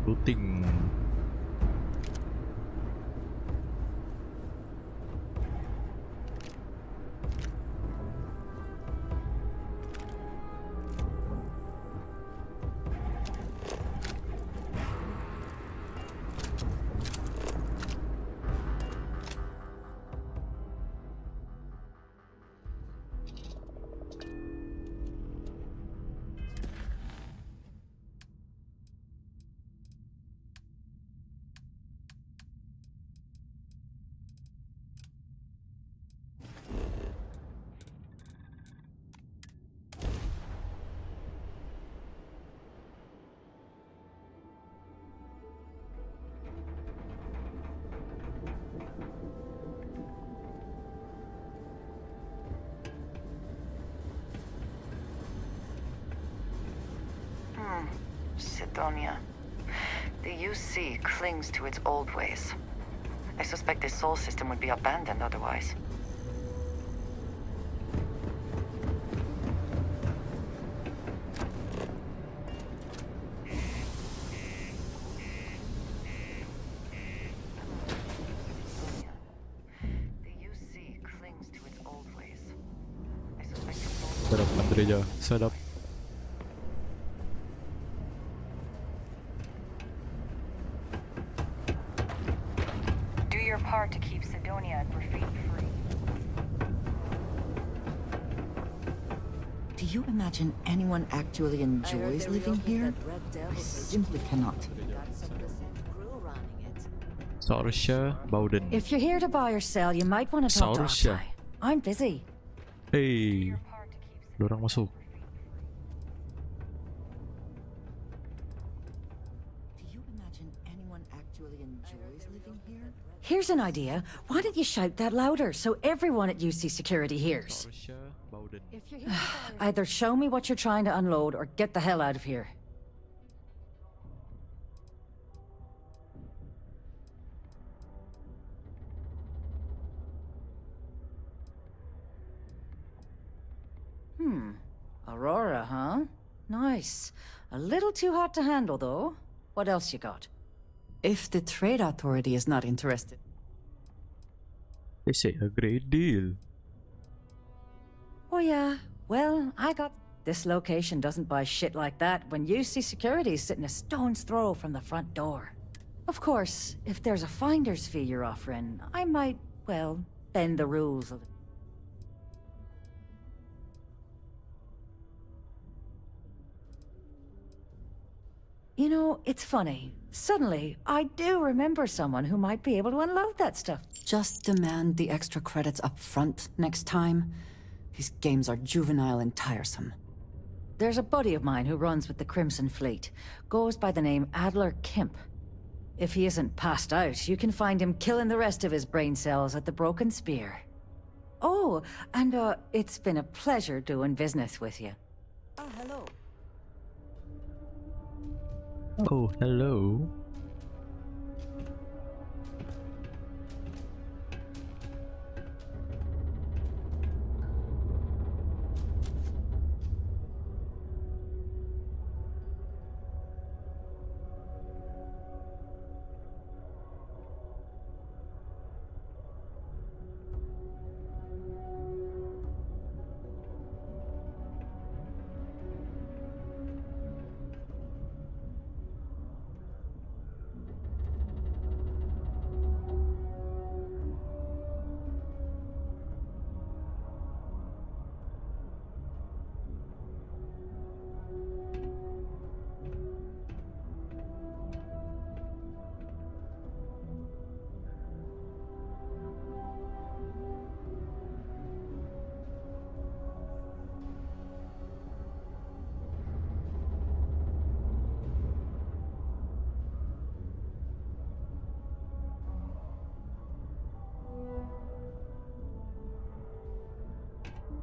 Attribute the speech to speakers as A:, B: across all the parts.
A: Looting.
B: Sidonia. The UC clings to its old ways. I suspect this soul system would be abandoned otherwise. The UC clings to its old ways. I suspect the soul
A: Set up, Andrea. Set up.
B: Do your part to keep Sidonia and graffiti free.
C: Do you imagine anyone actually enjoys living here? I simply cannot.
A: Saurusha, Bowden.
D: If you're here to buy or sell, you might want to talk to
A: Saurus siya.
D: Octai. I'm busy.
A: Hey. Lorang masuk.
C: Do you imagine anyone actually enjoys living here?
D: Here's an idea. Why don't you shout that louder so everyone at UC Security hears?
A: Saurusha, Bowden.
D: If you're here to buy or Either show me what you're trying to unload or get the hell out of here. Aurora, huh? Nice. A little too hot to handle, though. What else you got?
C: If the trade authority is not interested.
A: They say a great deal.
D: Oh, yeah. Well, I got... This location doesn't buy shit like that when UC Security's sitting a stone's throw from the front door. Of course, if there's a finder's fee you're offering, I might, well, bend the rules a little. You know, it's funny. Suddenly, I do remember someone who might be able to unload that stuff.
C: Just demand the extra credits up front next time. These games are juvenile and tiresome.
D: There's a buddy of mine who runs with the Crimson Fleet. Goes by the name Adler Kemp. If he isn't passed out, you can find him killing the rest of his brain cells at the Broken Spear. Oh, and it's been a pleasure doing business with you. Oh, hello.
A: Oh, hello.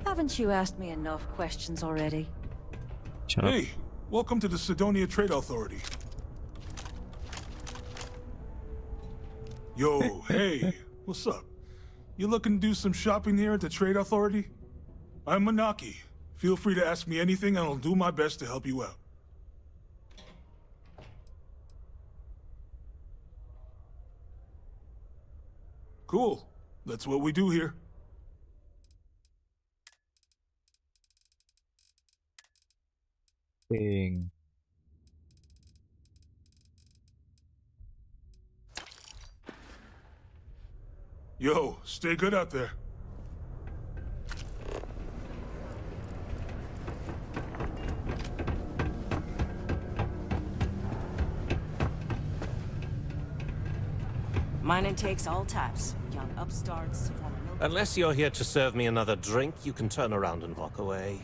D: Haven't you asked me enough questions already?
A: Shut up.
E: Hey, welcome to the Sidonia Trade Authority. Yo, hey, what's up? You looking to do some shopping here at the Trade Authority? I'm Manaki. Feel free to ask me anything and I'll do my best to help you out. Cool. That's what we do here.
A: Dang.
E: Yo, stay good out there.
F: Mining takes all types. Young upstarts, former
G: Unless you're here to serve me another drink, you can turn around and walk away.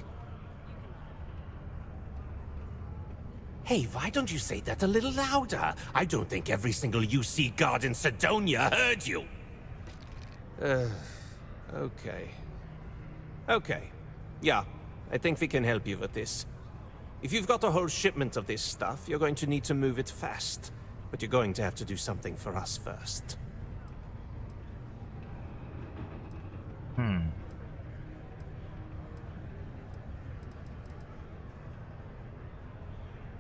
G: Hey, why don't you say that a little louder? I don't think every single UC guard in Sidonia heard you. Okay. Okay. Yeah, I think we can help you with this. If you've got a whole shipment of this stuff, you're going to need to move it fast. But you're going to have to do something for us first.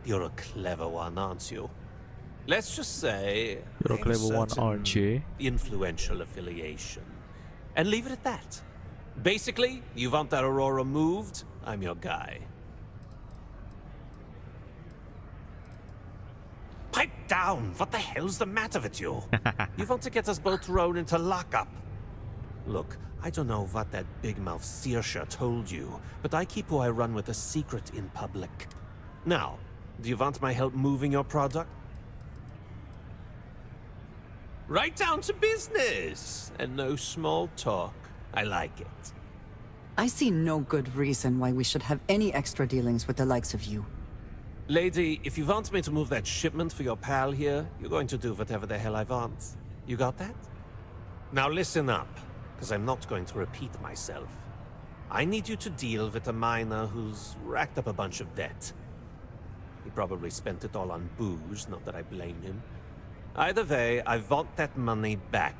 G: You're a clever one, aren't you? Let's just say...
A: You're a
G: I have
A: clever one,
G: certain
A: aren't you?
G: influential affiliation. And leave it at that. Basically, you want that Aurora moved, I'm your guy. Pipe down! What the hell's the matter with you? You want to get us both thrown into lockup? Look, I don't know what that big mouth Saoirse told you, but I keep who I run with a secret in public. Now, do you want my help moving your product? Right down to business! And no small talk. I like it.
C: I see no good reason why we should have any extra dealings with the likes of you.
G: Lady, if you want me to move that shipment for your pal here, you're going to do whatever the hell I want. You got that? Now listen up, because I'm not going to repeat myself. I need you to deal with a miner who's racked up a bunch of debt. He probably spent it all on booze, not that I blame him. Either way, I want that money back.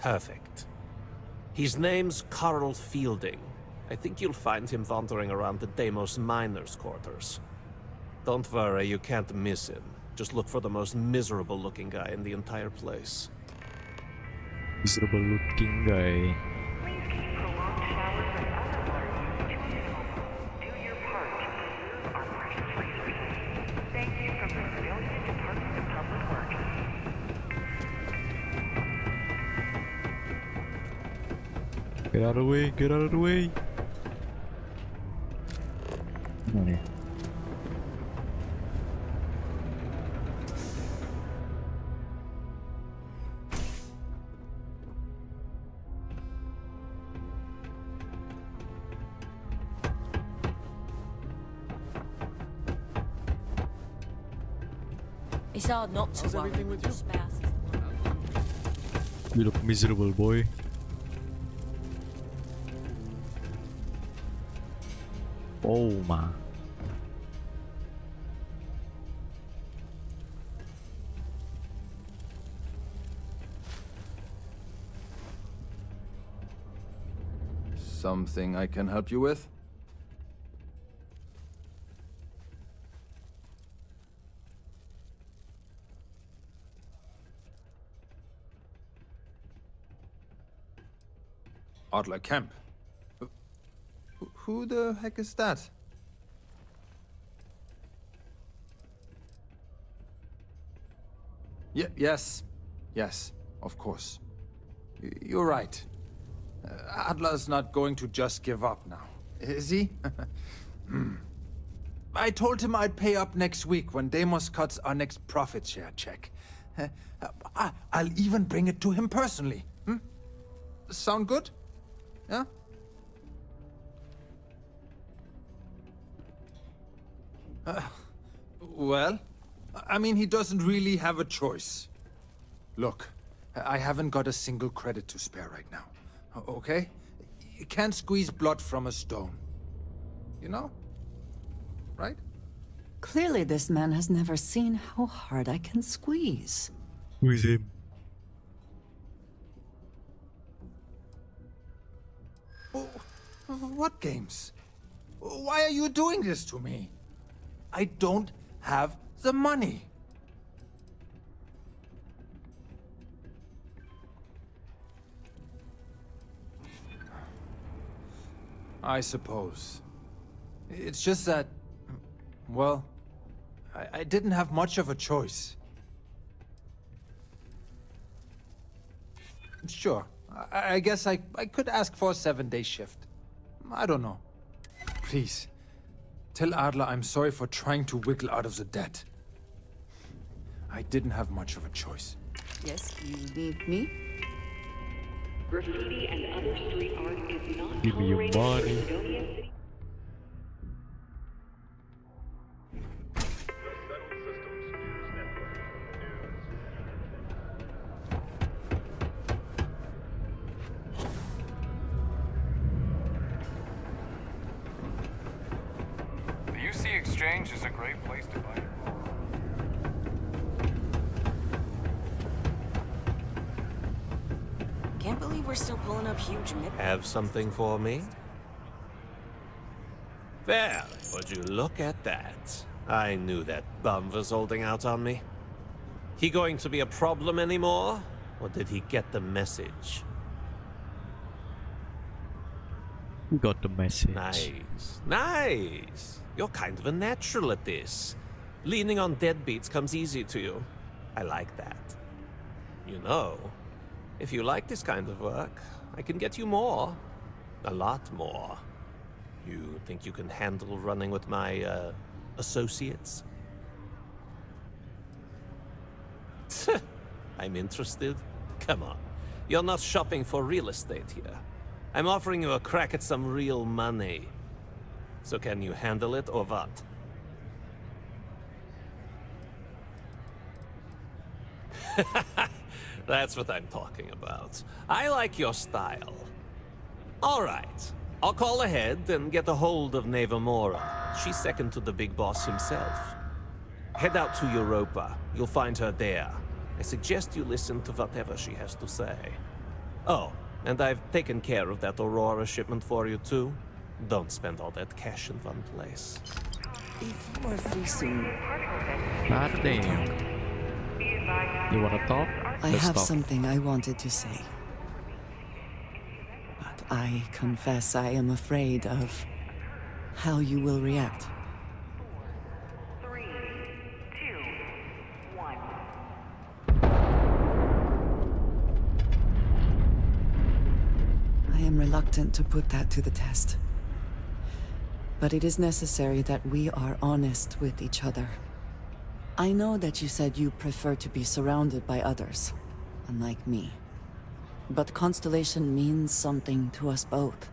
G: Perfect. His name's Carl Fielding. I think you'll find him wandering around the Deimos miners' quarters. Don't worry, you can't miss him. Just look for the most miserable-looking guy in the entire place.
A: Miserable looking guy.
B: Please keep prolonged showers and other water use to a minimum. Do your part to preserve our precious resources. Thank you from the Civilian Department of Public Works.
A: Get out of the way, get out of the way. Gimana ya?
F: It's hard not to worry when your spouse is the one.
A: You look miserable, boy. Oh my.
H: Something I can help you with? Adler Kemp. Who the heck is that? Yes, of course. You're right. Adler's not going to just give up now, is he? I told him I'd pay up next week when Deimos cuts our next profit share check. I'll even bring it to him personally. Sound good? Yeah? Well, I mean, he doesn't really have a choice. Look, I haven't got a single credit to spare right now, okay? You can't squeeze blood from a stone. You know? Right?
C: Clearly this man has never seen how hard I can squeeze.
A: Who is him?
H: What games? Why are you doing this to me? I don't have the money. I suppose. It's just that, well, I didn't have much of a choice. Sure, I guess I could ask for a 7-day shift. I don't know. Please, tell Adler I'm sorry for trying to wiggle out of the debt. I didn't have much of a choice.
C: Yes, you need me?
B: Graffiti and other street art is not
A: Give me your
B: tolerated in
A: money.
B: Fredonia City.
I: The UC Exchange is a great place to buy.
F: Can't believe we're still pulling up huge mid.
G: Have something for me? Well, would you look at that? I knew that bum was holding out on me. He going to be a problem anymore? Or did he get the message?
A: Got the message.
G: Nice. Nice. You're kind of a natural at this. Leaning on deadbeats comes easy to you. I like that. You know, if you like this kind of work, I can get you more. A lot more. You think you can handle running with my, associates? I'm interested. Come on. You're not shopping for real estate here. I'm offering you a crack at some real money. So can you handle it or what? That's what I'm talking about. I like your style. All right. I'll call ahead and get a hold of Neva Mora. She's second to the big boss himself. Head out to Europa. You'll find her there. I suggest you listen to whatever she has to say. Oh, and I've taken care of that Aurora shipment for you too. Don't spend all that cash in one place.
C: If you are free soon,
A: God damn. You wanna talk?
C: I
A: Let's
C: have
A: talk.
C: something I wanted to say. But I confess I am afraid of how you will react.
B: 3, 2, 1.
C: I am reluctant to put that to the test. But it is necessary that we are honest with each other. I know that you said you prefer to be surrounded by others, unlike me. But Constellation means something to us both.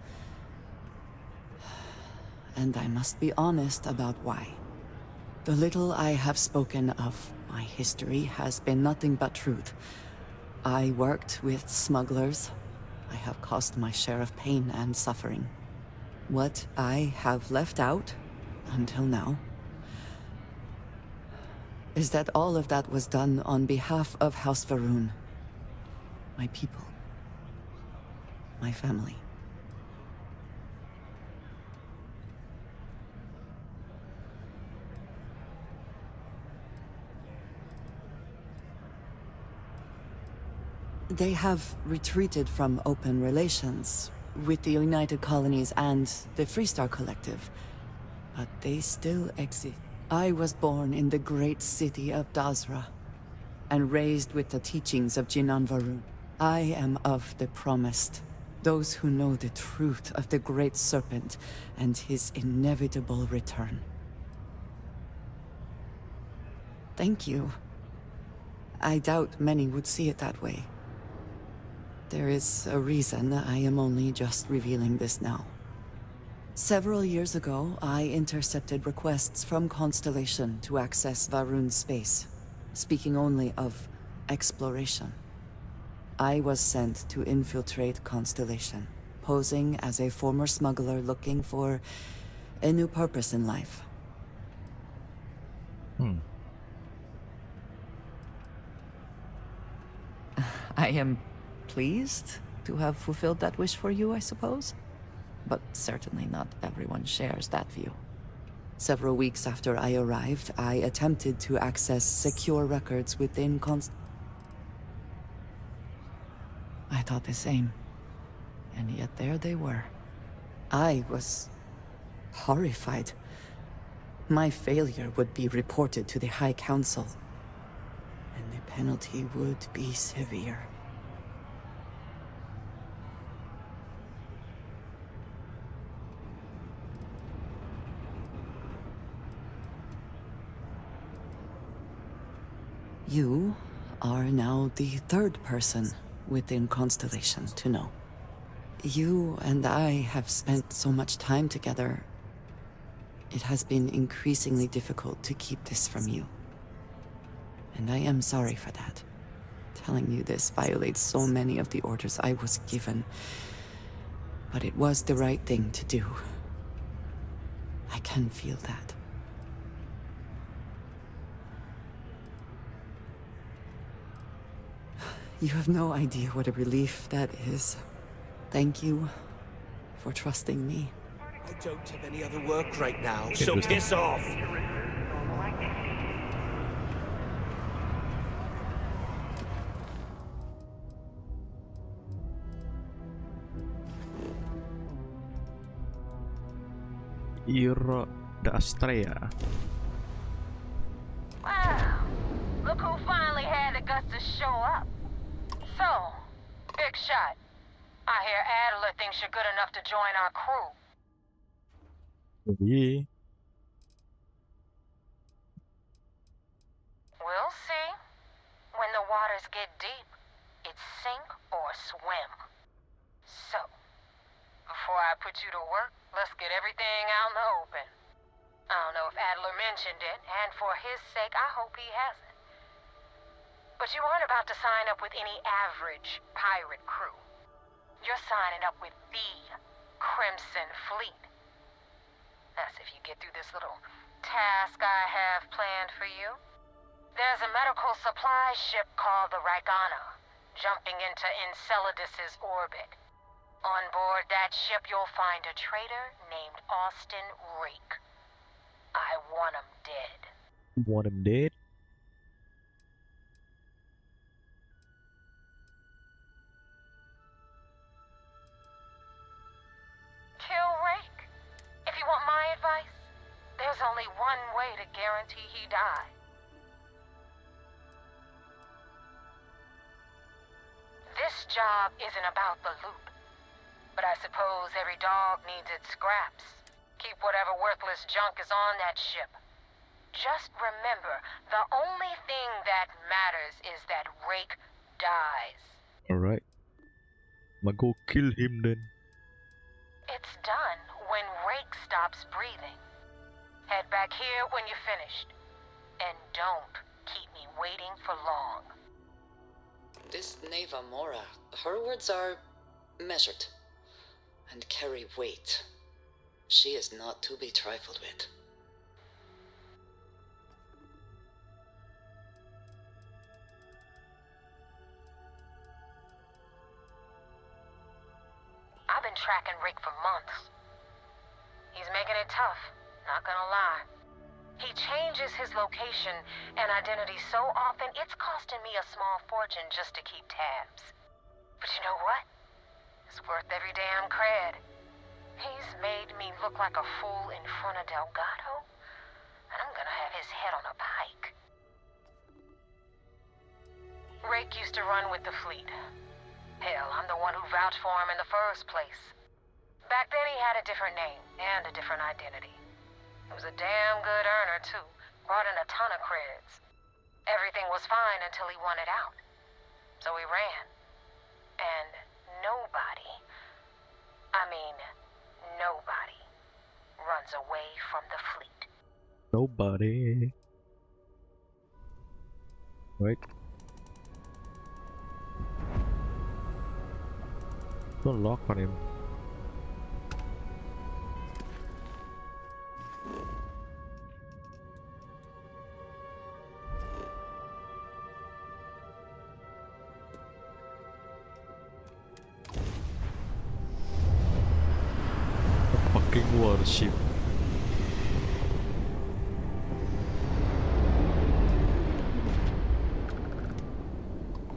C: And I must be honest about why. The little I have spoken of my history has been nothing but truth. I worked with smugglers. I have caused my share of pain and suffering. What I have left out, until now, is that all of that was done on behalf of House Varun. My people. My family. They have retreated from open relations with the United Colonies and the Freestar Collective, but they still exist. I was born in the great city of Dazra, and raised with the teachings of Jinan Varun. I am of the promised, those who know the truth of the Great Serpent and his inevitable return. Thank you. I doubt many would see it that way. There is a reason I am only just revealing this now. Several years ago, I intercepted requests from Constellation to access Varun's space, speaking only of exploration. I was sent to infiltrate Constellation, posing as a former smuggler looking for a new purpose in life. I am pleased to have fulfilled that wish for you, I suppose. but certainly not everyone shares that view. Several weeks after I arrived, I attempted to access secure records within I thought the same. And yet there they were. I was horrified. My failure would be reported to the High Council, and the penalty would be severe. You are now the third person within Constellation to know. You and I have spent so much time together. It has been increasingly difficult to keep this from you. And I am sorry for that. Telling you this violates so many of the orders I was given. But it was the right thing to do. I can feel that. You have no idea what a relief that is. Thank you for trusting me.
G: I don't have any other work right now, so
A: Interesting.
G: piss off!
B: Normal activity.
A: Ira da Astrea.
J: Wow, look who finally had the guts to show up. So, big shot. I hear Adler thinks you're good enough to join our crew.
A: Yeah.
J: We'll see. When the waters get deep, it's sink or swim. So, before I put you to work, let's get everything out in the open. I don't know if Adler mentioned it, and for his sake, I hope he hasn't. But you aren't about to sign up with any average pirate crew. You're signing up with the Crimson Fleet. That's if you get through this little task I have planned for you. There's a medical supply ship called the Ragana, jumping into Enceladus's orbit. On board that ship, you'll find a traitor named Austin Rake. I want him dead.
A: Want him dead?
J: Kill Rake. If you want my advice, there's only one way to guarantee he dies. This job isn't about the loot, but I suppose every dog needs its scraps. Keep whatever worthless junk is on that ship. Just remember, the only thing that matters is that Rake dies.
A: Alright. I'ma go kill him then.
J: It's done when Rake stops breathing. Head back here when you're finished. And don't keep me waiting for long.
C: This Neva Mora, her words are measured and carry weight. She is not to be trifled with.
J: I've been tracking Rick for months. He's making it tough, not gonna lie. He changes his location and identity so often, it's costing me a small fortune just to keep tabs. But you know what? It's worth every damn cred. He's made me look like a fool in front of Delgado, and I'm gonna have his head on a pike. Rake used to run with the fleet. Hell, I'm the one who vouched for him in the first place. Back then he had a different name and a different identity. He was a damn good earner, too. Brought in a ton of creds. Everything was fine until he wanted out. So he ran. And nobody, nobody runs away from the fleet.
A: Nobody. Right. Don't lock on him. Warship.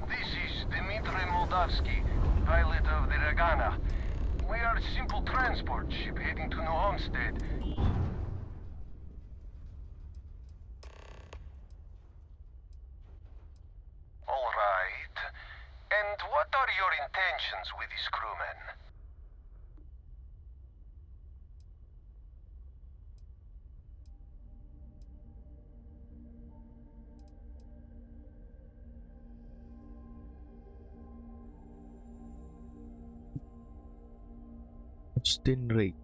K: This is Dmitry Moldavsky, pilot of the Ragana. We are a simple transport ship heading to New Homestead. All right. And what are your intentions with these crewmen?
A: Austin Rake.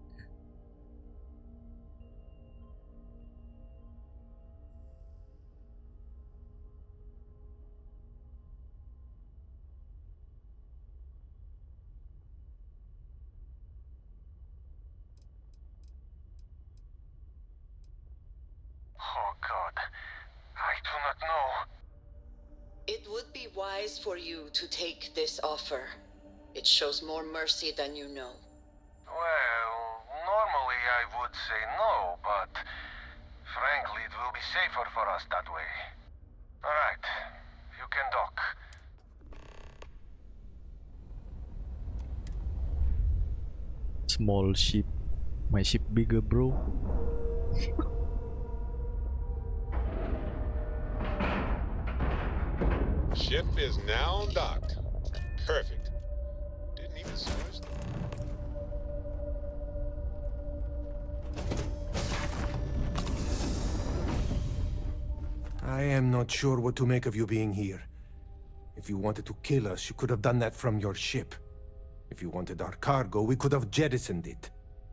K: Oh God, I do not know.
C: It would be wise for you to take this offer. It shows more mercy than you know.
K: Well, normally I would say no, but frankly it will be safer for us that way. Alright, you can dock.
A: Small ship. My ship bigger, bro.
L: Ship is now docked. Perfect. Didn't even start.
K: I am not sure what to make of you being here. If you wanted to kill us, you could have done that from your ship. If you wanted our cargo, we could have jettisoned it.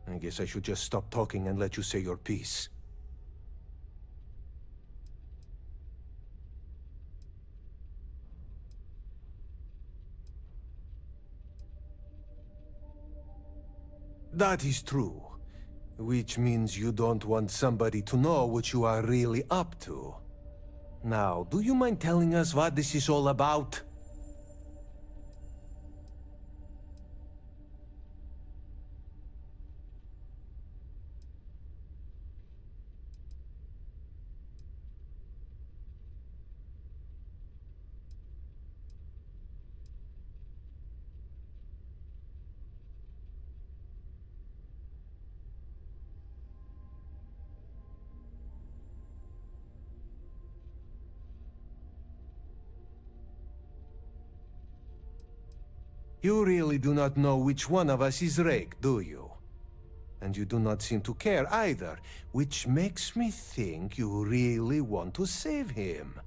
K: I guess I should just stop talking and let you say your piece. That is true. Which means you don't want somebody to know what you are really up to. Now, do you mind telling us what this is all about? You really do not know which one of us is Rake, do you? And you do not seem to care either, which makes me think you really want to save him.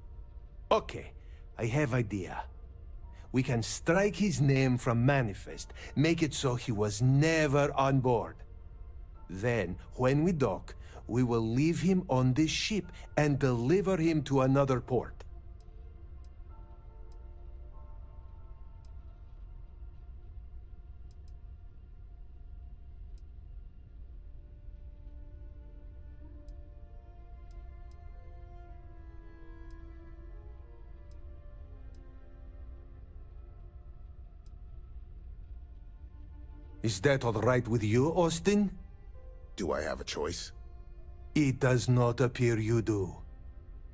K: Okay, I have idea. We can strike his name from Manifest, make it so he was never on board. Then, when we dock, we will leave him on this ship and deliver him to another port. Is that all right with you, Austin?
L: Do I have a choice?
K: It does not appear you do.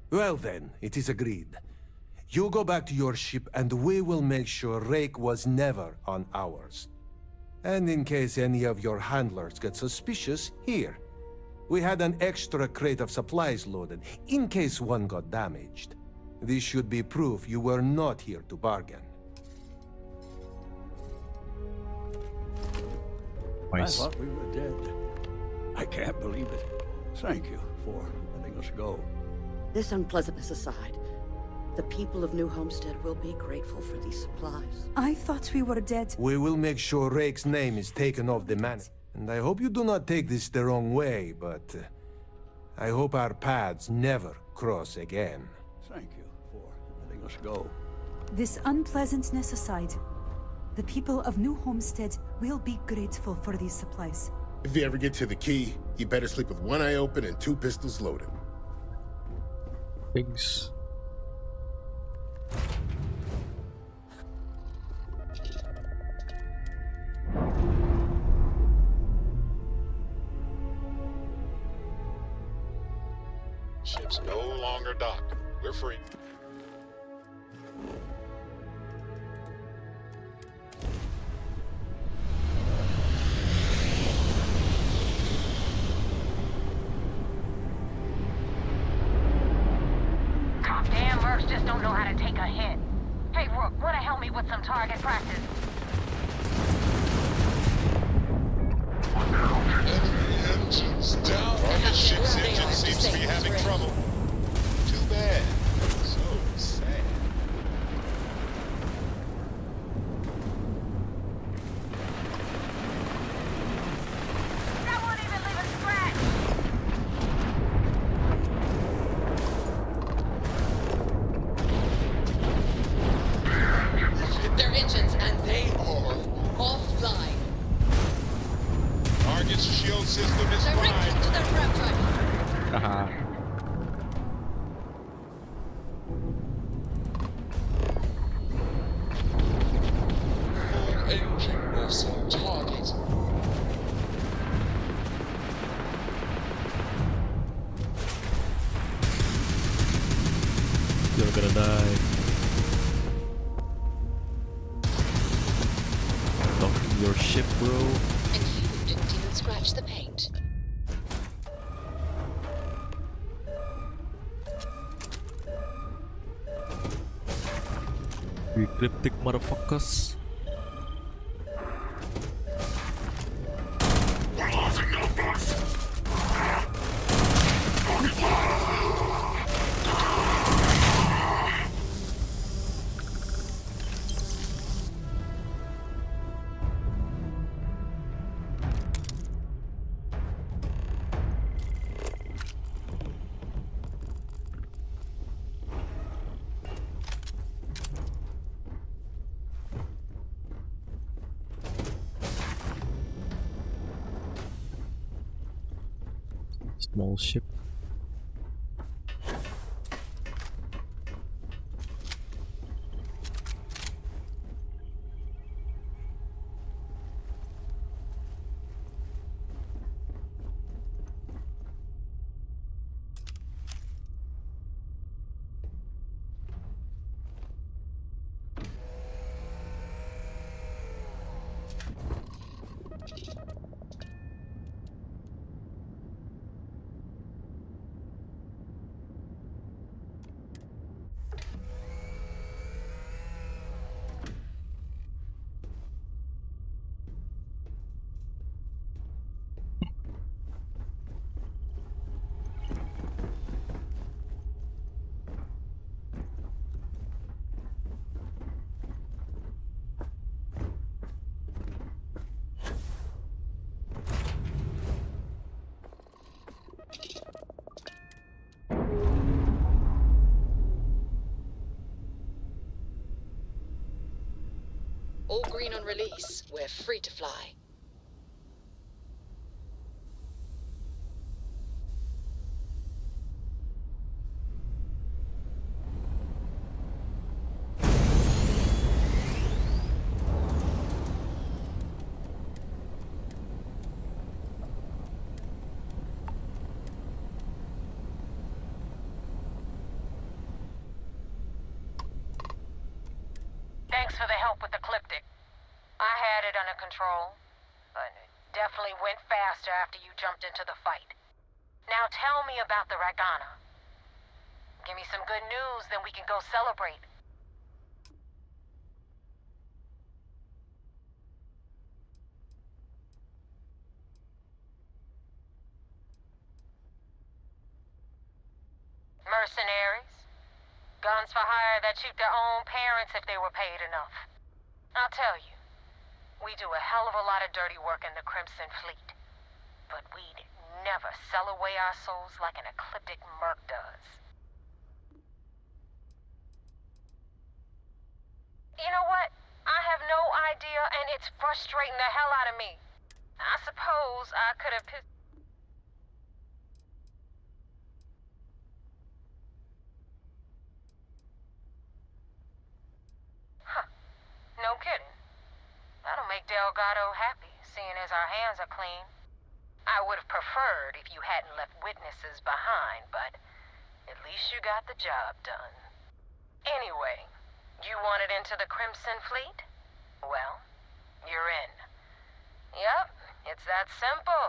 K: Well then, it is agreed. You go back to your ship and we will make sure Rake was never on ours. And in case any of your handlers get suspicious, here. We had an extra crate of supplies loaded, in case one got damaged. This should be proof you were not here to bargain.
A: Nice.
M: I thought we were dead. I can't believe it. Thank you for letting us go.
F: This unpleasantness aside, the people of New Homestead will be grateful for these supplies.
N: I thought we were dead.
K: We will make sure Rake's name is taken off the man. And I hope you do not take this the wrong way, but I hope our paths never cross again.
M: Thank you for letting us go.
N: This unpleasantness aside, the people of New Homestead will be grateful for these supplies.
L: If you ever get to the key, you better sleep with one eye open and 2 pistols loaded.
A: Thanks.
L: longer docked. We're free.
J: Damn mercs just don't know how to take a hit. Hey, Rook, wanna help me with some target practice?
L: Enemy engines down. The ship's engine seems to be having trouble. Too bad. So sad.
J: That won't even leave a scratch!
F: Their engines, and they are offline.
L: Target's shield system is
F: Direct
L: fried.
F: to their prep drive.
A: Haha.
L: Full engine loss on target.
A: You're gonna die. Docking your ship, bro.
F: And you didn't even scratch the paint.
A: You cryptic motherfuckers. Small ship.
F: All green on release. We're free to fly.
J: Thanks for the help with the Ecliptic. I had it under control, but it definitely went faster after you jumped into the fight. Now tell me about the Ragana. Give me some good news, then we can go celebrate. Mercenaries? Guns for hire that shoot their own parents if they were paid enough. I'll tell you, we do a hell of a lot of dirty work in the Crimson Fleet. But we'd never sell away our souls like an ecliptic merc does. You know what? I have no idea, and it's frustrating the hell out of me. I suppose I could have pissed... Huh. No kidding. That'll make Delgado happy, seeing as our hands are clean. I would have preferred if you hadn't left witnesses behind, but At least you got the job done. Anyway, you wanted into the Crimson Fleet? Well, you're in. Yep, it's that simple.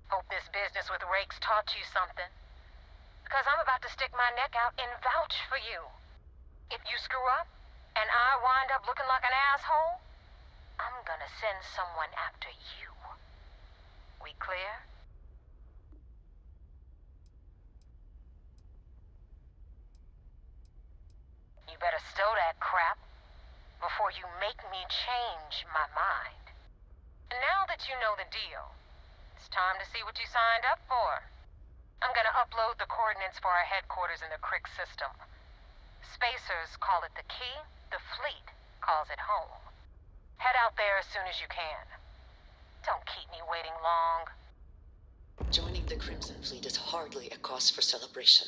J: Hope this business with Rake's taught you something. Because I'm about to stick my neck out and vouch for you. If you screw up, and I wind up looking like an asshole, I'm gonna send someone after you. We clear? You better stow that crap before you make me change my mind. And now that you know the deal, it's time to see what you signed up for. I'm gonna upload the coordinates for our headquarters in the Crick system. Spacers call it the key, the fleet calls it home. Head out there as soon as you can. Don't keep me waiting long.
F: Joining the Crimson Fleet is hardly a cause for celebration.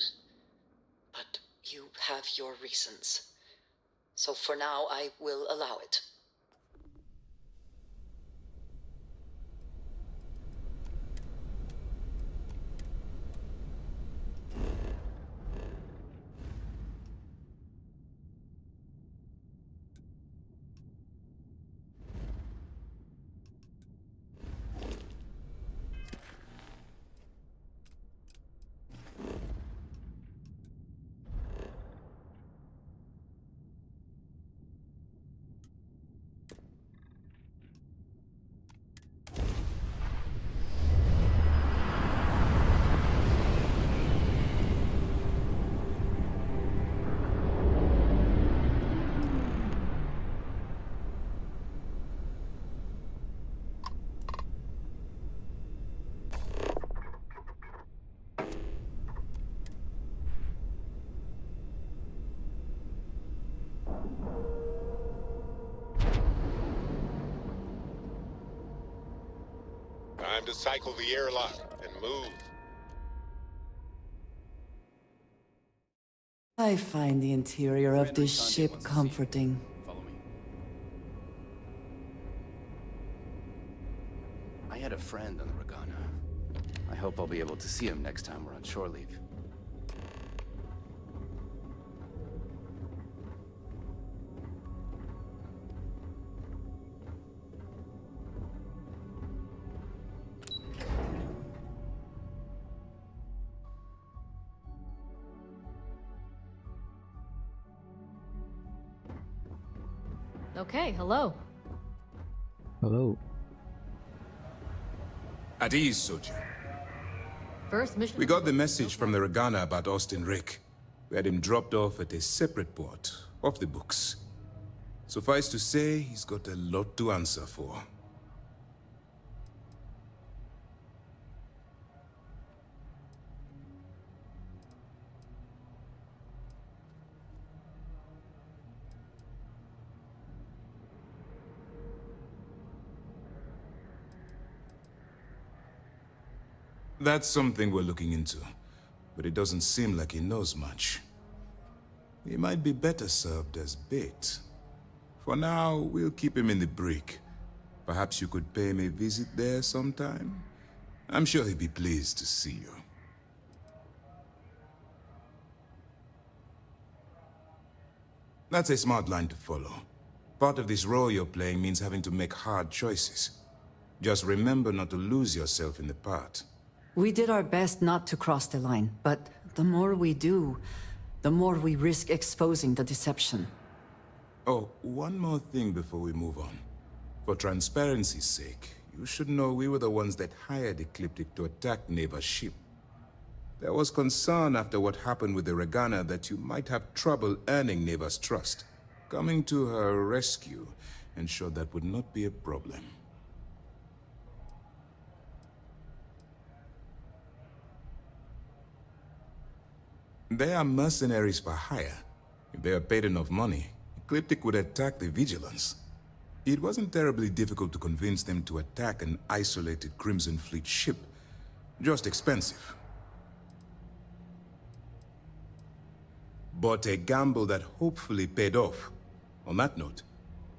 F: But you have your reasons. So for now, I will allow it.
L: Time to cycle the airlock and move.
C: I find the interior of this ship comforting.
O: Follow me. I had a friend on the Regana. I hope I'll be able to see him next time we're on shore leave.
P: Okay, hello.
A: Hello.
Q: At ease, soldier.
P: First mission.
Q: We got the message from the Regana about Austin Rick. We had him dropped off at a separate port, off the books. Suffice to say, he's got a lot to answer for. That's something we're looking into, but it doesn't seem like he knows much. He might be better served as bait. For now, we'll keep him in the brig. Perhaps you could pay him a visit there sometime? I'm sure he'd be pleased to see you. That's a smart line to follow. Part of this role you're playing means having to make hard choices. Just remember not to lose yourself in the part.
C: We did our best not to cross the line, but the more we do, the more we risk exposing the deception.
Q: Oh, one more thing before we move on. For transparency's sake, you should know we were the ones that hired Ecliptic to attack Neva's ship. There was concern after what happened with the Regana that you might have trouble earning Neva's trust. Coming to her rescue ensured that would not be a problem. They are mercenaries for hire. If they are paid enough money, Ecliptic would attack the Vigilance. It wasn't terribly difficult to convince them to attack an isolated Crimson Fleet ship. Just expensive. But a gamble that hopefully paid off. On that note,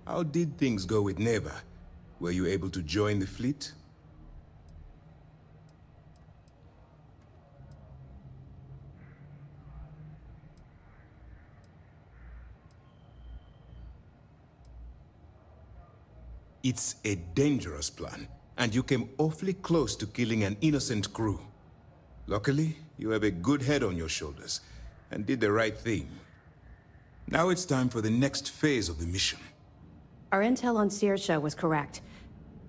Q: how did things go with Neva? Were you able to join the fleet? It's a dangerous plan, and you came awfully close to killing an innocent crew. Luckily, you have a good head on your shoulders, and did the right thing. Now it's time for the next phase of the mission.
R: Our intel on Saoirse was correct.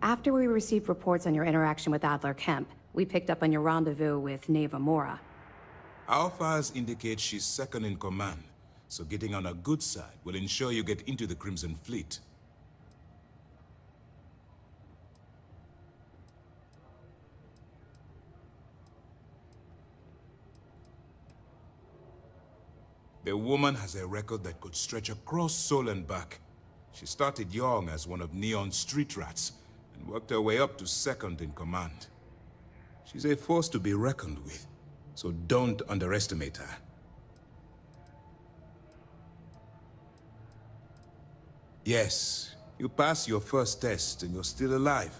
R: After we received reports on your interaction with Adler Kemp, we picked up on your rendezvous with Neva Mora.
Q: Our files indicate she's second in command, so getting on her good side will ensure you get into the Crimson Fleet. The woman has a record that could stretch across Sol and back. She started young as one of Neon's street rats, and worked her way up to second in command. She's a force to be reckoned with, so don't underestimate her. Yes, you passed your first test and you're still alive.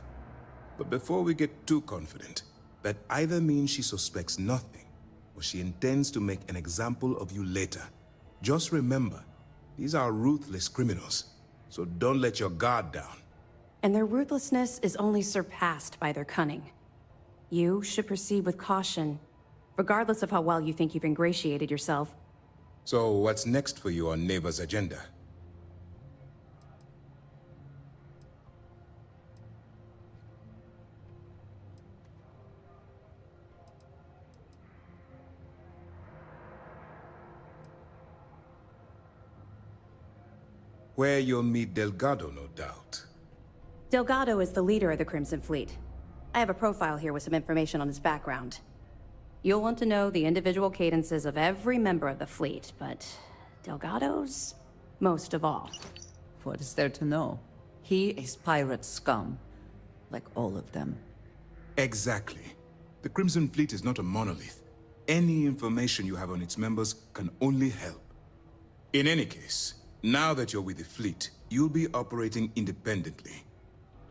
Q: But before we get too confident, that either means she suspects nothing, or she intends to make an example of you later. Just remember, these are ruthless criminals, so don't let your guard down.
R: And their ruthlessness is only surpassed by their cunning. You should proceed with caution, regardless of how well you think you've ingratiated yourself.
Q: So what's next for you on Neva's agenda? Where you'll meet Delgado, no doubt.
R: Delgado is the leader of the Crimson Fleet. I have a profile here with some information on his background. You'll want to know the individual cadences of every member of the fleet, but Delgado's most of all.
C: What is there to know? He is pirate scum, like all of them.
Q: Exactly. The Crimson Fleet is not a monolith. Any information you have on its members can only help. In any case, now that you're with the fleet, you'll be operating independently.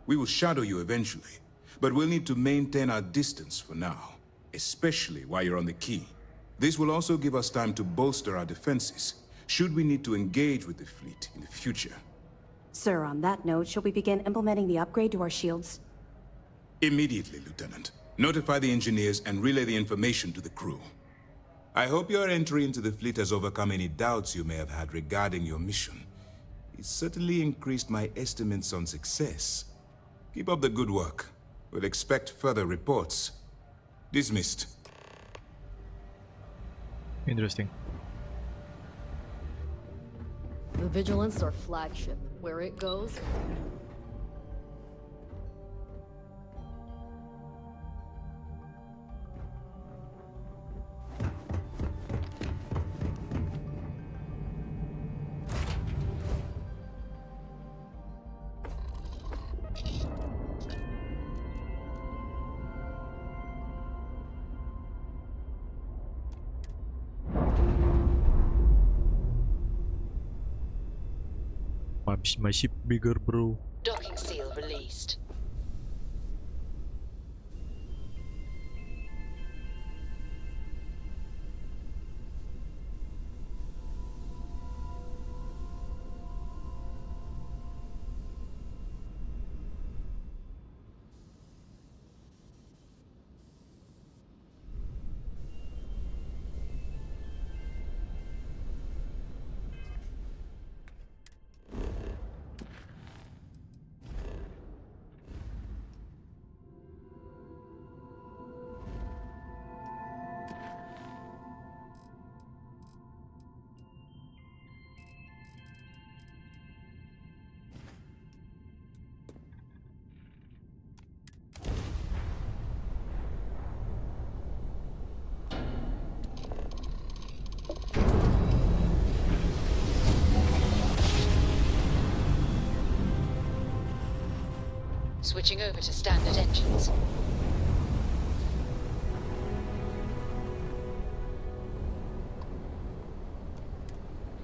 Q: We will shadow you eventually, but we'll need to maintain our distance for now, especially while you're on the Key. This will also give us time to bolster our defenses, should we need to engage with the fleet in the future.
R: Sir, on that note, shall we begin implementing the upgrade to our shields?
Q: Immediately, Lieutenant. Notify the engineers and relay the information to the crew. I hope your entry into the fleet has overcome any doubts you may have had regarding your mission. It's certainly increased my estimates on success. Keep up the good work. We'll expect further reports. Dismissed.
A: Interesting.
P: The Vigilance is our flagship. Where it goes,
A: My ship bigger, bro.
F: Docking seal released. Switching over to standard engines.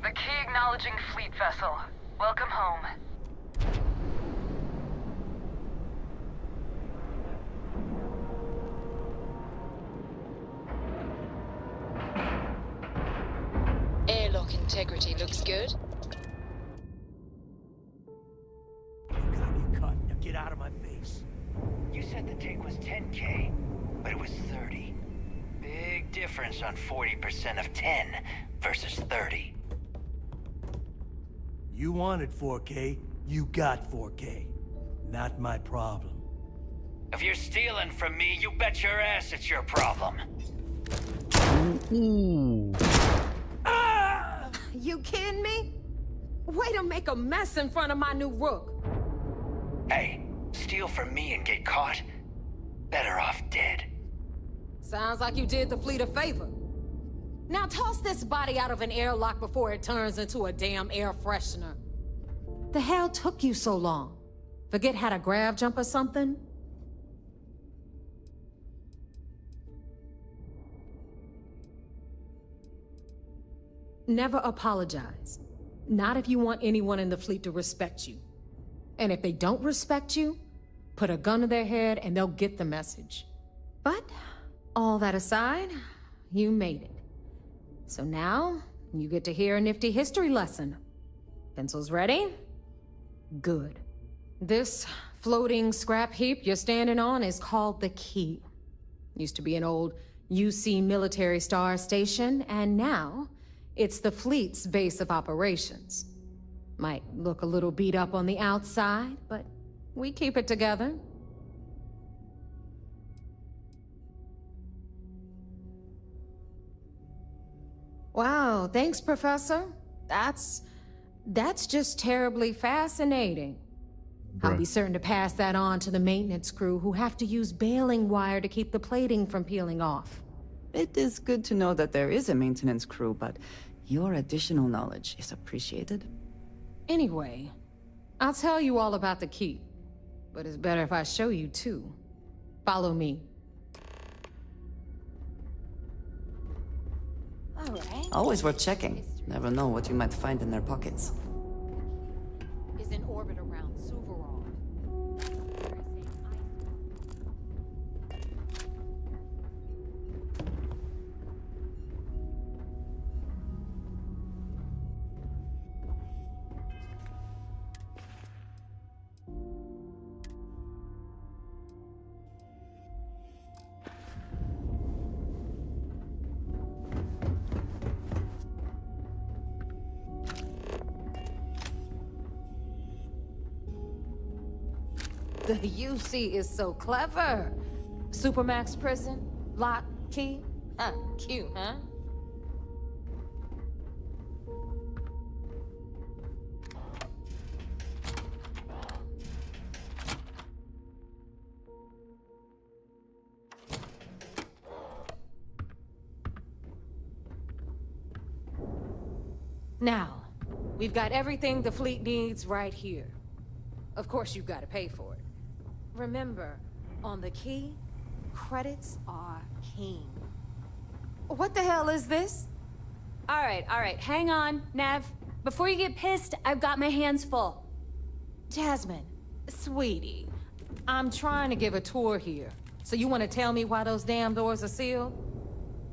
J: The key acknowledging fleet vessel. Welcome home.
F: Airlock integrity looks good.
M: You got me caught in a
S: face. You said the take was 10K, but it was 30. Big difference on 40% of 10 versus 30. You wanted 4K, you got 4K. Not my problem. If you're stealing from me, you bet your ass it's your problem.
A: Ooh.
T: Ah! You kidding me? Way to make a mess in front of my new rook.
S: Hey, steal from me and get caught? Better off dead.
T: Sounds like you did the fleet a favor. Now toss this body out of an airlock before it turns into a damn air freshener. The hell took you so long? Forget how to grab jump or something? Never apologize. Not if you want anyone in the fleet to respect you. And if they don't respect you, put a gun to their head and they'll get the message. But, all that aside, you made it. So now, you get to hear a nifty history lesson. Pencils ready? Good. This floating scrap heap you're standing on is called the Key. Used to be an old UC military star station, and now it's the fleet's base of operations. Might look a little beat up on the outside, but we keep it together. Wow, thanks, Professor. That's just terribly fascinating. I'll be certain to pass that on to the maintenance crew who have to use baling wire to keep the plating from peeling off.
C: It is good to know that there is a maintenance crew, but your additional knowledge is appreciated.
T: Anyway, I'll tell you all about the Key, but it's better if I show you too. Follow me.
C: All right. Always worth checking. Never know what you might find in their pockets.
T: Is in orbit around Suvorov. The UC is so clever. Supermax prison, lock, key. Cute, huh? Now, we've got everything the fleet needs right here. Of course, you've got to pay for it. Remember, on the Key, credits are king. What the hell is this?
U: All right, hang on, Nev. Before you get pissed, I've got my hands full.
T: Jasmine, sweetie, I'm trying to give a tour here. So you want to tell me why those damn doors are sealed?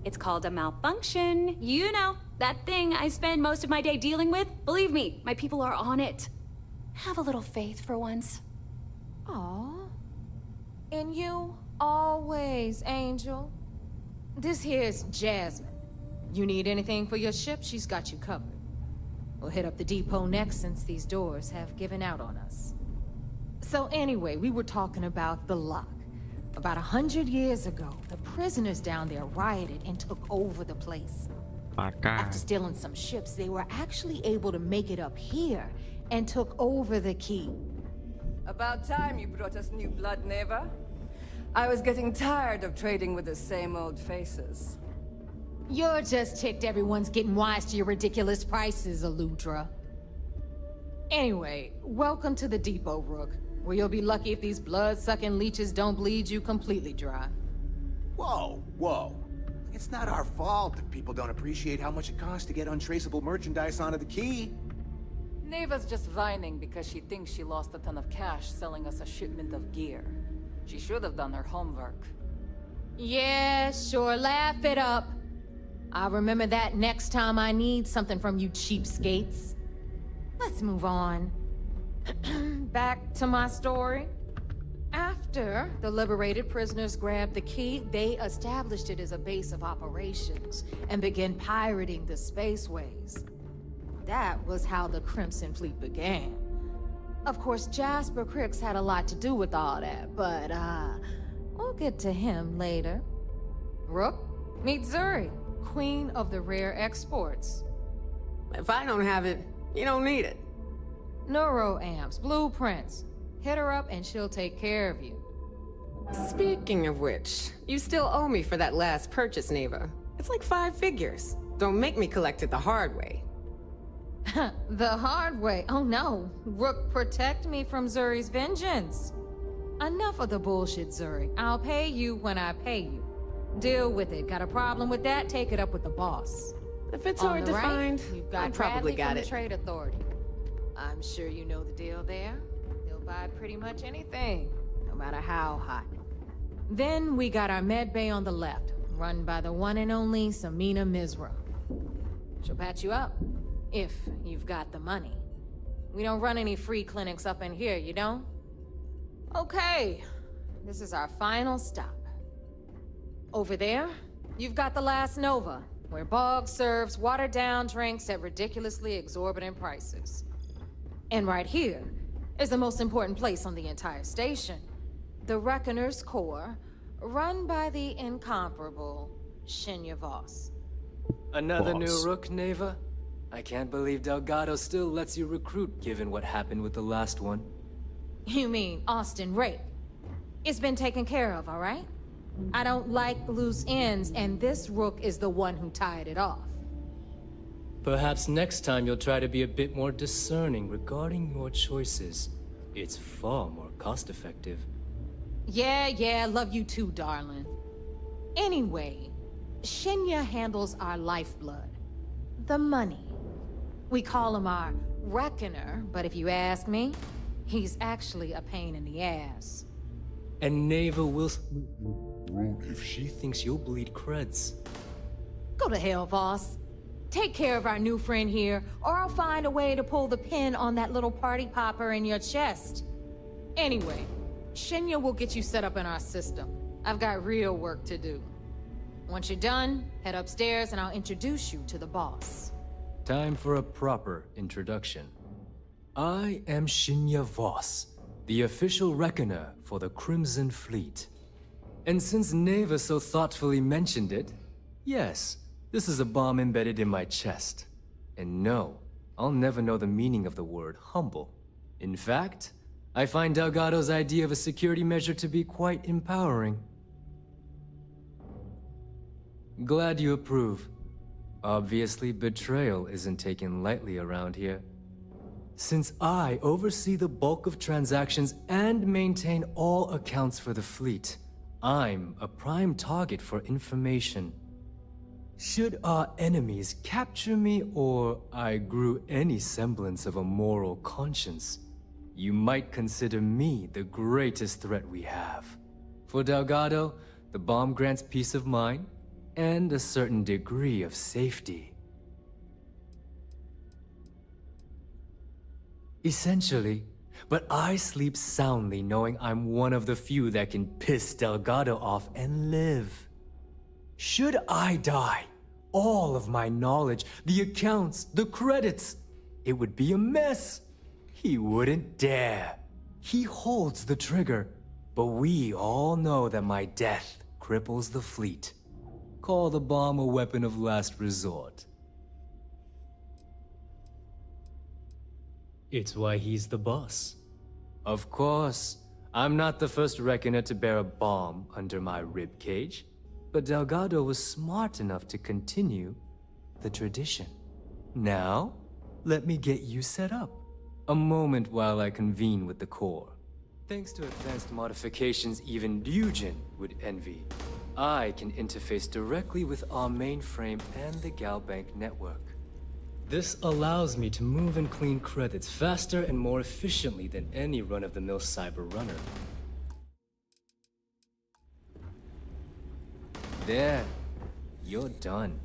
U: It's called a malfunction. You know, that thing I spend most of my day dealing with. Believe me, my people are on it. Have a little faith for once.
T: Aw. In you, always, Angel. This here's Jasmine. You need anything for your ship, she's got you covered. We'll hit up the depot next since these doors have given out on us. So anyway, we were talking about the lock. About 100 years ago, the prisoners down there rioted and took over the place. After stealing some ships, they were actually able to make it up here and took over the Key.
V: About time you brought us new blood, Neva. I was getting tired of trading with the same old faces.
T: You're just ticked everyone's getting wise to your ridiculous prices, Aludra. Anyway, welcome to the depot, Rook, where you'll be lucky if these blood-sucking leeches don't bleed you completely dry.
W: Whoa. It's not our fault that people don't appreciate how much it costs to get untraceable merchandise onto the Key.
X: Neva's just whining because she thinks she lost a ton of cash selling us a shipment of gear. She should have done her homework.
T: Yeah, sure, laugh it up. I'll remember that next time I need something from you cheapskates. Let's move on. Back to my story. After the liberated prisoners grabbed the key, they established it as a base of operations and began pirating the spaceways. That was how the Crimson Fleet began. Of course, Jasper Cricks had a lot to do with all that, but, we'll get to him later. Rook, meet Zuri, Queen of the Rare Exports.
D: If I don't have it, you don't need it.
T: Neuroamps, blueprints. Hit her up and she'll take care of you.
D: Speaking of which, you still owe me for that last purchase, Neva. It's like 5 figures. Don't make me collect it the hard way.
T: The hard way? Oh no. Rook, protect me from Zuri's vengeance. Enough of the bullshit, Zuri. I'll pay you when I pay you. Deal with it. Got a problem with that? Take it up with the boss.
D: If it's
T: On
D: hard
T: the
D: to
T: right,
D: find,
T: you've got
D: I probably
T: Bradley
D: got
T: from
D: it.
T: the Trade Authority. I'm sure you know the deal there. He'll buy pretty much anything, no matter how hot. Then we got our med bay on the left, run by the one and only Samina Mizra. She'll patch you up, if you've got the money. We don't run any free clinics up in here, you don't? Okay, this is our final stop. Over there, you've got the Last Nova, where Bog serves watered-down drinks at ridiculously exorbitant prices. And right here is the most important place on the entire station. The Reckoner's Core, run by the incomparable Shinya Voss.
E: Another
A: Boss.
E: new Rook, Neva? I can't believe Delgado still lets you recruit, given what happened with the last one.
T: You mean Austin Rake? It's been taken care of, all right? I don't like loose ends, and this Rook is the one who tied it off.
E: Perhaps next time you'll try to be a bit more discerning regarding your choices. It's far more cost-effective.
T: Yeah, love you too, darling. Anyway, Shinya handles our lifeblood. The money. We call him our Reckoner, but if you ask me, he's actually a pain in the ass.
E: And Neva will if she thinks you'll bleed creds.
T: Go to hell, boss. Take care of our new friend here, or I'll find a way to pull the pin on that little party popper in your chest. Anyway, Shinya will get you set up in our system. I've got real work to do. Once you're done, head upstairs and I'll introduce you to the boss.
E: Time for a proper introduction. I am Shinya Voss, the official reckoner for the Crimson Fleet. And since Neva so thoughtfully mentioned it, yes, this is a bomb embedded in my chest. And no, I'll never know the meaning of the word humble. In fact, I find Delgado's idea of a security measure to be quite empowering. Glad you approve. Obviously, betrayal isn't taken lightly around here. Since I oversee the bulk of transactions and maintain all accounts for the fleet, I'm a prime target for information. Should our enemies capture me or I grew any semblance of a moral conscience, you might consider me the greatest threat we have. For Delgado, the bomb grants peace of mind and a certain degree of safety. Essentially, but I sleep soundly knowing I'm one of the few that can piss Delgado off and live. Should I die, all of my knowledge, the accounts, the credits, it would be a mess. He wouldn't dare. He holds the trigger, but we all know that my death cripples the fleet. Call the bomb a weapon of last resort. It's why he's the boss. Of course, I'm not the first reckoner to bear a bomb under my ribcage, but Delgado was smart enough to continue the tradition. Now, let me get you set up. A moment while I convene with the core. Thanks to advanced modifications even Ryujin would envy, I can interface directly with our mainframe and the Galbank network. This allows me to move and clean credits faster and more efficiently than any run-of-the-mill cyber runner. There, you're done.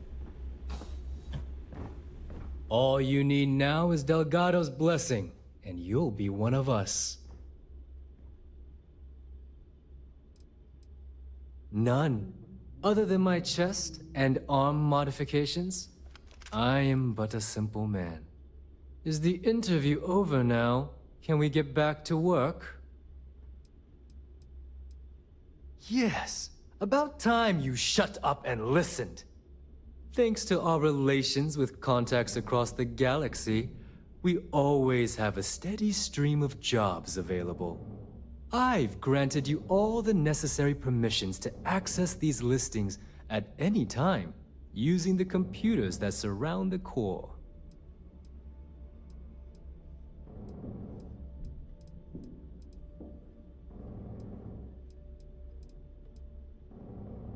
E: All you need now is Delgado's blessing, and you'll be one of us. None. Other than my chest and arm modifications, I am but a simple man. Is the interview over now? Can we get back to work? Yes. About time you shut up and listened. Thanks to our relations with contacts across the galaxy, we always have a steady stream of jobs available. I've granted you all the necessary permissions to access these listings at any time, using the computers that surround the core.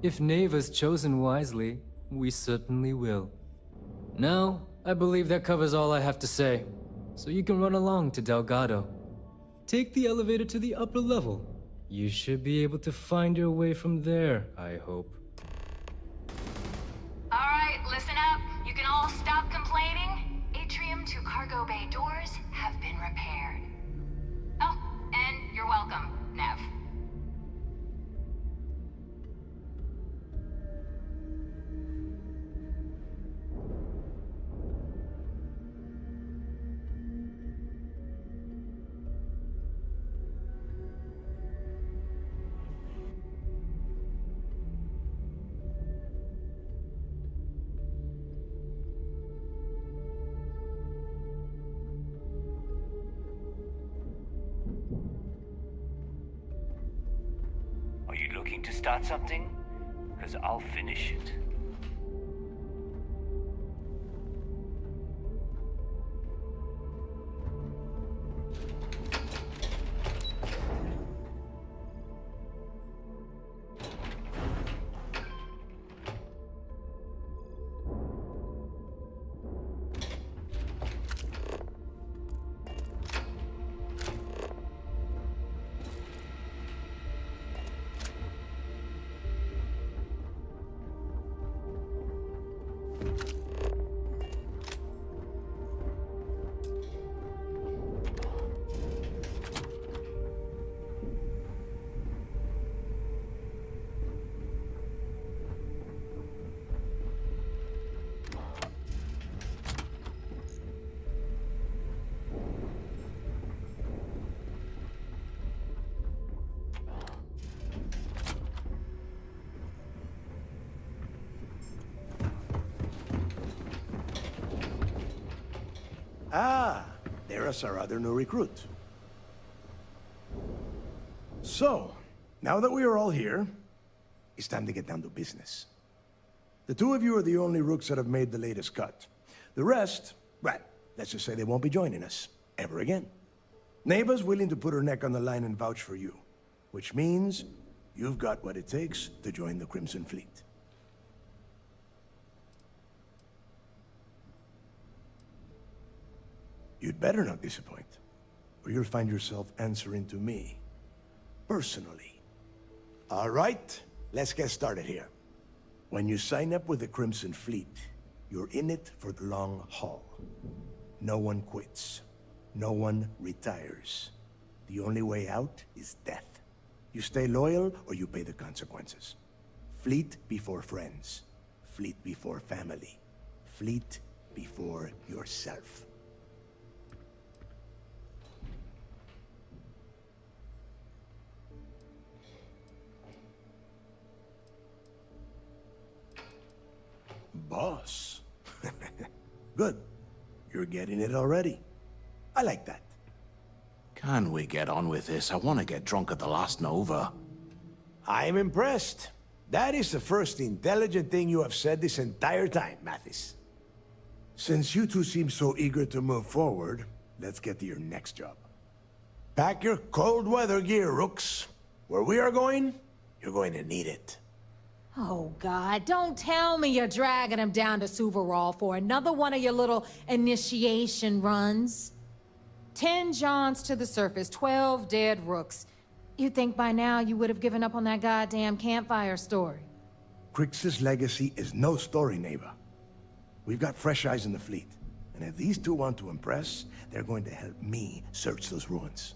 E: If Neva's chosen wisely, we certainly will. Now, I believe that covers all I have to say, so you can run along to Delgado. Take the elevator to the upper level. You should be able to find your way from there, I hope.
J: Alright, listen up. You can all stop complaining. Atrium to cargo bay doors have been repaired. Oh, and you're welcome, Nev.
S: Are you looking to start something? Because I'll finish it.
W: Ah, there's our other new recruit. So, now that we are all here, it's time to get down to business. The two of you are the only rooks that have made the latest cut. The rest, well, let's just say they won't be joining us ever again. Neva's willing to put her neck on the line and vouch for you, which means you've got what it takes to join the Crimson Fleet. You'd better not disappoint, or you'll find yourself answering to me, personally. All right, let's get started here. When you sign up with the Crimson Fleet, you're in it for the long haul. No one quits. No one retires. The only way out is death. You stay loyal, or you pay the consequences. Fleet before friends. Fleet before family. Fleet before yourself. Boss. Good. You're getting it already. I like that. Can we get on with this? I want to get drunk at the last Nova. I'm impressed. That is the first intelligent thing you have said this entire time, Mathis. Since you two seem so eager to move forward, let's get to your next job. Pack your cold weather gear, Rooks. Where we are going, you're going to need it.
T: Oh, God, don't tell me you're dragging him down to Suvarall for another one of your little initiation runs. 10 Johns to the surface, 12 dead Rooks. You'd think by now you would have given up on that goddamn campfire story.
W: Crix's legacy is no story, Neva. We've got fresh eyes in the fleet. And if these two want to impress, they're going to help me search those ruins.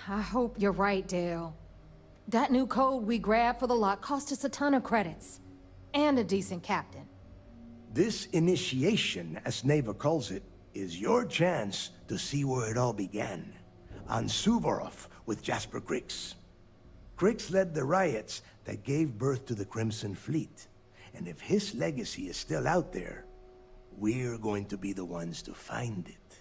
T: I hope you're right, Dale. That new code we grabbed for the lock cost us a ton of credits. And a decent captain.
W: This initiation, as Neva calls it, is your chance to see where it all began. On Suvorov with Jasper Kryx. Kryx led the riots that gave birth to the Crimson Fleet. And if his legacy is still out there, we're going to be the ones to find it.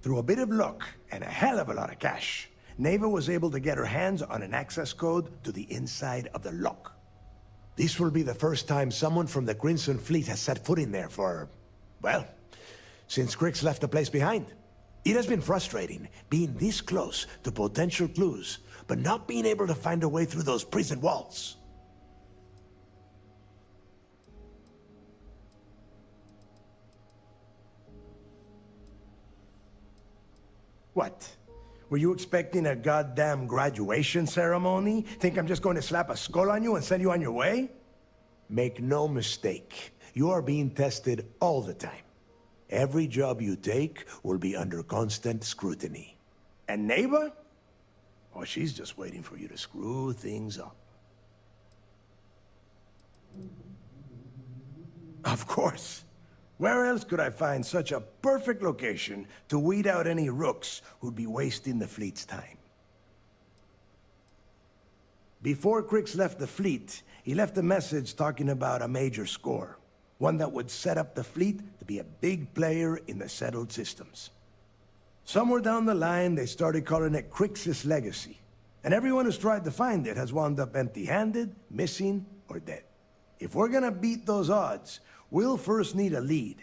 W: Through a bit of luck and a hell of a lot of cash, Neva was able to get her hands on an access code to the inside of the lock. This will be the first time someone from the Crimson Fleet has set foot in there for, well, since Kryx left the place behind. It has been frustrating, being this close to potential clues, but not being able to find a way through those prison walls. What? Were you expecting a goddamn graduation ceremony? Think I'm just going to slap a skull on you and send you on your way? Make no mistake, you are being tested all the time. Every job you take will be under constant scrutiny. And Neva? Oh, she's just waiting for you to screw things up. Of course. Where else could I find such a perfect location to weed out any rooks who'd be wasting the fleet's time? Before Kryx left the fleet, he left a message talking about a major score. One that would set up the fleet to be a big player in the settled systems. Somewhere down the line, they started calling it Kryx's legacy. And everyone who's tried to find it has wound up empty-handed, missing, or dead. If we're gonna beat those odds, we'll first need a lead.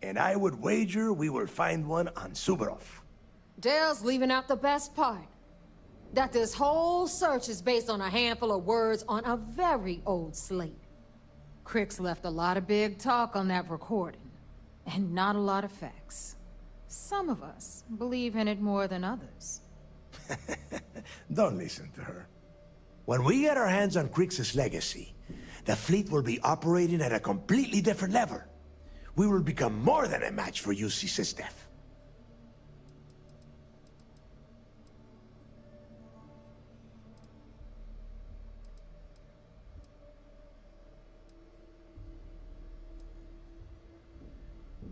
W: And I would wager we will find one on Suvorov.
T: Dale's leaving out the best part. That this whole search is based on a handful of words on a very old slate. Kryx left a lot of big talk on that recording, and not a lot of facts. Some of us believe in it more than others.
W: Don't listen to her. When we get our hands on Kryx's legacy, the fleet will be operating at a completely different level. We will become more than a match for UC Sysdef.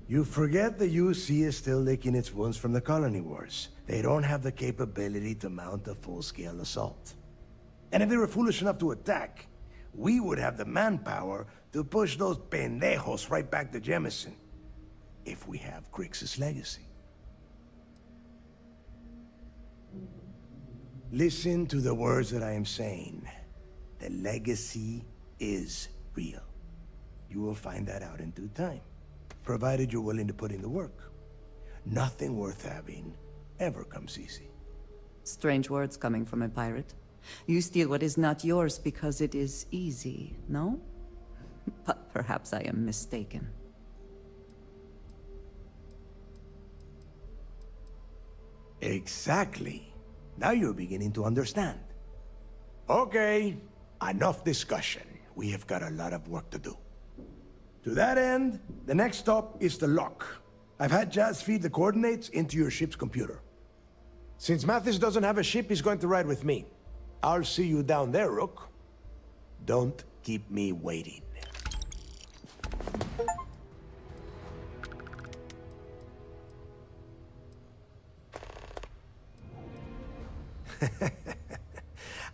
W: You forget the UC is still licking its wounds from the colony wars. They don't have the capability to mount a full-scale assault. And if they were foolish enough to attack, we would have the manpower to push those pendejos right back to Jemison. If we have Kryx's legacy. Listen to the words that I am saying. The legacy is real. You will find that out in due time. Provided you're willing to put in the work. Nothing worth having ever comes easy.
C: Strange words coming from a pirate. You steal what is not yours because it is easy, no? But perhaps I am mistaken.
W: Exactly. Now you're beginning to understand. Okay, enough discussion. We have got a lot of work to do. To that end, the next stop is the lock. I've had Jazz feed the coordinates into your ship's computer. Since Mathis doesn't have a ship, he's going to ride with me. I'll see you down there, Rook. Don't keep me waiting.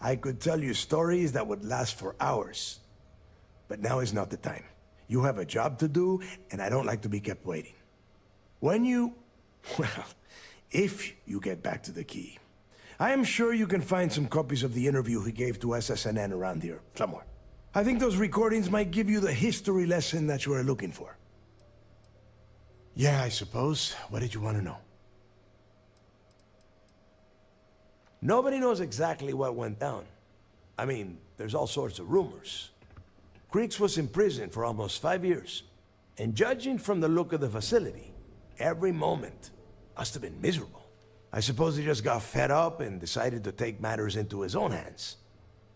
W: I could tell you stories that would last for hours. But now is not the time. You have a job to do, and I don't like to be kept waiting. When you... well, if you get back to the key, I am sure you can find some copies of the interview he gave to SSNN around here, somewhere. I think those recordings might give you the history lesson that you are looking for. Yeah, I suppose. What did you want to know? Nobody knows exactly what went down. I mean, there's all sorts of rumors. Kryx was in prison for almost 5 years. And judging from the look of the facility, every moment must have been miserable. I suppose he just got fed up and decided to take matters into his own hands.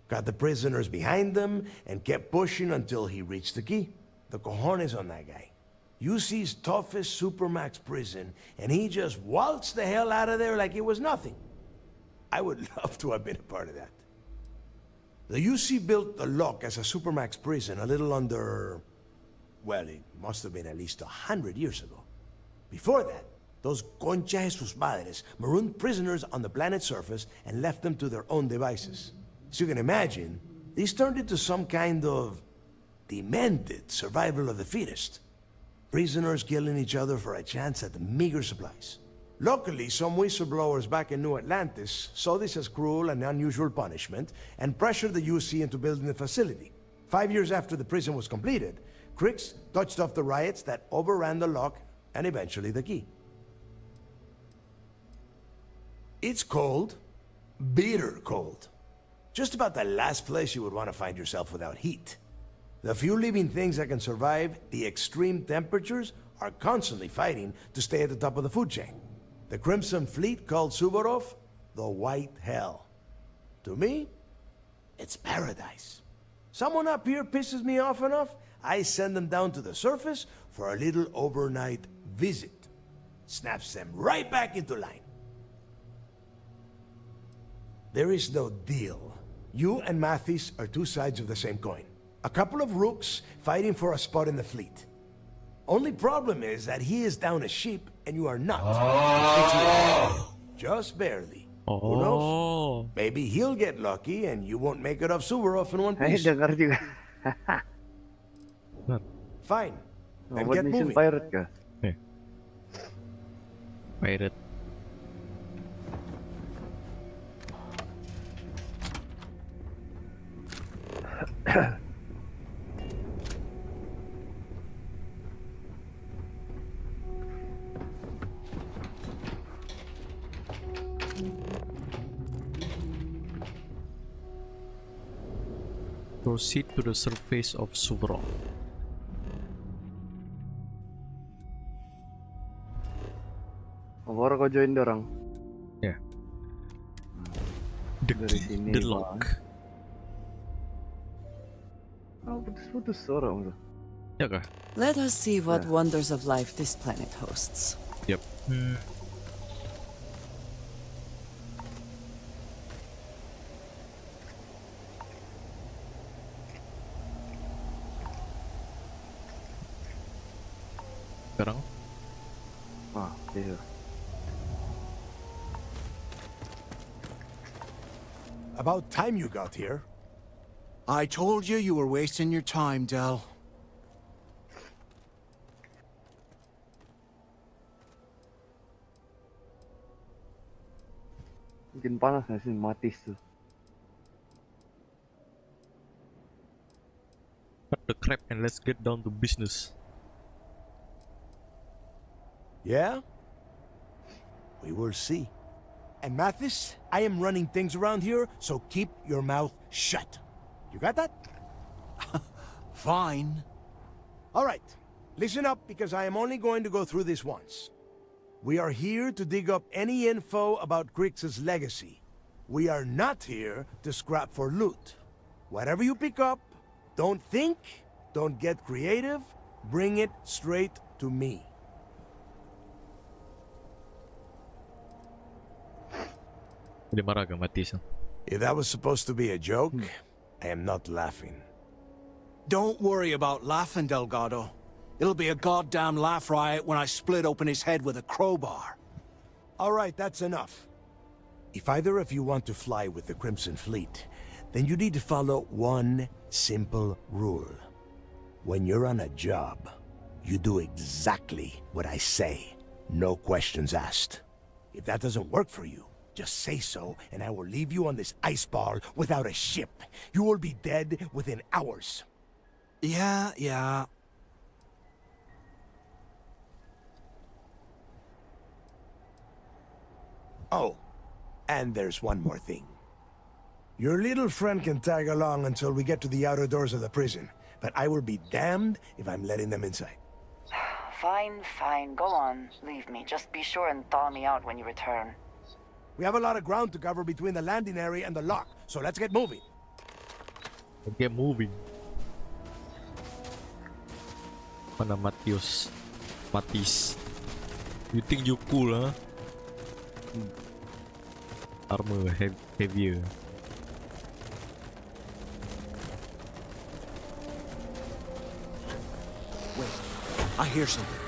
W: Got the prisoners behind him and kept pushing until he reached the key. The cojones on that guy. UC's toughest supermax prison, and he just waltzed the hell out of there like it was nothing. I would love to have been a part of that. The UC built the Lock as a supermax prison a little under... well, it must have been at least 100 years ago. Before that, those concha de sus madres marooned prisoners on the planet's surface and left them to their own devices. As you can imagine, these turned into some kind of demented survival of the fittest. Prisoners killing each other for a chance at the meager supplies. Luckily, some whistleblowers back in New Atlantis saw this as cruel and unusual punishment and pressured the UC into building the facility. 5 years after the prison was completed, Crix touched off the riots that overran the Lock and eventually the Key. It's cold. Bitter cold. Just about the last place you would want to find yourself without heat. The few living things that can survive the extreme temperatures are constantly fighting to stay at the top of the food chain. The Crimson Fleet called Suvorov the White Hell. To me, it's paradise. Someone up here pisses me off enough, I send them down to the surface for a little overnight visit. Snaps them right back into line. There is no deal. You and Mathis are two sides of the same coin. A couple of rooks fighting for a spot in the fleet. Only problem is that he is down a ship and you are not. Just barely. Who knows? Maybe he'll get lucky and you won't make it off Suvorov in one piece.
B: dengar juga.
W: Fine. Then
B: Buat
W: get
B: mission
W: moving.
B: pirate kah?
A: Pirate. Proceed to the surface of Suvorov.
B: Baru kau join dorang.
A: Yeah. The Lock.
B: Oh, putus-putus orang tu.
A: Ya kah?
C: Let us see what wonders of life this planet hosts.
A: Yep. Sekarang?
B: Iya.
W: About time you got here.
G: I told you you were wasting your time, Del.
B: Mungkin panas nggak sih Matis tuh?
A: Cut the crap and let's get down to business.
W: Yeah? We will see. And Mathis, I am running things around here, so keep your mouth shut. You got that?
G: Fine.
W: All right. Listen up, because I am only going to go through this once. We are here to dig up any info about Crix's legacy. We are not here to scrap for loot. Whatever you pick up, don't think, don't get creative, bring it straight to me. If that was supposed to be a joke, I am not laughing.
G: Don't worry about laughing, Delgado. It'll be a goddamn laugh riot when I split open his head with a crowbar.
W: All right, that's enough. If either of you want to fly with the Crimson Fleet, then you need to follow one simple rule. When you're on a job, you do exactly what I say. No questions asked. If that doesn't work for you, just say so, and I will leave you on this ice ball without a ship. You will be dead within hours.
G: Yeah.
W: Oh, and there's one more thing. Your little friend can tag along until we get to the outer doors of the prison, but I will be damned if I'm letting them inside.
F: Fine. Go on. Leave me. Just be sure and thaw me out when you return.
W: We have a lot of ground to cover between the landing area and the lock, so let's get moving.
A: Get moving. Mana Matius? Matis. You think you cool, huh? Armor heavier.
G: Wait, I hear something.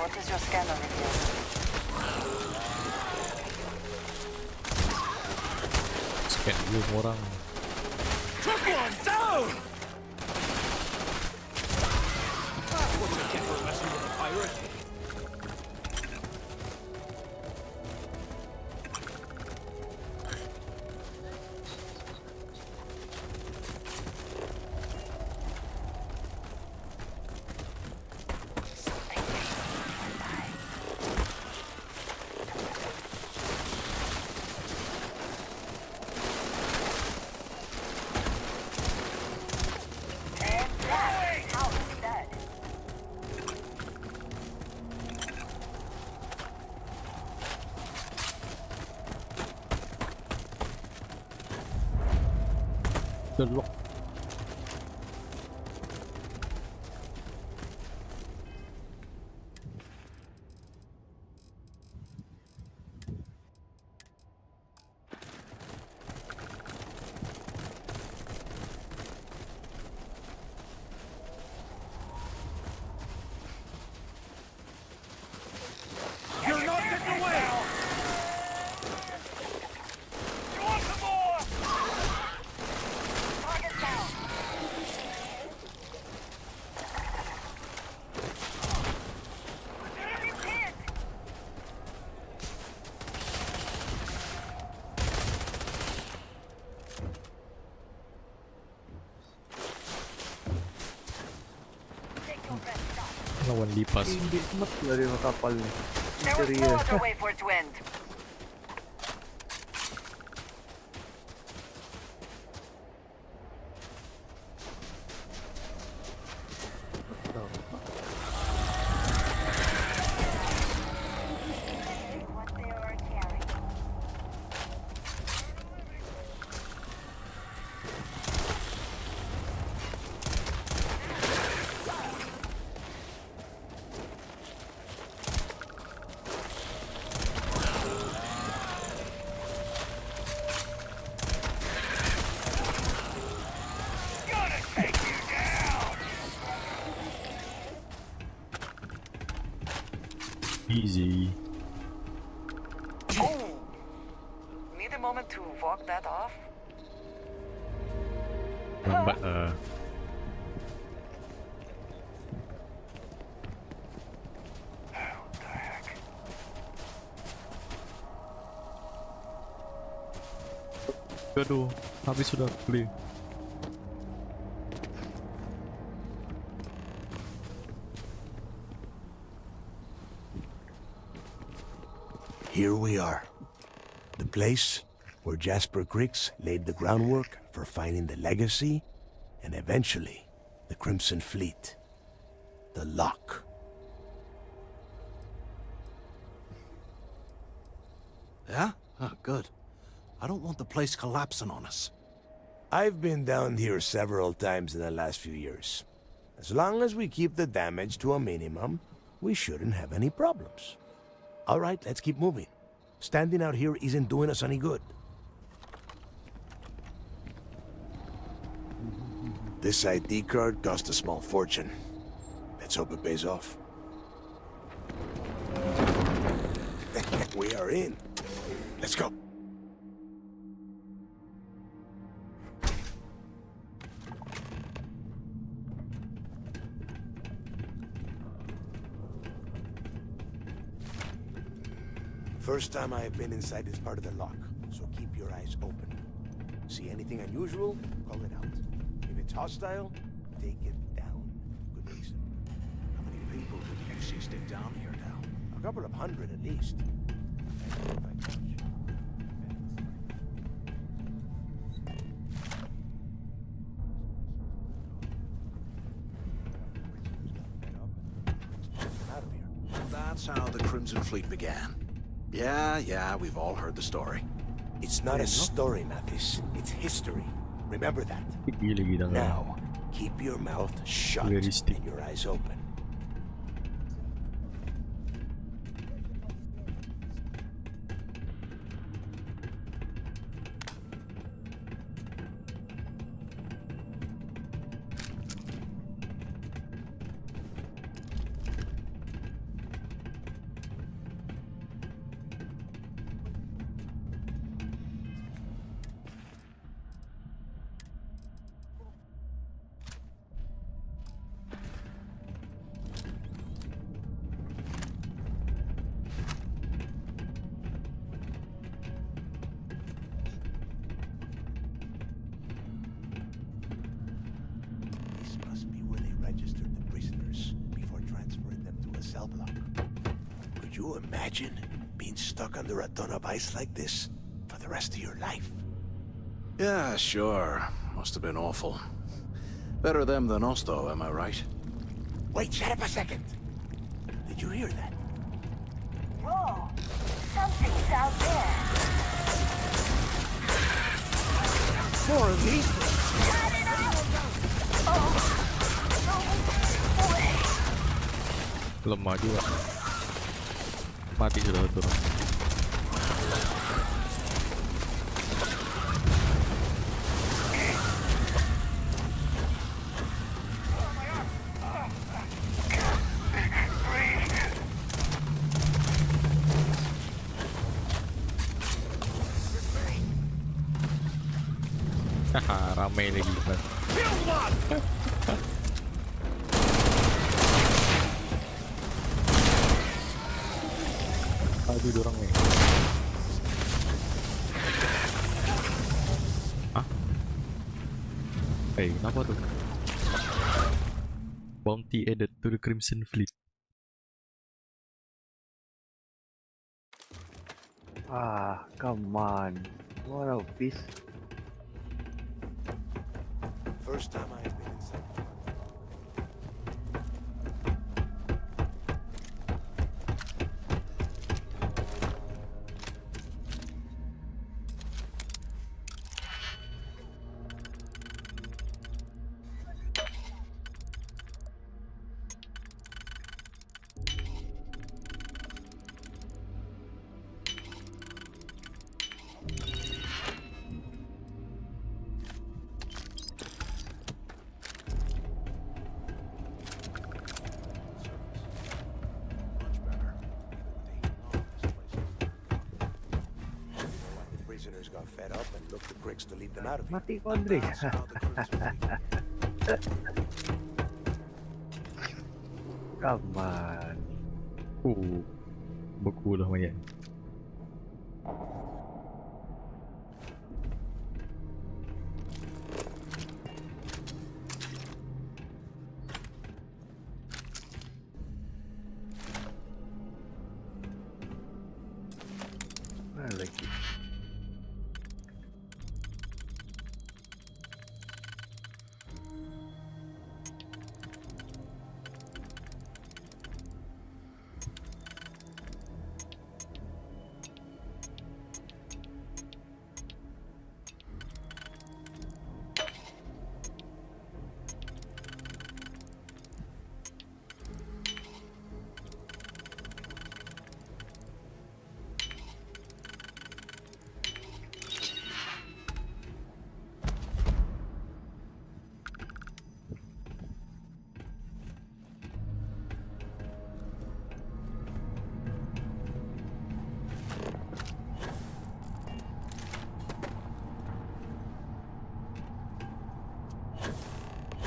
F: What does your scanner reveal?
A: Scan belum orang.
G: Took one down! What you get for messing with a pirate?
A: Good luck.
G: You're not getting away! You want some more?
J: Target down. Enemy pinned. Take your best shot.
A: Lawan lipas.
B: Hindi mas dari mga kapal niya.
F: There was no other way for it to end.
J: What they are carrying.
A: Easy.
F: Oh! Need a moment to walk that off?
A: Lambat Aduh, habis sudah clear.
W: Here we are. The place where Jasper Griggs laid the groundwork for finding the legacy and eventually the Crimson Fleet. The lock.
G: Yeah? Oh, good. I don't want the place collapsing on us.
W: I've been down here several times in the last few years. As long as we keep the damage to a minimum, we shouldn't have any problems. All right, let's keep moving. Standing out here isn't doing us any good. This ID card cost a small fortune. Let's hope it pays off. We are in. Let's go. First time I have been inside this part of the lock, so keep your eyes open. See anything unusual, call it out. If it's hostile, take it down. Good reason.
G: How many people would usually stick down here now?
W: A couple of hundred at least.
G: That's how the Crimson Fleet began. Yeah, we've all heard the story.
W: It's not a story, Mathis. It's history. Remember that.
A: Gila-gila.
W: Now, Keep your mouth shut
A: Realistic.
W: and your eyes open. Could you imagine being stuck under a ton of ice like this for the rest of your life?
G: Yeah, sure. Must have been awful. Better them than us, though, am I right?
W: Wait, shut up a second. Did you hear that?
J: Whoa! Something's out there.
W: More of these
J: Cut it off! Oh, no way!
A: Lemah juga. Mati sudah turun. Haha, ramai lagi kan. Aduh, dorong nih. Hah? Kenapa tuh? Bounty added to the Crimson Fleet.
B: Ah, come on. What a piece.
W: First time I've been inside. Prisoners got fed up and looked to Griggs to lead them out of here.
B: Mati ko, Andre. Come on.
A: Beku lah mayat.
B: Lagi.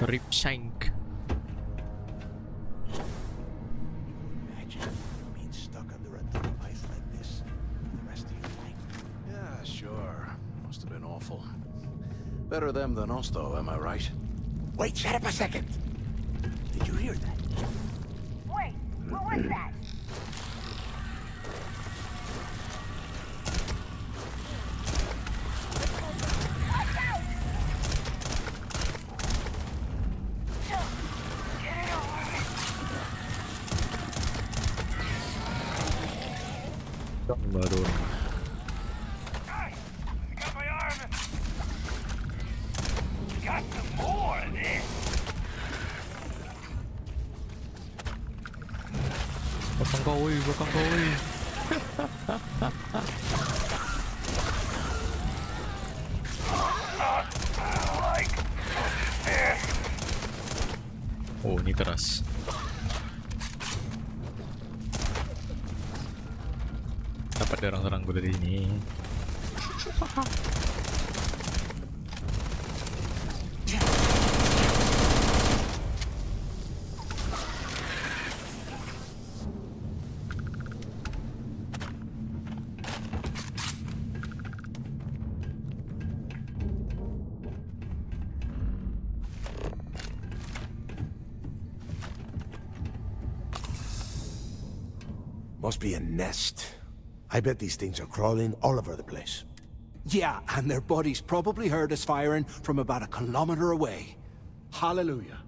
A: Rip shank.
W: Imagine being stuck under a ton of ice like this for the rest of your life.
G: Yeah, sure. Must have been awful. Better them than us, though, am I right?
W: Wait, shut up a second. Did you hear that?
J: Wait, what was that?
A: Baru.
S: Got some more of this.
A: woi, belakang kau woi. Oh, ini keras. Dapat serang gue dari sini.
W: Must be a nest. I bet these things are crawling all over the place.
G: Yeah, and their buddies probably heard us firing from about a kilometer away. Hallelujah.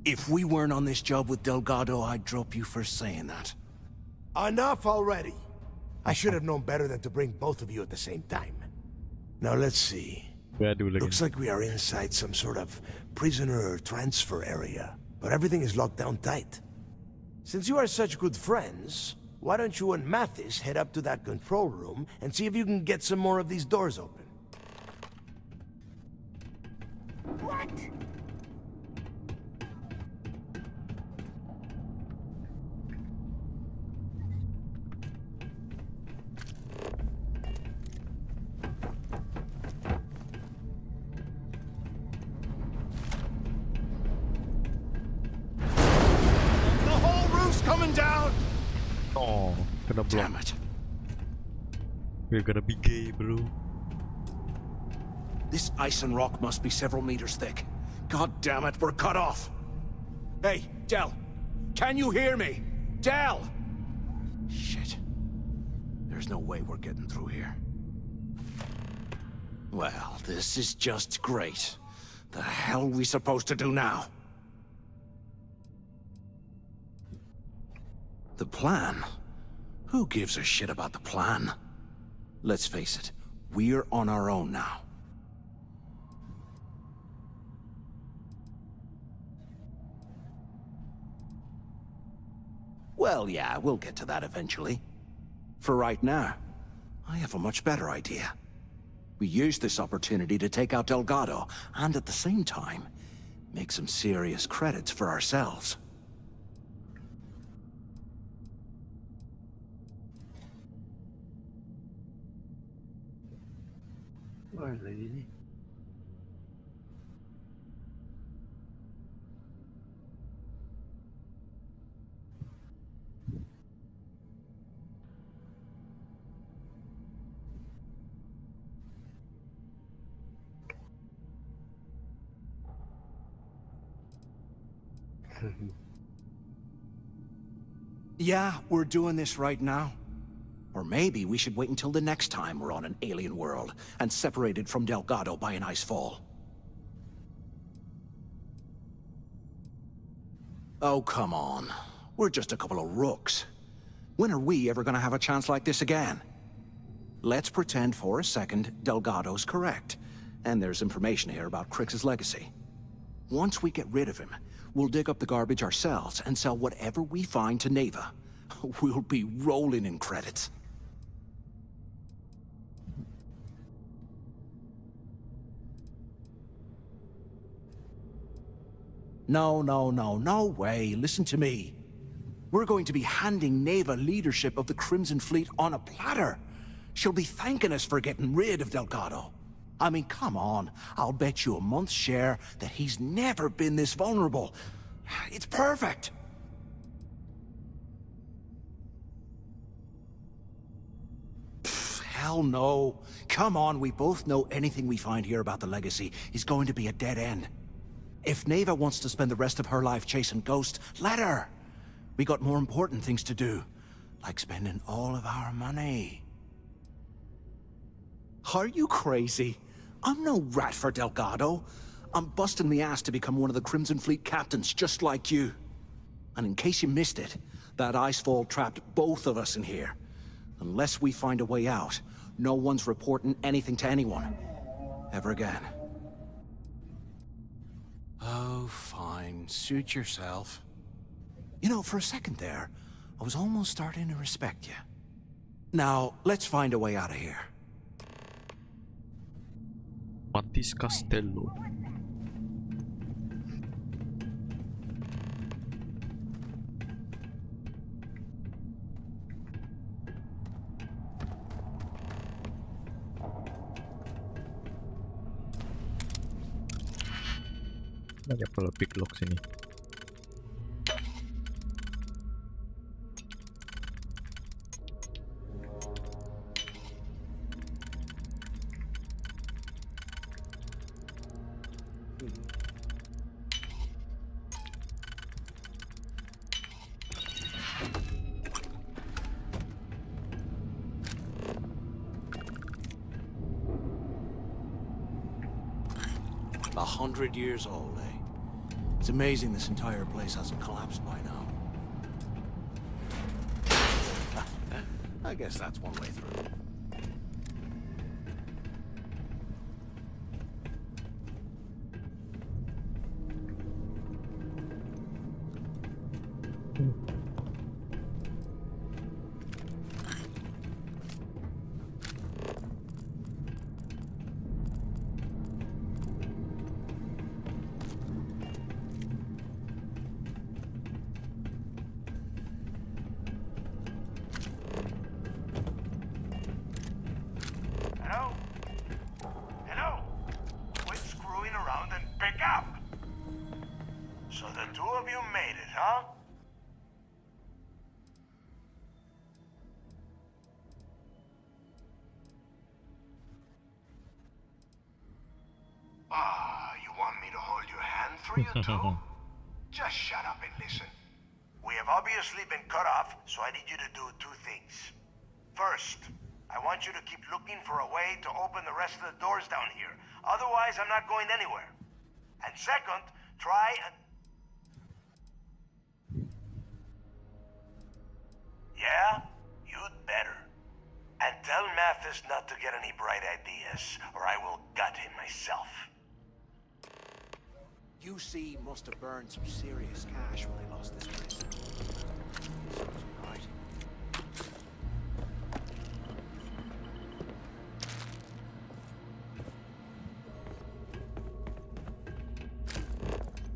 G: If we weren't on this job with Delgado, I'd drop you for saying that.
W: Enough already! I should have known better than to bring both of you at the same time. Now let's see. Looks like we are inside some sort of prisoner transfer area, but everything is locked down tight. Since you are such good friends, why don't you and Mathis head up to that control room and see if you can get some more of these doors open?
J: What?
A: Oh, kena block.
G: Damn it.
A: We're gonna be gay, bro.
G: This ice and rock must be several meters thick. God damn it, we're cut off. Hey, Del, can you hear me? Del! Shit. There's no way we're getting through here. Well, this is just great. The hell are we supposed to do now? The plan? Who gives a shit about the plan? Let's face it, we're on our own now. Well, yeah, we'll get to that eventually. For right now, I have a much better idea. We use this opportunity to take out Delgado, and at the same time, make some serious credits for ourselves. Yeah, we're doing this right now. Or maybe we should wait until the next time we're on an alien world and separated from Delgado by an icefall. Oh, come on. We're just a couple of rooks. When are we ever gonna have a chance like this again? Let's pretend for a second Delgado's correct, and there's information here about Crix's legacy. Once we get rid of him, we'll dig up the garbage ourselves and sell whatever we find to Neva. We'll be rolling in credits. No way. Listen to me. We're going to be handing Neva leadership of the Crimson Fleet on a platter. She'll be thanking us for getting rid of Delgado. I mean, come on. I'll bet you a month's share that he's never been this vulnerable. It's perfect. Pfft, hell no. Come on, we both know anything we find here about the legacy is going to be a dead end. If Neva wants to spend the rest of her life chasing ghosts, let her. We got more important things to do, like spending all of our money. Are you crazy? I'm no rat for Delgado. I'm busting the ass to become one of the Crimson Fleet captains, just like you. And in case you missed it, that icefall trapped both of us in here. Unless we find a way out, no one's reporting anything to anyone. Ever again. Oh, fine. Suit yourself. You know, for a second there, I was almost starting to respect you. Now, let's find a way out of here.
A: Mattis Castello. Banyak pula picklock sini.
G: A 100 years old, eh? It's amazing this entire place hasn't collapsed by now. I guess that's one way through.
W: Hello? Hello? Quit screwing around and pick up! So the two of you made it, huh? You want me to hold your hand for you too? Just shut up and listen. We have obviously been cut off, so I need you to do two things. First, I want you to keep looking for a way to open the rest of the doors down here. Otherwise, I'm not going anywhere. And second, try and... Yeah? You'd better. And tell Mathis not to get any bright ideas, or I will gut him myself.
G: UC must have burned some serious cash when they lost this place. Serves them right.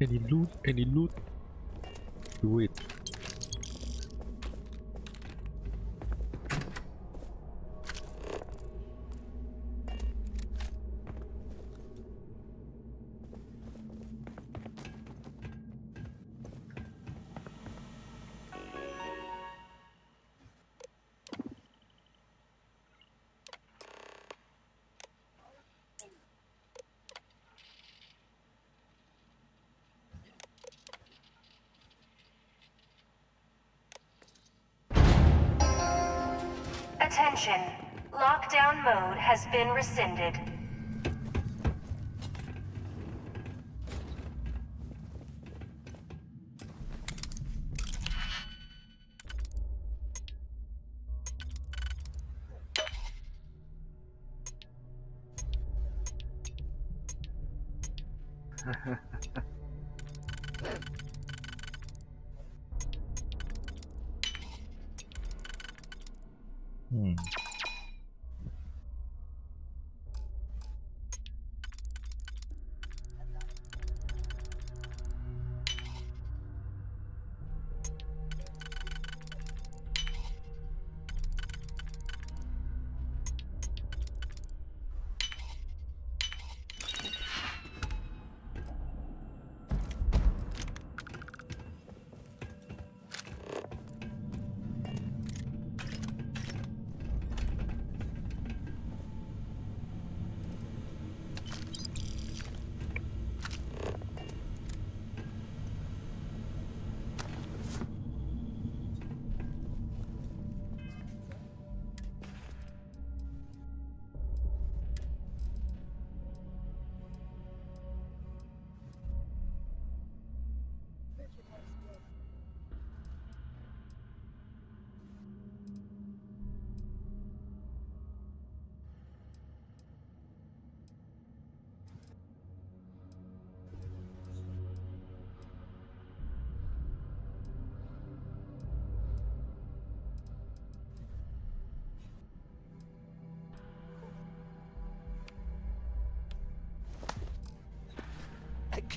A: Any loot? Any loot? Do it.
H: Attention. Lockdown mode has been rescinded.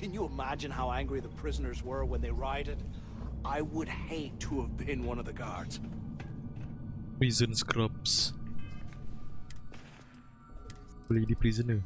G: Can you imagine how angry the prisoners were when they rioted? I would hate to have been one of the guards.
A: Prison scrubs. Lady prisoner.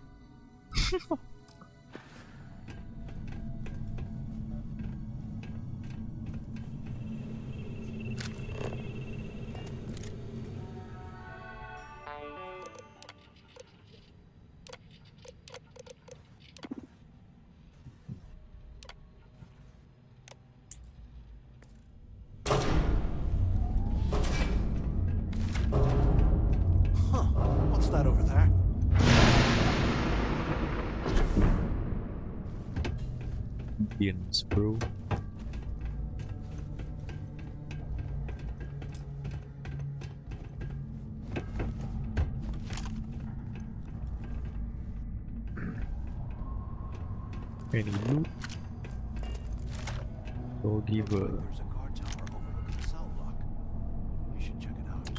G: What's that over there?
A: Indians, bro. Any loot? Go give a
G: There's a guard tower overlooking the cell block. We should check it out.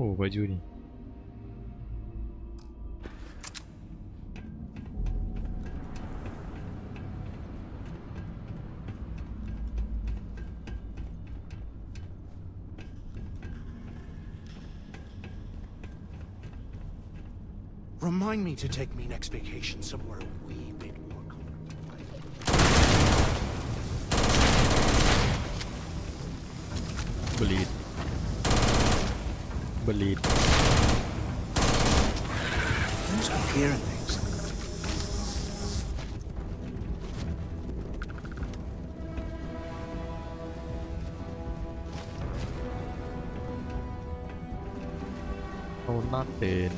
A: Oh, baju ni.
G: Remind me to take me next vacation somewhere a wee bit more comfortable.
A: Bleed. Bleed.
G: I must be hearing things.
A: Oh, nothing.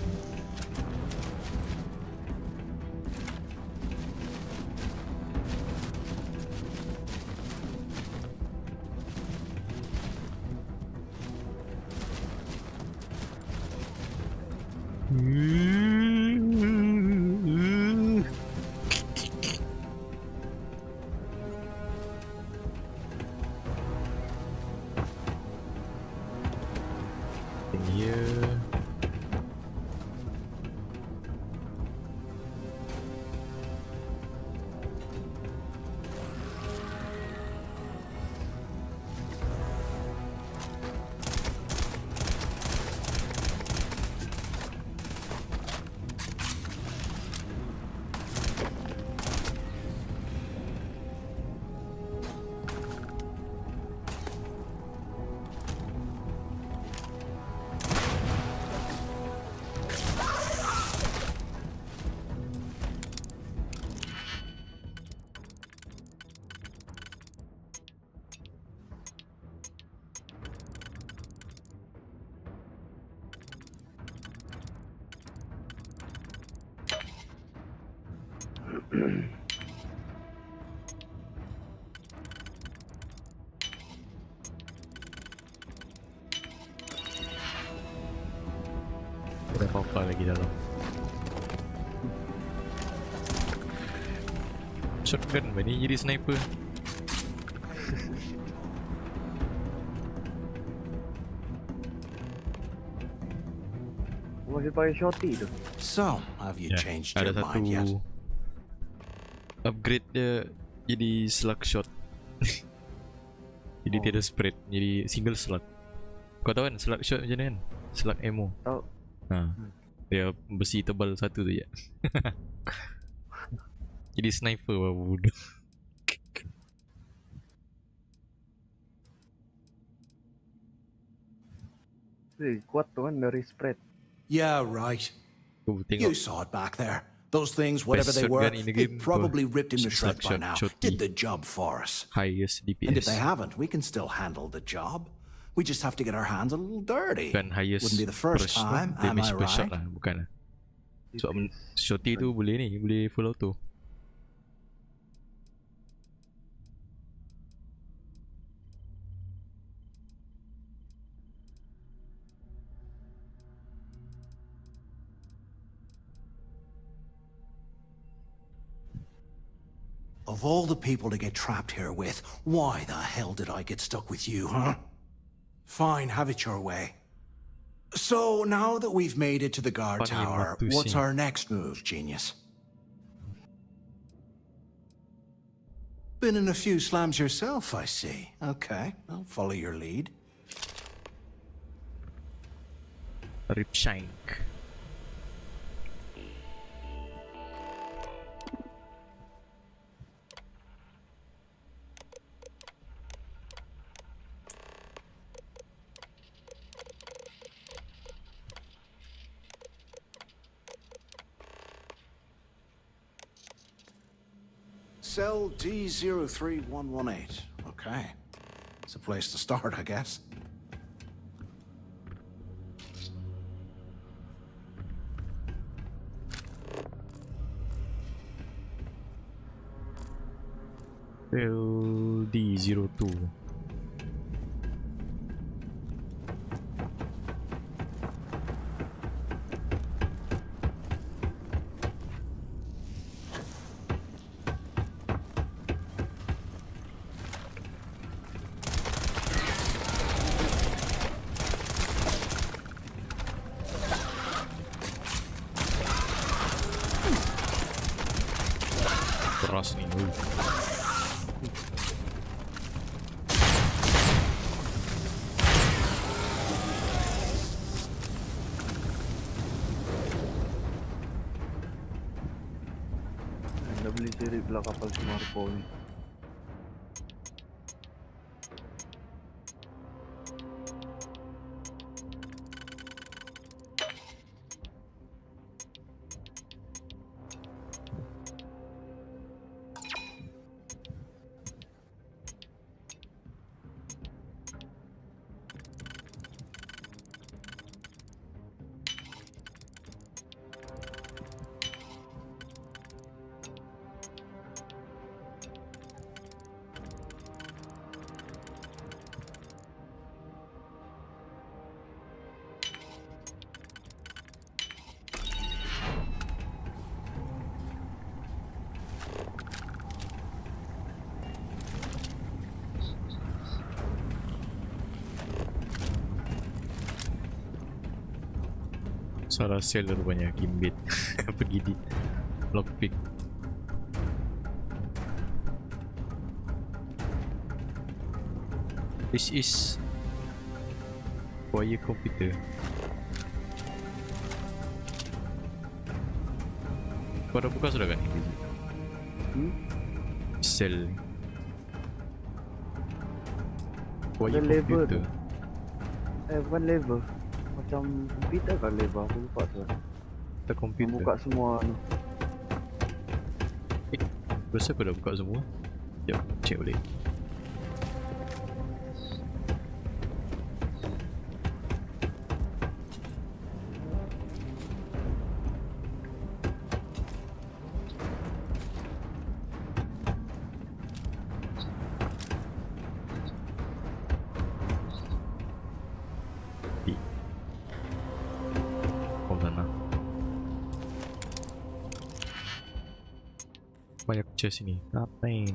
A: In here. Berapa lagi dalam. Shotgun apa ni jadi sniper?
B: Masih pakai shotty tu.
G: So, have you changed
A: Ada
G: your mind yet?
A: satu upgrade dia jadi slug shot. Jadi tiada spread, jadi single slug. Kau tahu kan slug shot macam mana kan? Slug ammo.
B: Tahu.
A: Dia besi tebal satu tu je. Jadi sniper apa bodoh.
B: Kuat tu kan dari spread.
G: Yeah, right. You saw it back there. Those things, whatever they were, they probably ripped him to shreds by now. Did the job for us.
A: Highest DPS.
G: And if they haven't, we can still handle the job. We just have to get our hands a little dirty.
A: Bukan highest
G: Wouldn't be the first time, am I
A: damage per shot
G: right?
A: lah, bukan lah. So shotty tu boleh ni, boleh full auto.
G: Of all the people to get trapped here with, why the hell did I get stuck with you, huh? Fine, have it your way. So, now that we've made it to the guard tower, what's our next move, genius? Been in a few slams yourself, I see. Okay, I'll follow your lead.
A: Ripshank.
G: Cell D03118. Okay. It's a place to start, I guess.
A: Cell D02. Keras ni.
B: Dah beli sirip pula kapal si Marco ni. Salah sel rupanya Kimbit. Pergi di lockpick. This is wire computer. Kau dah buka sudah kan? Sel wire computer. Bukan lever. Macam komputer kan lever, aku lupa tu.
A: Kita komputer.
B: Buka semua ni.
A: Rasa aku dah buka semua. Sekejap, cek balik. Banyak chest ini. Ngapain?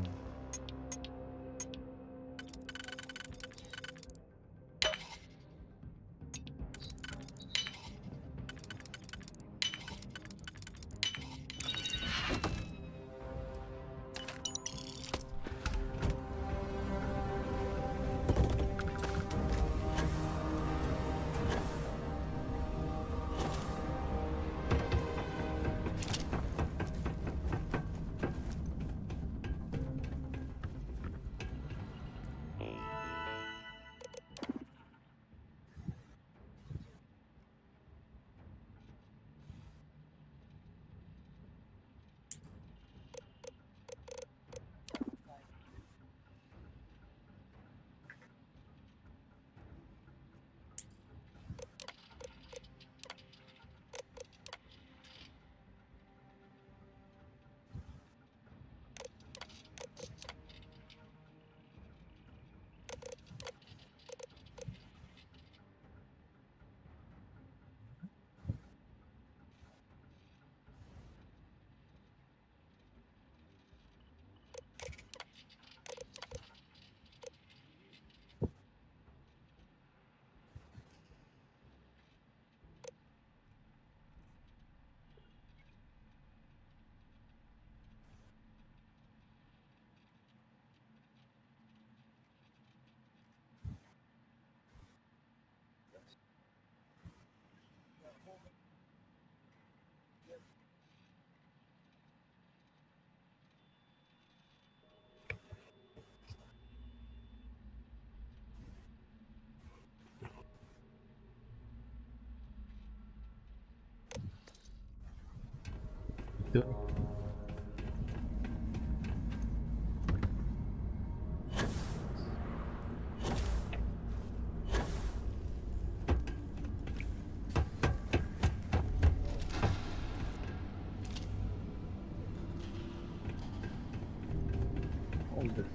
A: Itu.
B: All this.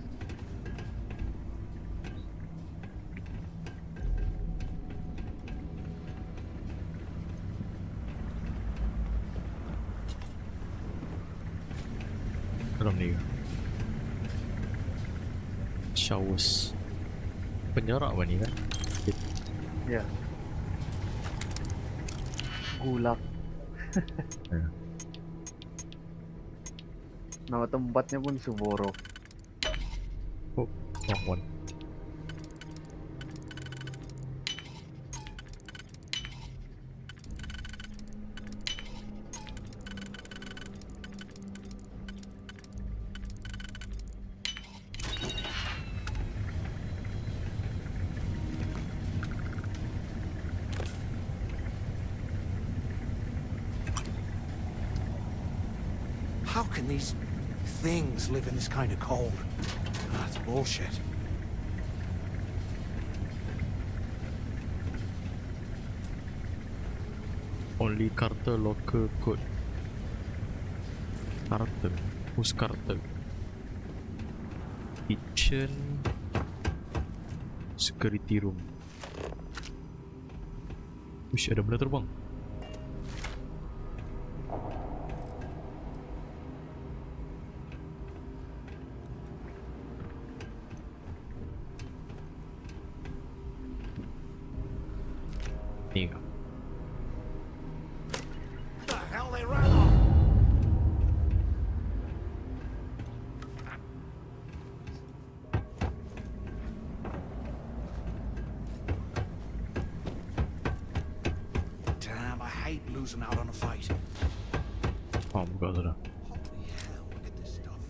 A: Dalam ni. Showers. Penjara apa ni kan?
B: Ya. Gulag.
A: Ya.
B: Nama tempatnya pun Suborov.
A: Oh, wrong one.
G: How can these things live in this kind of cold? That's bullshit.
A: Only Carter locker code. Carter. Who's Carter? Kitchen. Security room. Wish ada benda terbang. Ni.
G: The hell they ran off? Damn, I hate losing out on a fight.
A: Oh, buka sudah.
G: Holy hell, look at this stuff.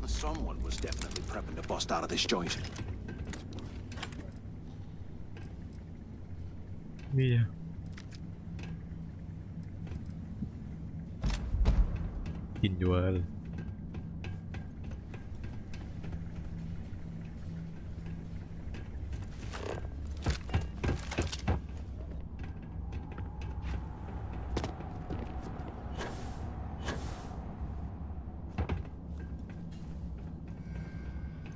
G: Someone was definitely prepping to bust out of this joint.
A: Iya. Jual.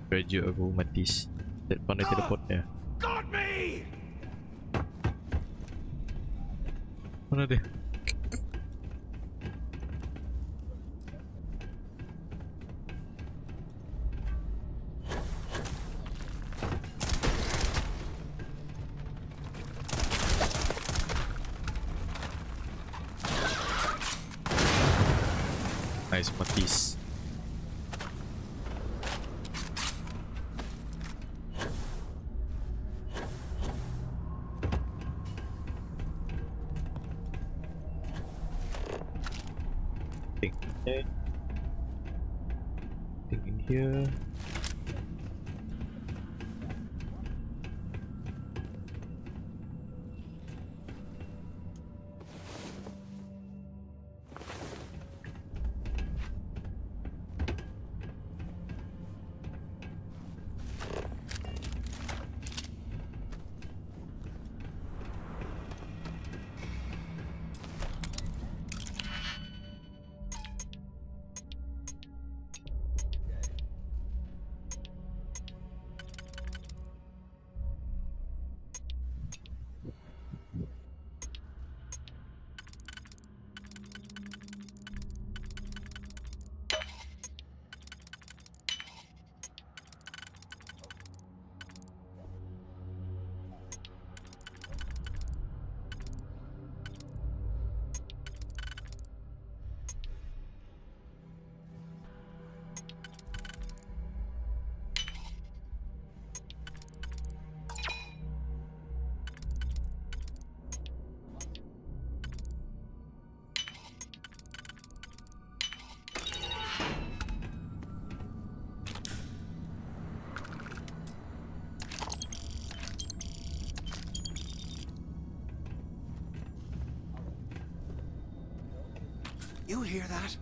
A: Raja aku matis. Pandai teleportnya.
G: Got me!
A: Mana dia? Nice Matisse. Okay. Thing in here.
G: You hear that?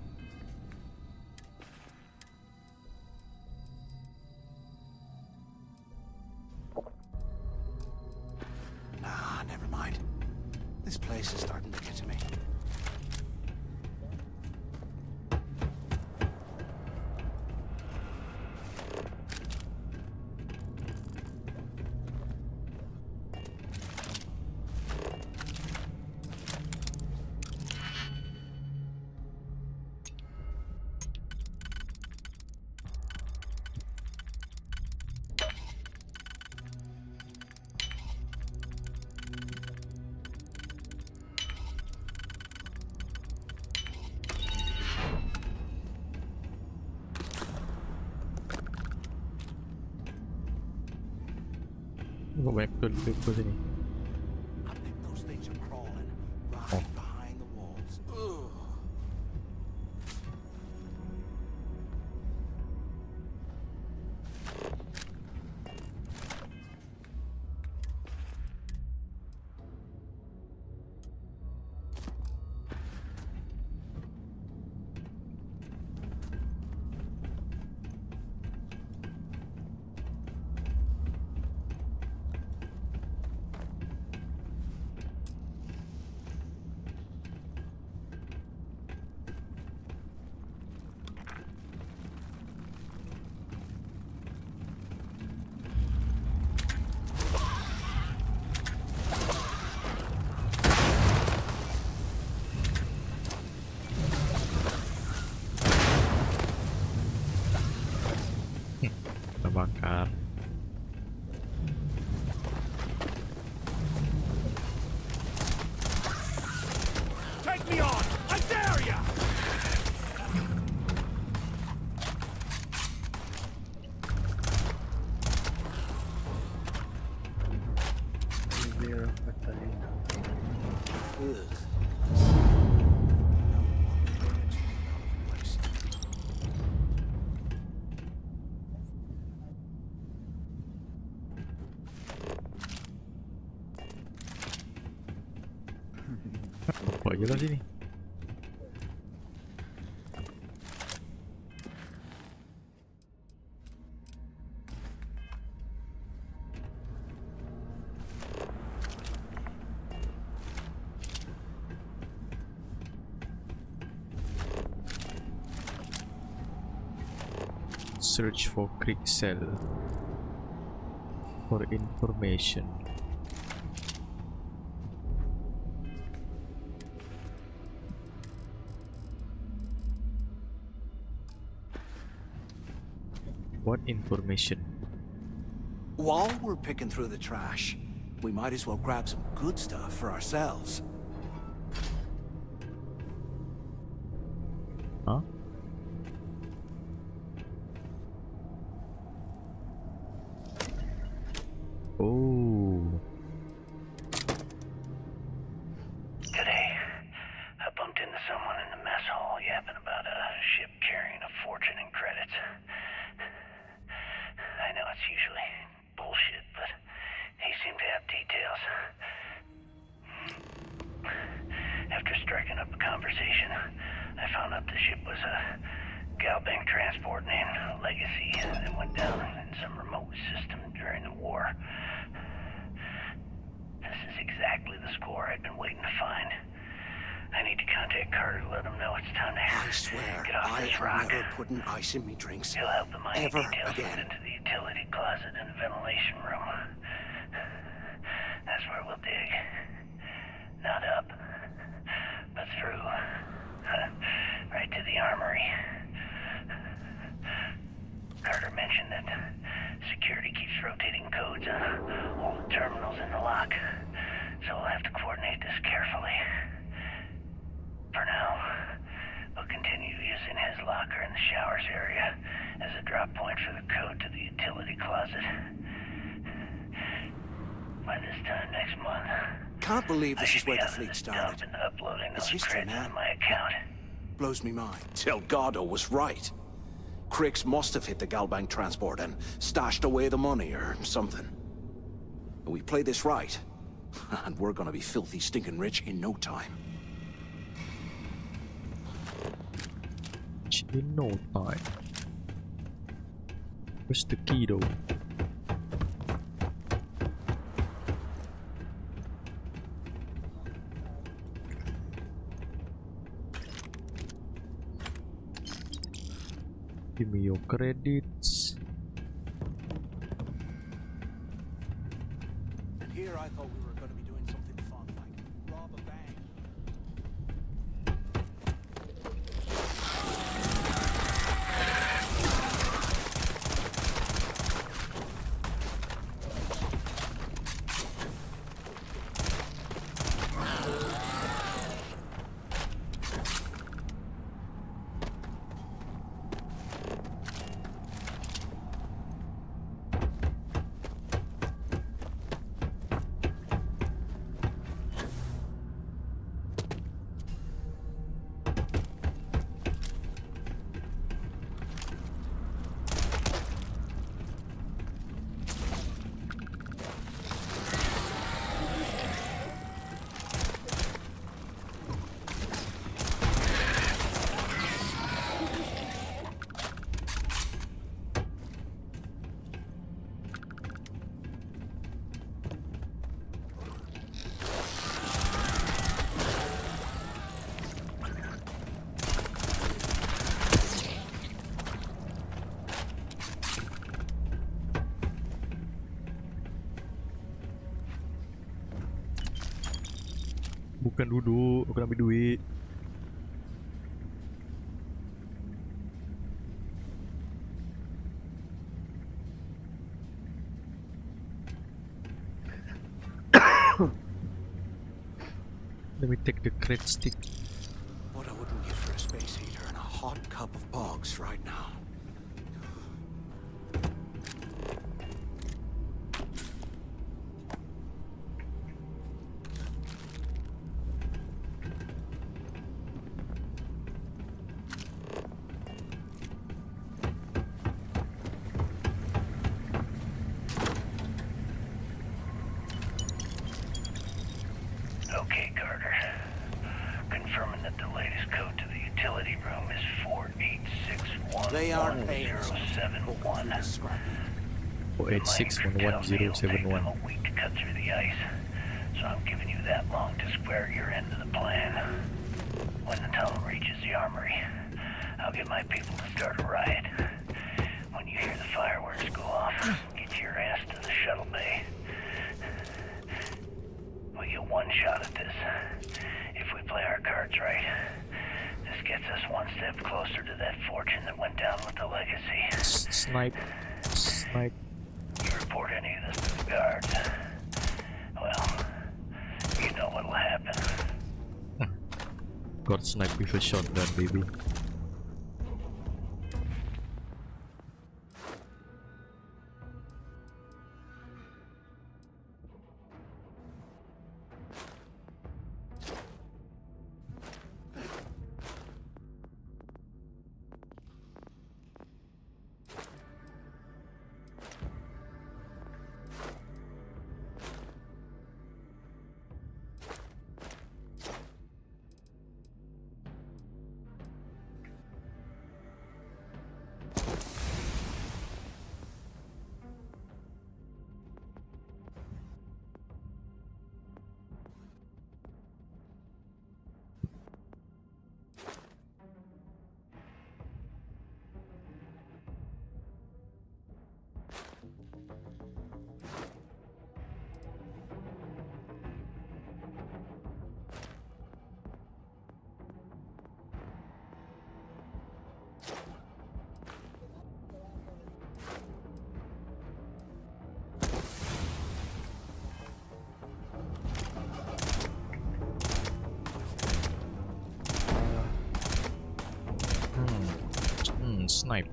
G: Nah, never mind. This place is starting to get to me.
A: Go back to the sini.
G: I think those things are crawling right behind the walls. Ugh.
A: Terbakar.
W: Take me on! I dare ya!
B: Zero Catalina.
A: Apa aja lah sini. Search for creek cell for information. What information?
G: While we're picking through the trash, we might as well grab some good stuff for ourselves.
A: Huh? Oh.
S: Today, I bumped into someone in the mess hall yapping about a ship carrying a fortune in credits. I know it's usually bullshit, but he seemed to have details. After striking up a conversation, I found out the ship was a Galbank transport named Legacy that went down in some remote system during the war. This is exactly the score I'd been waiting to find. I need to contact Carter to let him know it's time to
G: I swear,
S: get off
G: I
S: this
G: am
S: rock.
G: never putting ice in me drinks.
S: He'll have the mining
G: Ever
S: details
G: again.
S: into the utility closet in the ventilation room. That's where we'll dig. Not up, but through. Right to the armory. Carter mentioned that security keeps rotating codes on all the terminals in the lock, so we'll have to coordinate this carefully. For now, we'll continue using his locker in the showers area as a drop point for the code to the utility closet. By this time next month,
G: Can't believe this
S: I
G: is
S: should
G: where
S: be
G: the
S: out of
G: fleet
S: this
G: started.
S: dump and uploading
G: It's
S: those
G: history,
S: credits
G: man.
S: into my account.
G: Blows me mind. Delgado was right. Cricks must have hit the Galbank transport and stashed away the money or something. We play this right, and we're gonna be filthy stinking rich in no time.
A: In no time. Where's the key though? Give me your credits.
G: And here I thought we were gonna be doing something fun, like rob a bank.
A: Bukan duduk, aku nak ambil duit. Let me take the crate stick.
G: What I wouldn't give for a space heater and a hot cup of bogs right now.
S: Okay, Carter. Confirming that the latest code to the utility room is 48611071.
G: They aren't paying us.
A: Oh, 86111071.
S: A week to cut through the ice, so I'm giving you that long to square your end of the plan. When the tunnel reaches the armory, I'll get my people to start a riot. When you hear the fireworks go off, get your ass to the shuttle bay. We get one shot at this. If we play our cards right, this gets us one step closer to that fortune that went down with the Legacy.
A: Snipe. Snipe.
S: You report any of this to the guards, well, you know what'll happen.
A: Got sniped with a shotgun, baby. can snipe.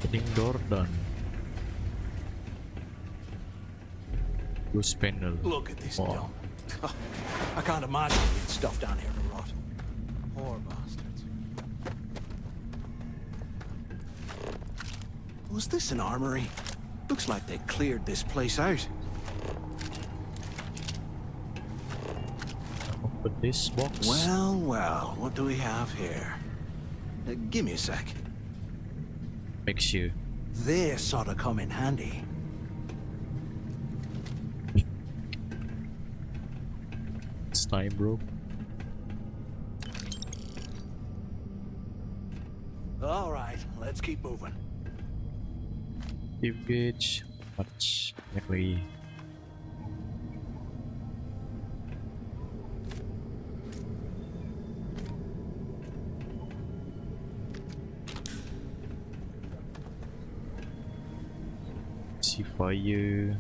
A: Opening door done. Use panel.
G: Look at this
A: Wow.
G: dump. I can't imagine being stuffed down here to rot. Poor bastards. Was this an armory? Looks like they cleared this place out.
A: Open this box.
G: Well, well, what do we have here? Give me a sec.
A: Makes you.
G: This ought to come in handy.
A: It's time, bro.
G: All right, let's keep moving.
A: Keep gauge. Much. Exactly. See fire.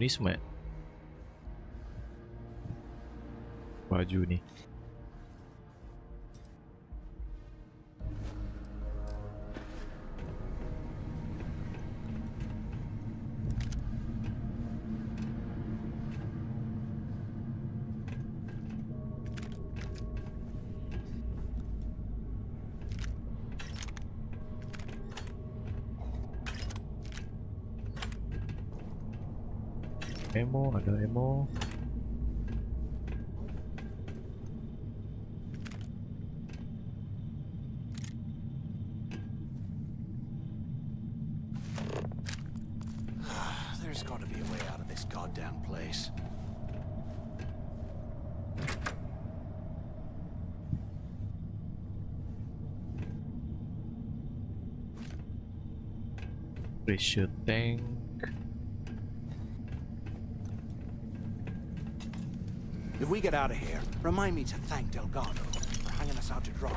A: Ni smart. Baju ni. Ammo, ada ammo.
G: There's got to be a way out of this goddamn place.
A: Pressure tank.
G: If we get out of here, remind me to thank Delgado for hanging us out to dry.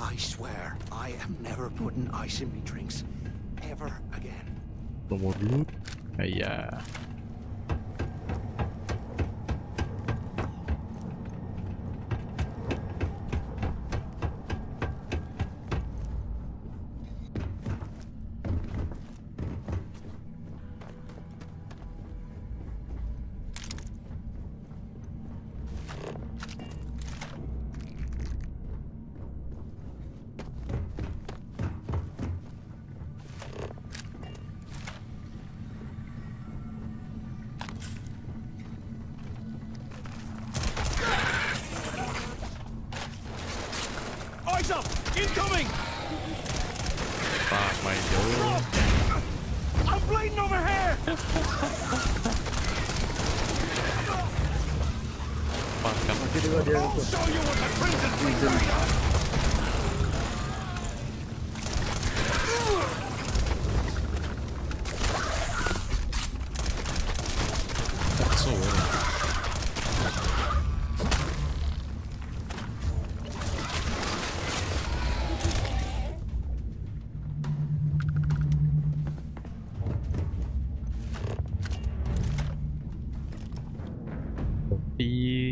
G: I swear, I am never putting ice in me drinks. Ever again.
A: Nomor dulu. Ya.
G: bleeding over here! I'll show you what the Crimson Fleet's made of!
A: That's so weird.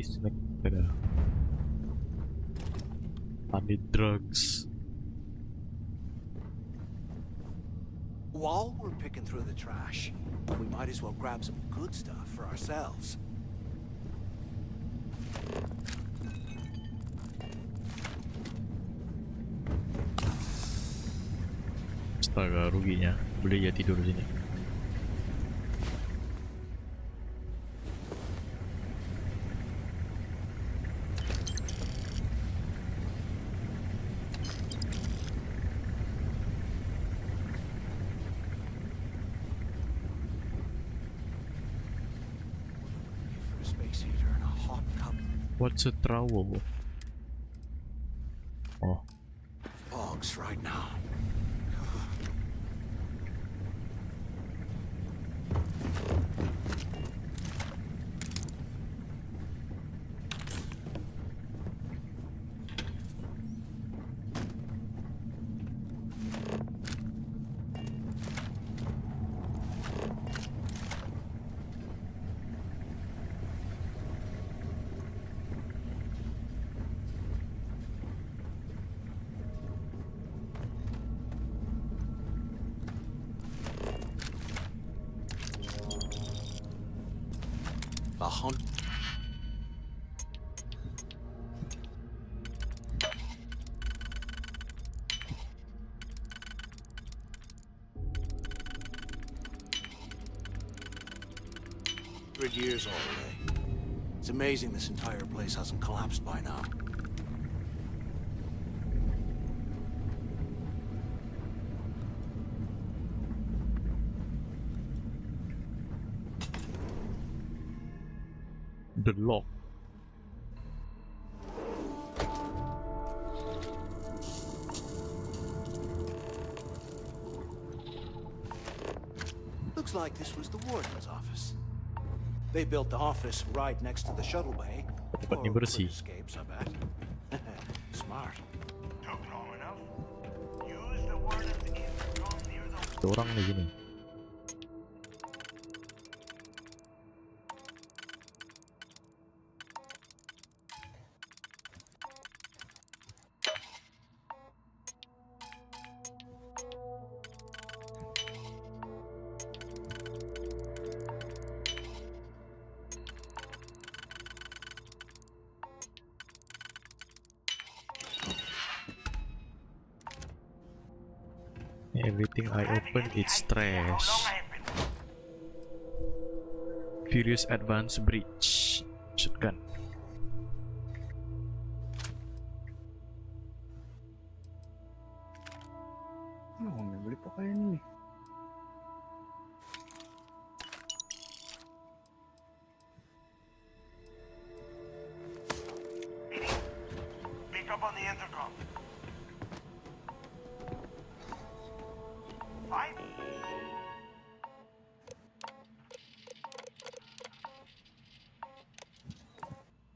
A: Snack ada. Honey drugs.
G: While we're picking through the trash, we might as well grab some good stuff for ourselves.
A: Astaga, ruginya. Beli ya tidur sini. What's a trowel? Oh.
G: Bogs right now. Years all day. It's amazing this entire place hasn't collapsed by now.
A: The lock.
G: Looks like this was the warden's office. They built the office right next to the shuttle bay.
A: Tempatnya bersih.
G: Escapes, I bet. Smart.
M: Took long enough. Use the warden's intercom near the...
A: Ada orang lagi nih. Everything I open, it's trash. Furious Advance Breach. Shotgun.
B: Oh, may beli pa kayo nun eh.
M: Pick up on the intercom. Fine.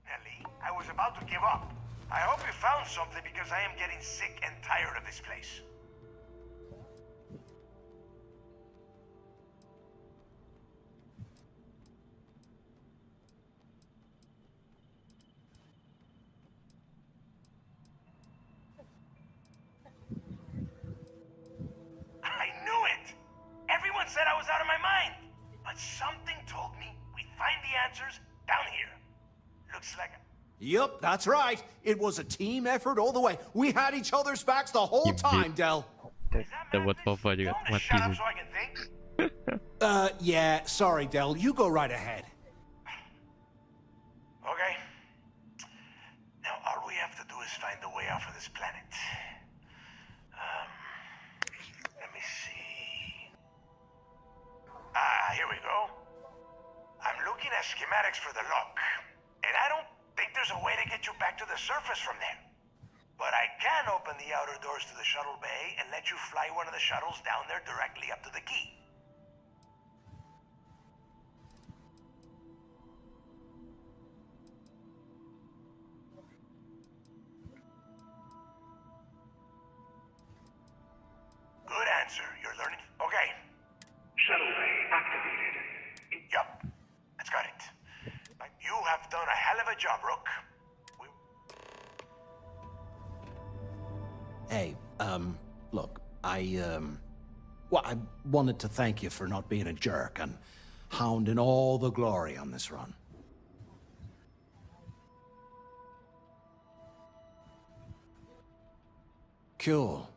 M: Ellie, I was about to give up. I hope you found something because I am getting sick and tired of this place. I knew it! Everyone said I was out of my mind! But something told me we'd find the answers down here. Looks like...
G: Yup, that's right. It was a team effort all the way. We had each other's backs the whole time, Del.
A: Dapat papa juga mati.
M: Shut up so I can think.
G: Yeah, sorry, Del. You go right ahead.
M: Okay. Now all we have to do is find the way off of this planet. Let me see. here we go. I'm looking at schematics for the lock, and I don't think there's a way to get you back to the surface from there. But I can open the outer doors to the shuttle bay and let you fly one of the shuttles down there directly up to the key. Good answer. You're learning. Okay.
S: Shuttle bay activated.
M: Yup. That's got it. You have done a hell of a job, Rook.
G: Hey, look, well, I wanted to thank you for not being a jerk and hounding all the glory on this run. Cool.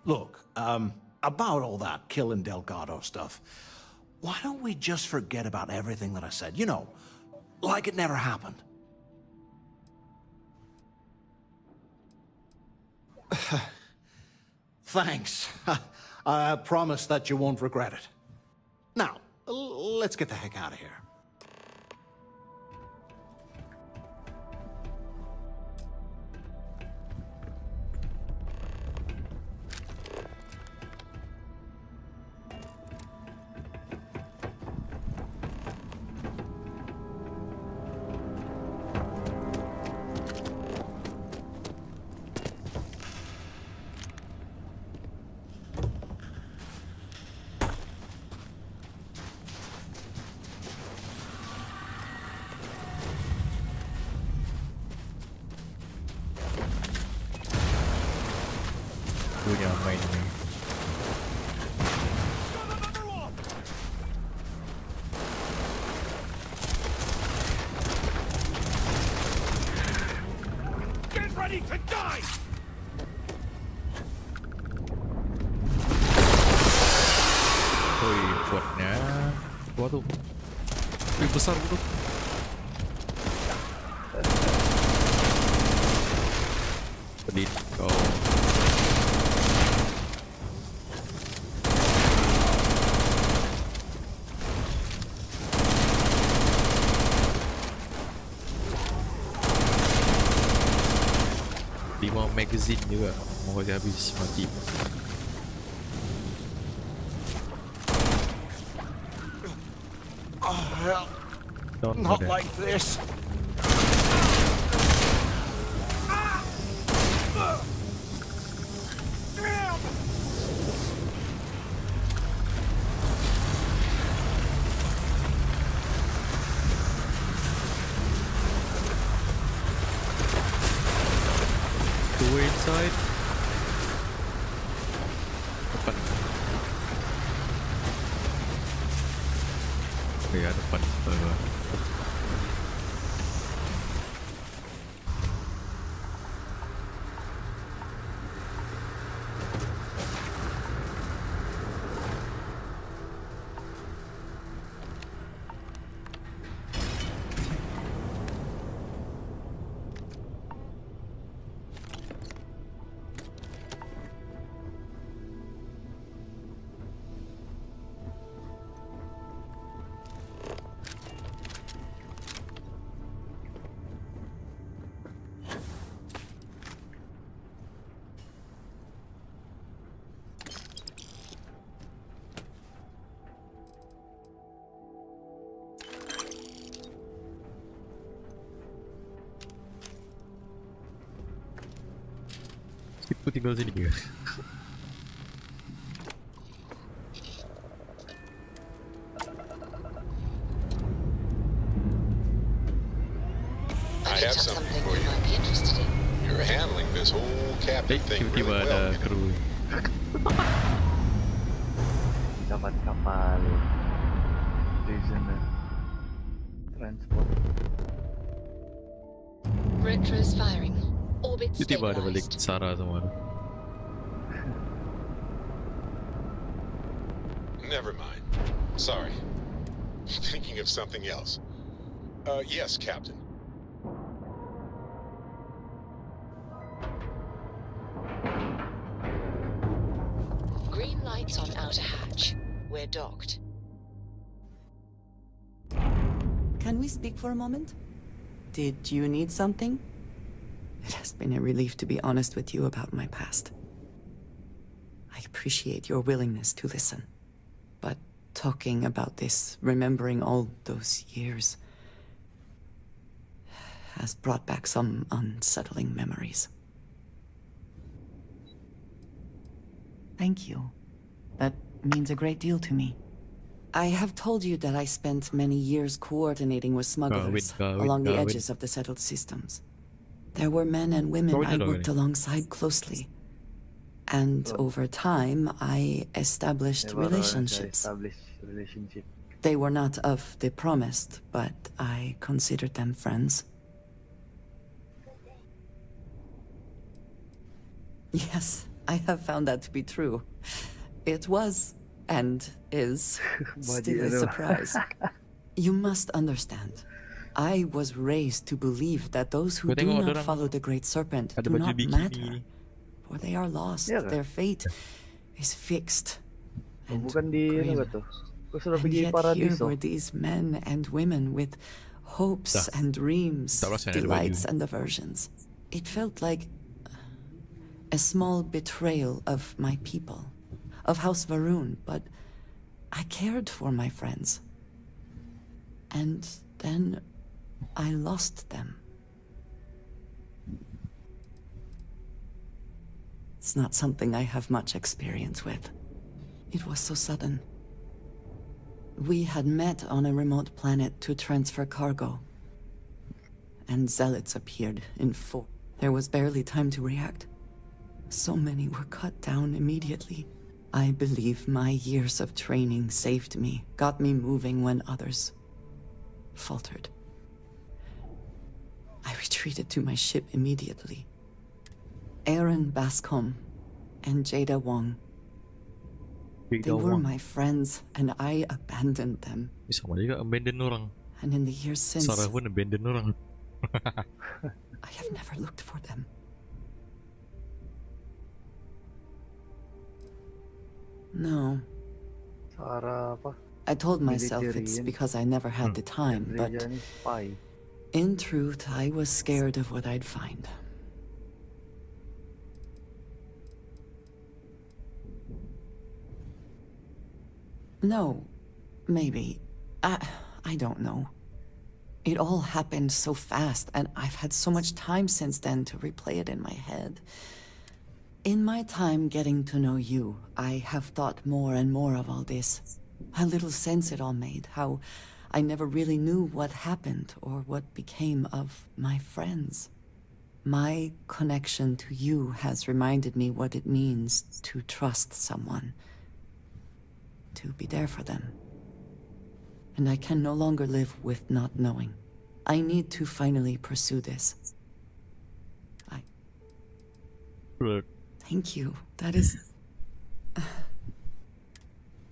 G: Look, about all that killing Delgado stuff, why don't we just forget about everything that I said? You know, like it never happened. Thanks. I promise that you won't regret it. Now, let's get the heck out of here.
A: Punya main ni.
M: Get ready to die!
A: Oi, kuatnya. Wah tu. Wih, besar tu. Pedit kau. Lima magazine juga. Mau dia habis mati.
G: Oh, hell. Not like this.
A: Go inside. Depan. Oh ya, depan. Aku tinggal sini juga.
I: I have something for you. You're handling this whole captain thing really
A: Tiba-tiba ada
I: well.
A: kru.
B: Dapat kapal prisoner transport.
F: Retro's firing. Orbit
A: Tiba-tiba ada balik
F: stabilized.
A: Sarah semua tu.
I: Never mind. Sorry. Thinking of something else. Yes, Captain.
F: Green lights on outer hatch. we're docked.
C: Can we speak for a moment? Did you need something? It has been a relief to be honest with you about my past. I appreciate your willingness to listen. But talking about this, remembering all those years, has brought back some unsettling memories. Thank you. That means a great deal to me. I have told you that I spent many years coordinating with smugglers along the edges of the settled systems. There were men and women I worked alongside closely. And over time, I established relationships. They were not of the promised, but I considered them friends. Yes, I have found that to be true. It was, and is, still a surprise. You must understand. I was raised to believe that those who do not follow the Great Serpent do not matter. For they are lost, their fate is fixed and grim. And yet here were these men and women with hopes and dreams, delights and aversions. It felt like a small betrayal of my people, of House Varun, but I cared for my friends. And then I lost them. It's not something I have much experience with. It was so sudden. We had met on a remote planet to transfer cargo, and zealots appeared in full. There was barely time to react. So many were cut down immediately. I believe my years of training saved me, got me moving when others faltered. I retreated to my ship immediately. Aaron Bascom and Jada Wong. They were my friends, and I abandoned them.
A: Sama juga abandon orang.
C: And in the years since,
A: Sarah pun abandon orang.
C: I have never looked for them. No. I told myself it's because I never had the time, but in truth, I was scared of what I'd find. No, maybe. I don't know. It all happened so fast, and I've had so much time since then to replay it in my head. In my time getting to know you, I have thought more and more of all this. How little sense it all made, how I never really knew what happened or what became of my friends. My connection to you has reminded me what it means to trust someone, to be there for them. And I can no longer live with not knowing. I need to finally pursue this. Thank you. That is...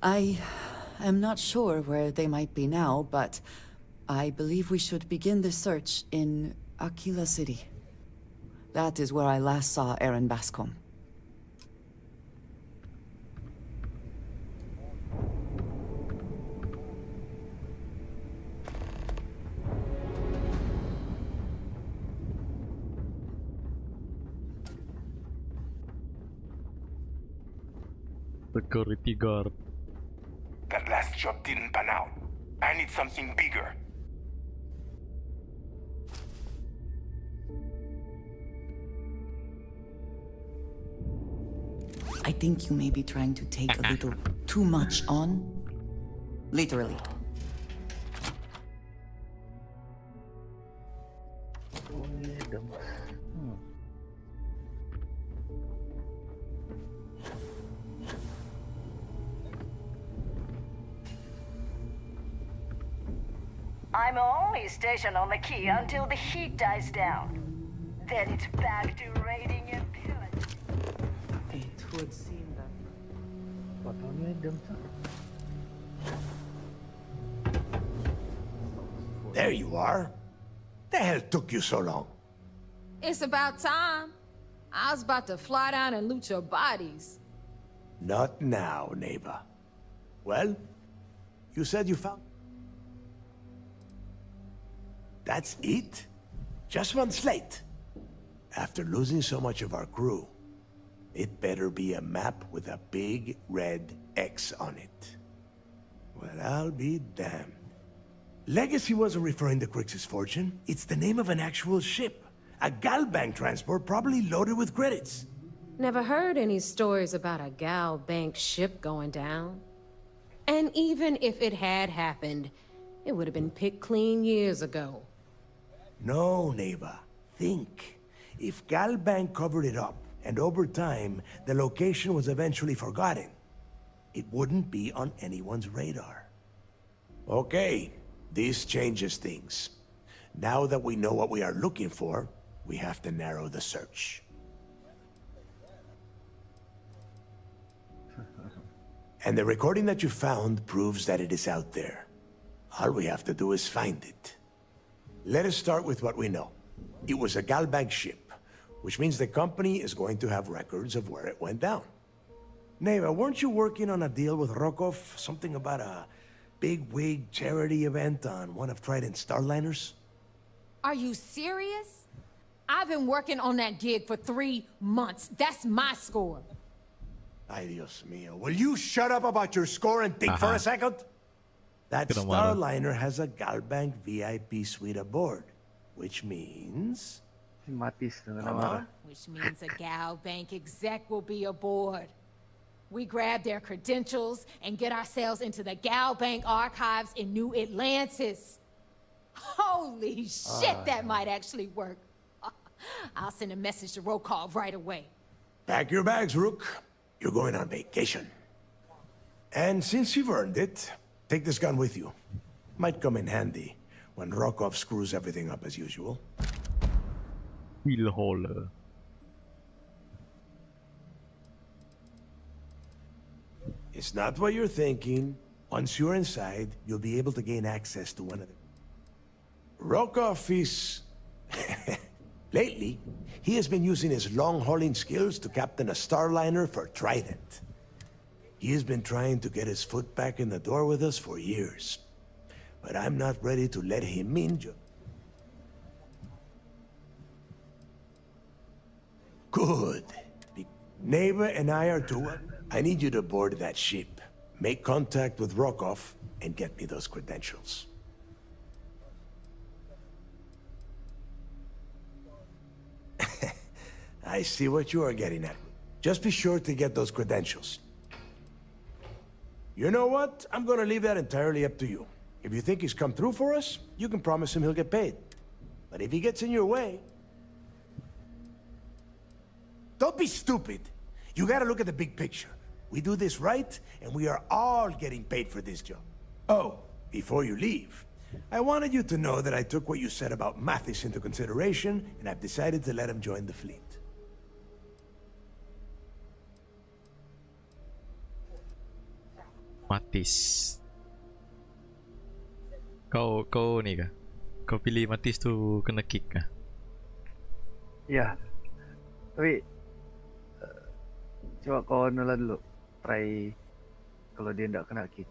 C: I am not sure where they might be now, but I believe we should begin the search in Aquila City. That is where I last saw Aaron Bascom.
A: Security guard.
M: That last job didn't pan out. I need something bigger.
C: I think you may be trying to take a little too much on. Literally.
H: I'm only stationed on the key until the heat dies down. Then it's back to raiding and pillaging.
C: It would seem that...
W: There you are. The hell took you so long?
T: It's about time. I was about to fly down and loot your bodies.
W: Not now, neighbor. Well, you said you found... That's it? Just one slate? After losing so much of our crew, it better be a map with a big red X on it. Well, I'll be damned. Legacy wasn't referring to Crix's fortune. It's the name of an actual ship. A Galbank transport probably loaded with credits.
T: Never heard any stories about a Gal Bank ship going down. And even if it had happened, it would have been picked clean years ago.
W: No, Neva. Think. If Galbank covered it up, and over time, the location was eventually forgotten, it wouldn't be on anyone's radar. Okay, this changes things. Now that we know what we are looking for, we have to narrow the search. And the recording that you found proves that it is out there. All we have to do is find it. Let us start with what we know. It was a Galbank ship, which means the company is going to have records of where it went down. Neva, weren't you working on a deal with Rokov? Something about a big wig charity event on one of Trident's Starliners?
T: Are you serious? I've been working on that gig for 3 months. That's my score.
W: Ay, Dios mío. Will you shut up about your score and think for a second? That Starliner has a Galbank VIP suite aboard, which means...
T: Which means a Gal Bank exec will be aboard. We grab their credentials and get ourselves into the Gal Bank archives in New Atlantis. Holy shit, that might actually work. I'll send a message to Rokov right away.
W: Pack your bags, Rook. You're going on vacation. And since you've earned it, take this gun with you. Might come in handy when Rokov screws everything up as usual.
A: Wheel hauler.
W: It's not what you're thinking. Once you're inside, you'll be able to gain access to one of them. Rokov is... Lately, he has been using his long-hauling skills to captain a Starliner for Trident. He has been trying to get his foot back in the door with us for years. But I'm not ready to let him in. Good. Neva and I are to... I need you to board that ship, make contact with Rokov, and get me those credentials. I see what you are getting at. Just be sure to get those credentials. You know what? I'm gonna leave that entirely up to you. If you think he's come through for us, you can promise him he'll get paid. But if he gets in your way... Don't be stupid. You gotta look at the big picture. We do this right, and we are all getting paid for this job. Oh, before you leave, I wanted you to know that I took what you said about Mathis into consideration, and I've decided to let him join the fleet.
A: Matis. Kau ni kah? Kau pilih Matis tu kena kick kah?
B: Ya. Tapi coba kau nolak dulu. Try kalau dia tak kena kick.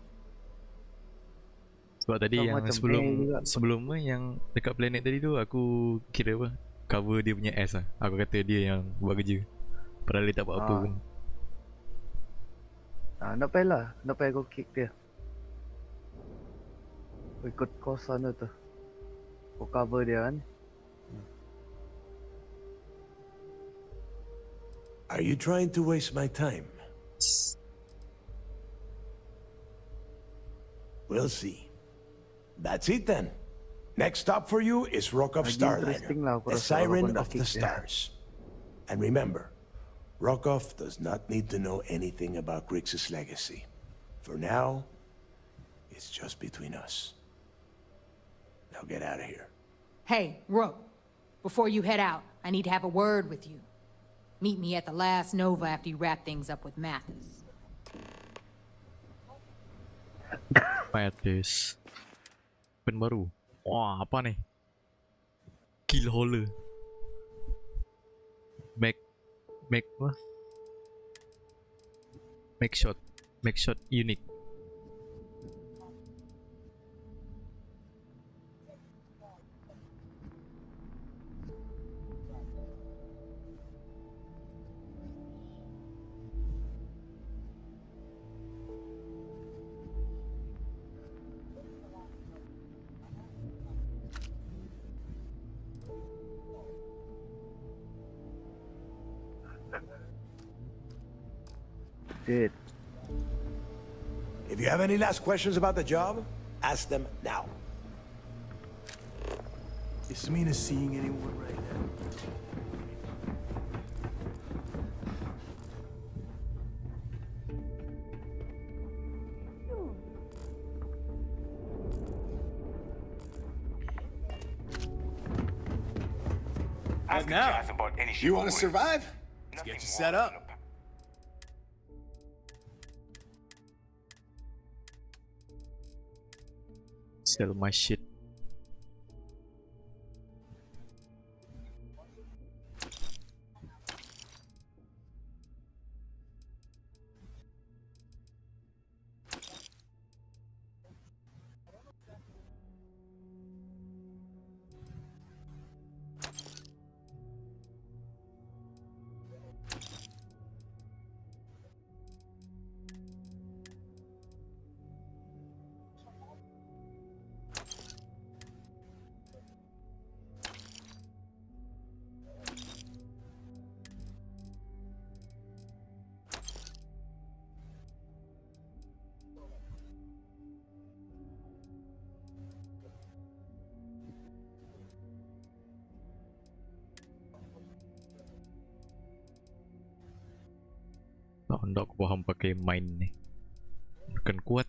A: Sebab tadi yang sebelumnya yang dekat planet tadi tu aku kira apa? Cover dia punya ass lah. Aku kata dia yang buat kerja. Padahal dia tak buat apa pun.
B: Tak payahlah. Tak payah kau kick dia. Kau ikut kau sana tu. Kau cover dia kan.
W: Are you trying to waste my time? We'll see. That's it then. Next stop for you is Rokov Starliner, the Siren of the Stars. And remember, Rokov does not need to know anything about Grix's legacy. For now, it's just between us. Now get out of here.
T: Hey, Rook. Before you head out, I need to have a word with you. Meet me at the last Nova after you wrap things up with Mathis.
A: Mathis. Pen baru. Wah, apa ni? Kill hauler. Make what? Make shot unique.
B: Did.
M: If you have any last questions about the job, ask them now.
W: Is Mina seeing anyone right now?
M: Ask now. You want to survive?
W: Let's get you set up.
A: Sell my shit. Nggak aku paham pakai mine nih. Bukan kuat.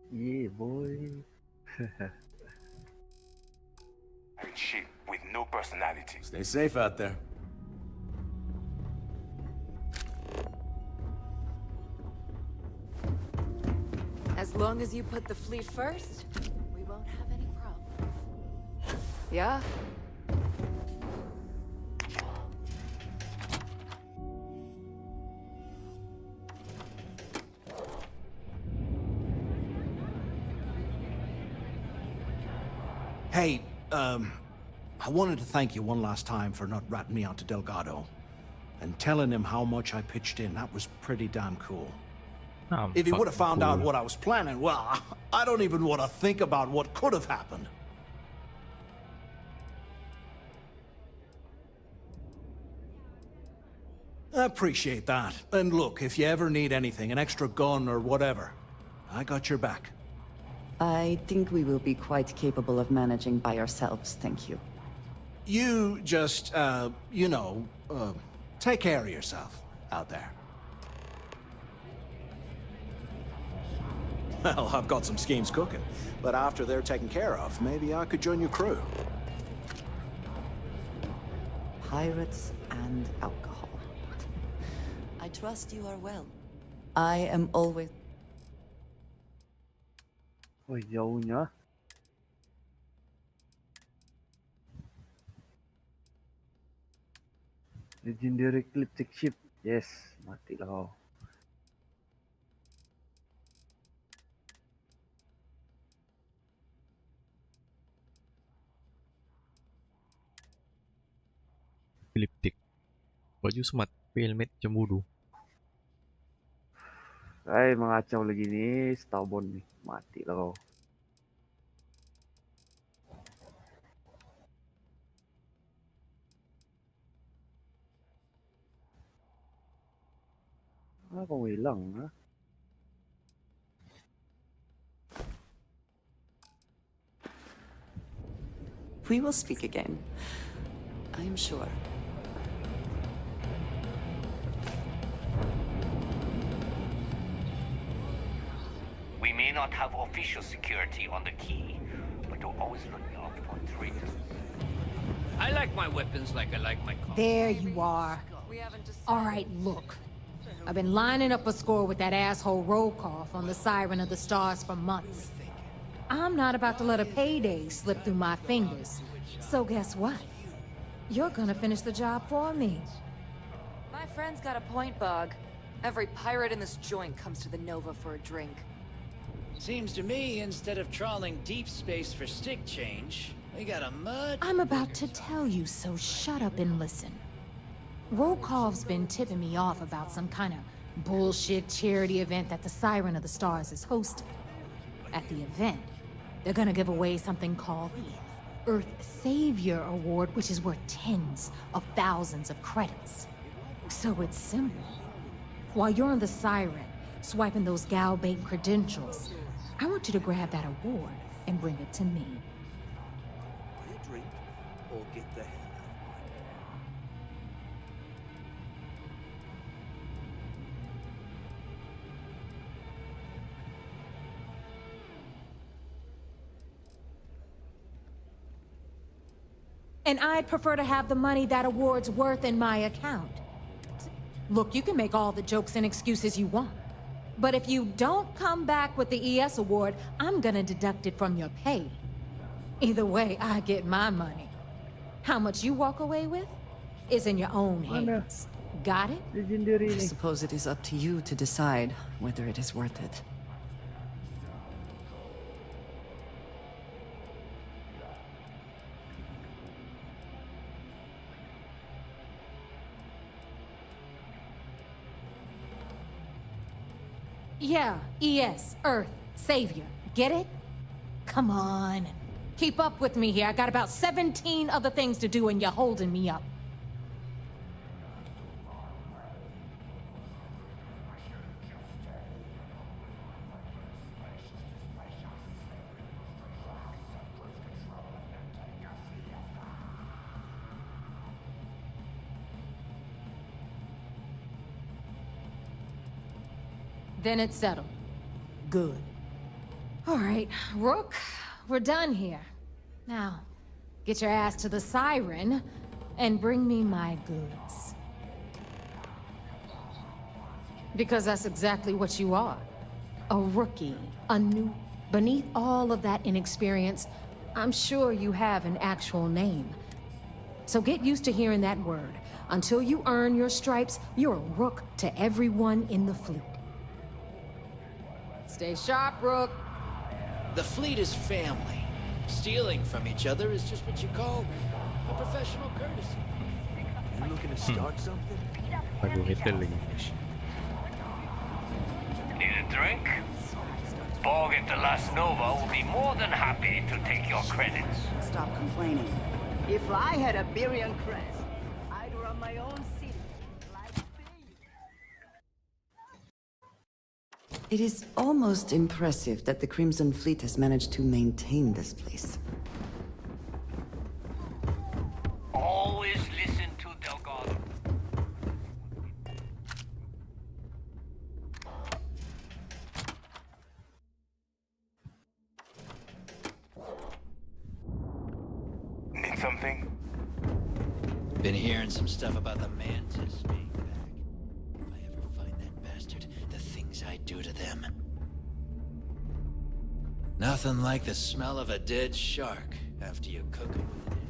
B: Yeah, boy.
M: Shit with no personality.
W: Stay safe out there.
V: As long as you put the fleet first, we won't have any problems. Yeah?
G: Hey, I wanted to thank you one last time for not ratting me out to Delgado. And telling him how much I pitched in. That was pretty damn cool. If he would have found out what I was planning, well, I don't even want to think about what could have happened. I appreciate that. And look, if you ever need anything, an extra gun or whatever, I got your back.
C: I think we will be quite capable of managing by ourselves, thank you.
G: You just, you know, take care of yourself out there. Well, I've got some schemes cooking, but after they're taken care of, maybe I could join your crew.
C: Pirates and alcohol. I trust you are well. I am always...
B: Oh, jauhnya. Legendary Ecliptic Ship. Yes, matilah kau.
A: Elliptic. Baju smart, tapi helmet cemburu.
B: Mengacau lagi ni, Starbound ni. Matilah kau. Kau hilang, ha?
C: We will speak again. I am sure.
S: We may not have official security on the key, but we're always looking out for traitors.
K: I like my weapons like I like my car.
T: There you are. All right, look. I've been lining up a score with that asshole Rokoff on the Siren of the Stars for months. I'm not about to let a payday slip through my fingers. So guess what? You're gonna finish the job for me.
L: My friend's got a point, Bug. Every pirate in this joint comes to the Nova for a drink.
K: Seems to me, instead of trawling deep space for stick change, we got a much...
T: I'm about to tell you, so shut up and listen. Rokov's been tipping me off about some kind of bullshit charity event that the Siren of the Stars is hosting. At the event, they're gonna give away something called the Earth Savior Award, which is worth tens of thousands of credits. So it's simple. While you're on the Siren, swiping those gal bait credentials, I want you to grab that award and bring it to me.
N: Buy a drink or get the hell out of my bar.
T: And I'd prefer to have the money that award's worth in my account. Look, you can make all the jokes and excuses you want. But if you don't come back with the ES award, I'm gonna deduct it from your pay. Either way, I get my money. How much you walk away with is in your own hands. Got it?
C: I suppose it is up to you to decide whether it is worth it.
T: Yeah, ES, Earth, Savior. Get it? Come on. Keep up with me here. I got about 17 other things to do and you're holding me up. Then it's settled. Good. All right, Rook, we're done here. Now, get your ass to the Siren and bring me my goods. Because that's exactly what you are. A rookie, a new... Beneath all of that inexperience, I'm sure you have an actual name. So get used to hearing that word. Until you earn your stripes, you're a rook to everyone in the fleet. Stay sharp, Rook.
K: The fleet is family. Stealing from each other is just what you call a professional courtesy.
N: You looking to start something?
A: Aku hotel lagi.
O: Need a drink? Borg at the Last Nova will be more than happy to take your credits.
H: Stop complaining. If I had a Birion crest, I'd run my own city.
C: It is almost impressive that the Crimson Fleet has managed to maintain this place.
O: Always listen to Delgado.
M: Need something?
K: Been hearing some stuff about the Mantis being back. If I ever find that bastard, the things I do to them. Nothing like the smell of a dead shark after you cook him with an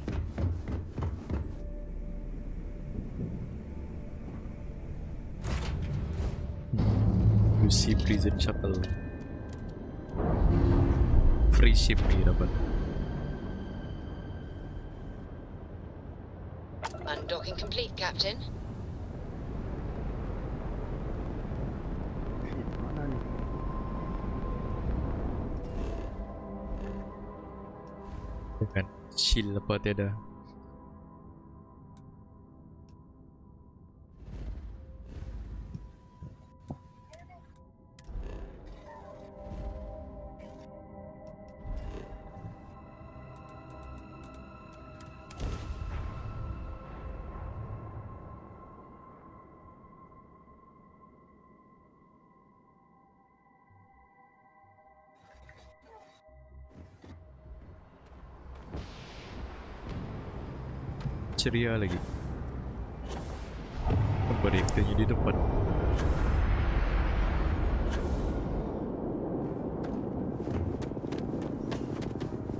A: Lucy Prison Shuttle. Free ship ni dapat.
F: Undocking complete, Captain.
A: Kan shield apa tiada. Ceria lagi. Operatornya di depan.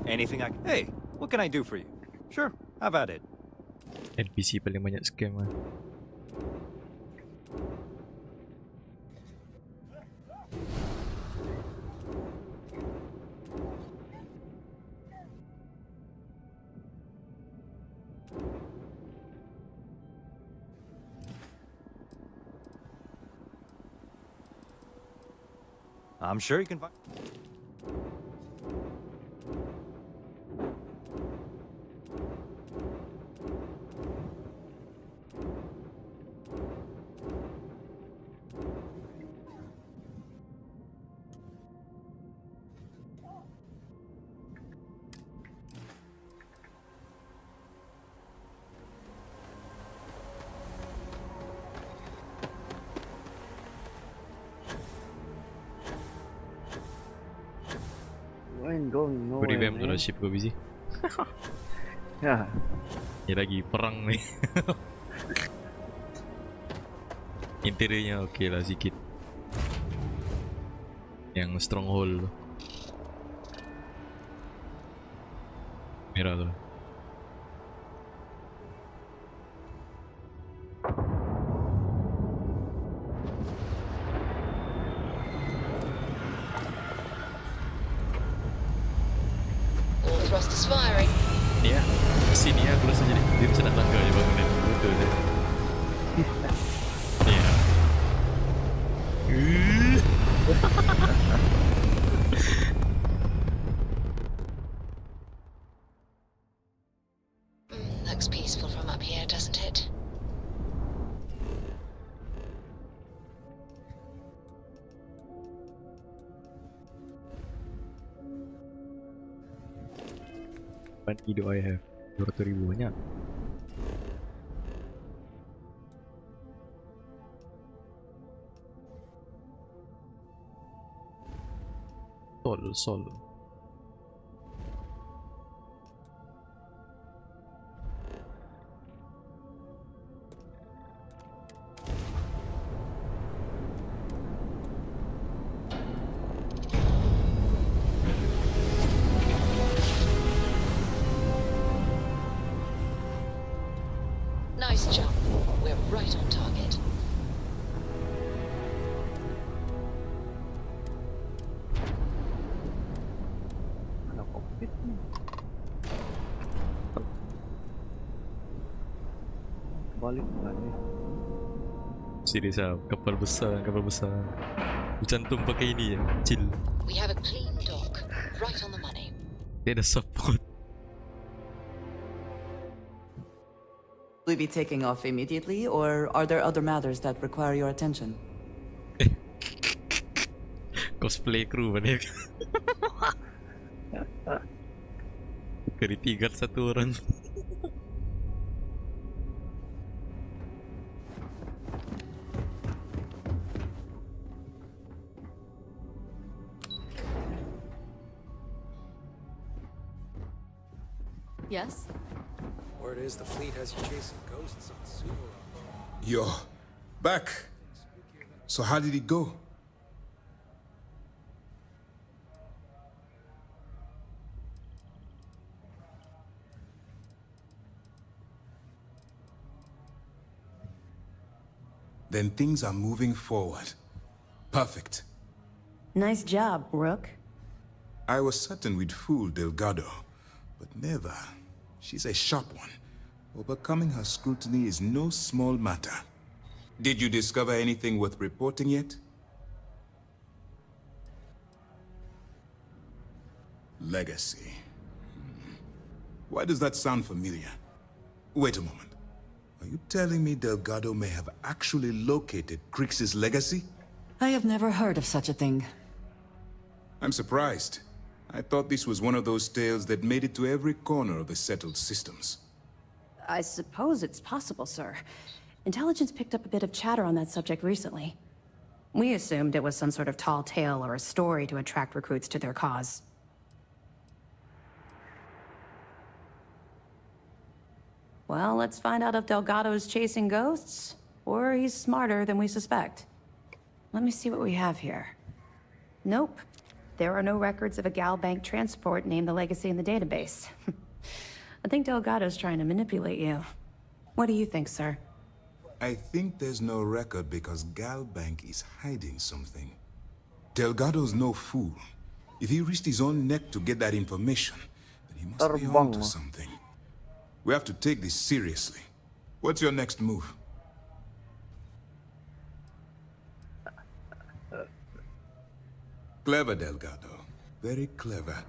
Q: Anything I... Hey, what can I do for you? Sure, have at it.
A: NPC paling banyak scam lah.
Q: I'm sure you can find...
B: going
A: Aku
B: nowhere,
A: revamp tu lah
B: man.
A: ship kau busy.
B: Yeah.
A: Ni lagi perang ni. Interiornya okey lah sikit. Yang stronghold tu. Merah tu.
F: All thrusters firing.
A: Ni lah. Sini lah aku rasa jadi. Dia macam nak tangga je bangunan. Betul je. Ni lah.
F: Looks peaceful from up here, doesn't it?
A: What do I have? 200,000 banyak. Sol.
F: Nice jump. We're right on target.
B: Mana cockpit ni? Balik lah ni.
A: Serius lah, kapal besar. Aku cantum pakai ini je, chill.
F: We have a clean dock. Right on the money.
A: Dia ada support.
C: Will you be taking off immediately, or are there other matters that require your attention?
A: Cosplay crew mana? Security guard satu orang.
L: Yes?
P: Word is the fleet has you chasing ghosts on Suva.
R: Yo, back. So how did it go? Then things are moving forward. Perfect.
U: Nice job, Rook.
R: I was certain we'd fool Delgado, but never. She's a sharp one. Overcoming her scrutiny is no small matter. Did you discover anything worth reporting yet? Legacy. Why does that sound familiar? Wait a moment. Are you telling me Delgado may have actually located Crix's legacy?
C: I have never heard of such a thing.
R: I'm surprised. I thought this was one of those tales that made it to every corner of the settled systems.
U: I suppose it's possible, sir. Intelligence picked up a bit of chatter on that subject recently. We assumed it was some sort of tall tale or a story to attract recruits to their cause. Well, let's find out if Delgado's chasing ghosts, or he's smarter than we suspect. Let me see what we have here. Nope. There are no records of a Gal Bank transport named the Legacy in the database. I think Delgado's trying to manipulate you. What do you think, sir?
R: I think there's no record because Gal Bank is hiding something. Delgado's no fool. If he risked his own neck to get that information, then he must be onto something. We have to take this seriously. What's your next move? Clever, Delgado. Very clever.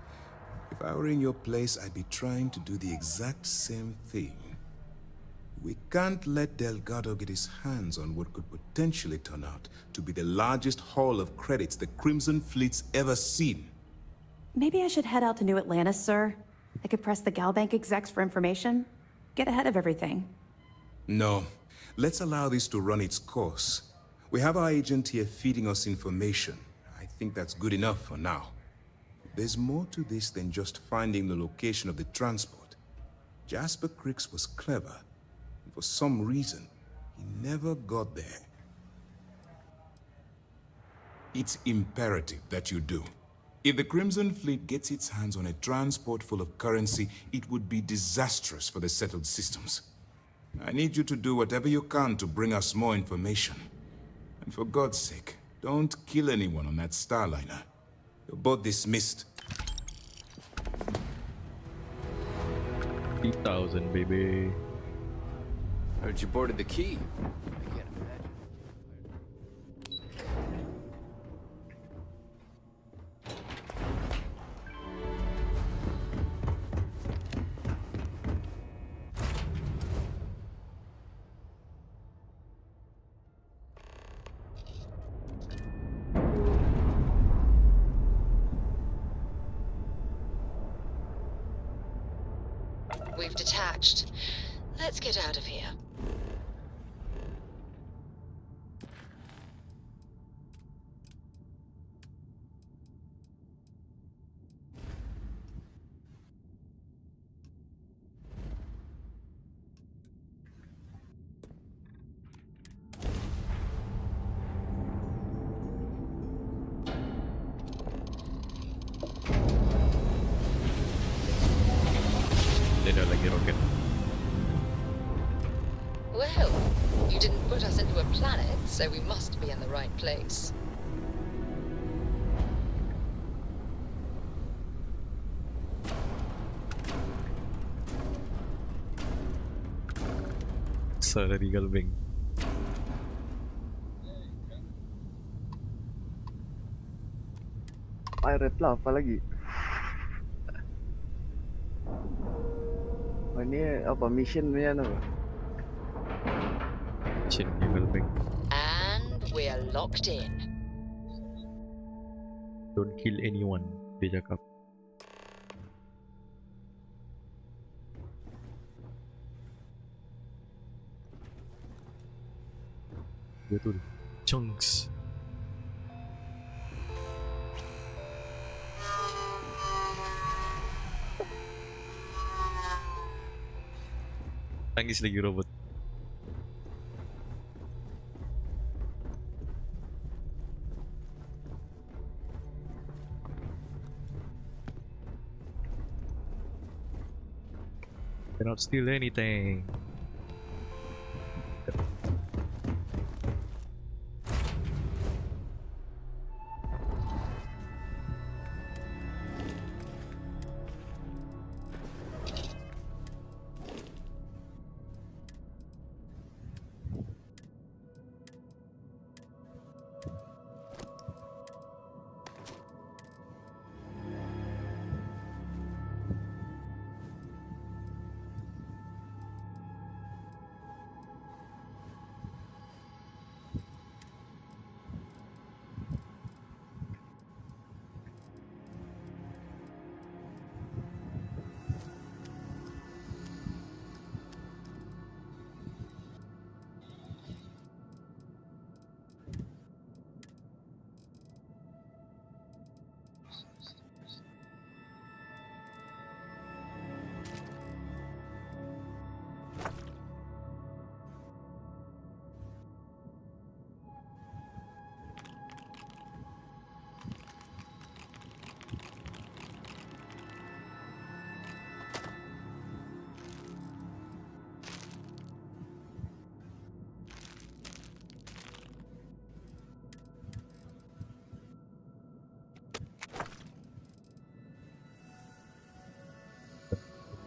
R: If I were in your place, I'd be trying to do the exact same thing. We can't let Delgado get his hands on what could potentially turn out to be the largest haul of credits the Crimson Fleet's ever seen.
U: Maybe I should head out to New Atlantis, sir. I could press the Gal Bank execs for information. Get ahead of everything.
R: No. Let's allow this to run its course. We have our agent here feeding us information. I think that's good enough for now. There's more to this than just finding the location of the transport. Jasper Cricks was clever, and for some reason, he never got there. It's imperative that you do. If the Crimson Fleet gets its hands on a transport full of currency, it would be disastrous for the settled systems. I need you to do whatever you can to bring us more information. And for God's sake, don't kill anyone on that Starliner. You're both dismissed.
A: 3,000, baby.
K: Heard you boarded the key. I can't imagine.
F: We've detached. Let's get out of here.
A: Dia dah lagi roket.
F: Well, you didn't put us into a planet, so we must be in the right place.
A: Sorry, Galbing.
B: Pirate lah, apa lagi? Oh, ni apa mission punya tu?
A: Mission ni Galbing.
F: And we're locked in.
A: Don't kill anyone, dia cakap. Betul. Chunks. Tangis lagi robot. Cannot steal anything.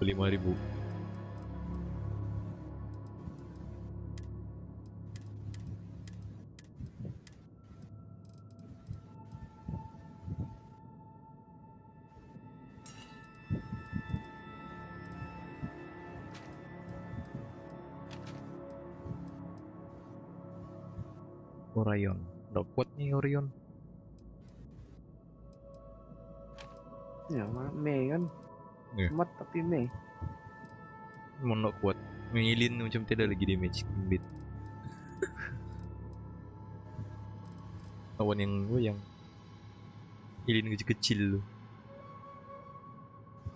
A: RM5,000. Orion. Dah kuat ni Orion.
B: Ya, Mei kan.
A: Ya.
B: Mat tapi Mei.
A: Memang nak kuat. Mengilin macam tiada lagi damage. Bit. Awan yang ilin kecil-kecil tu.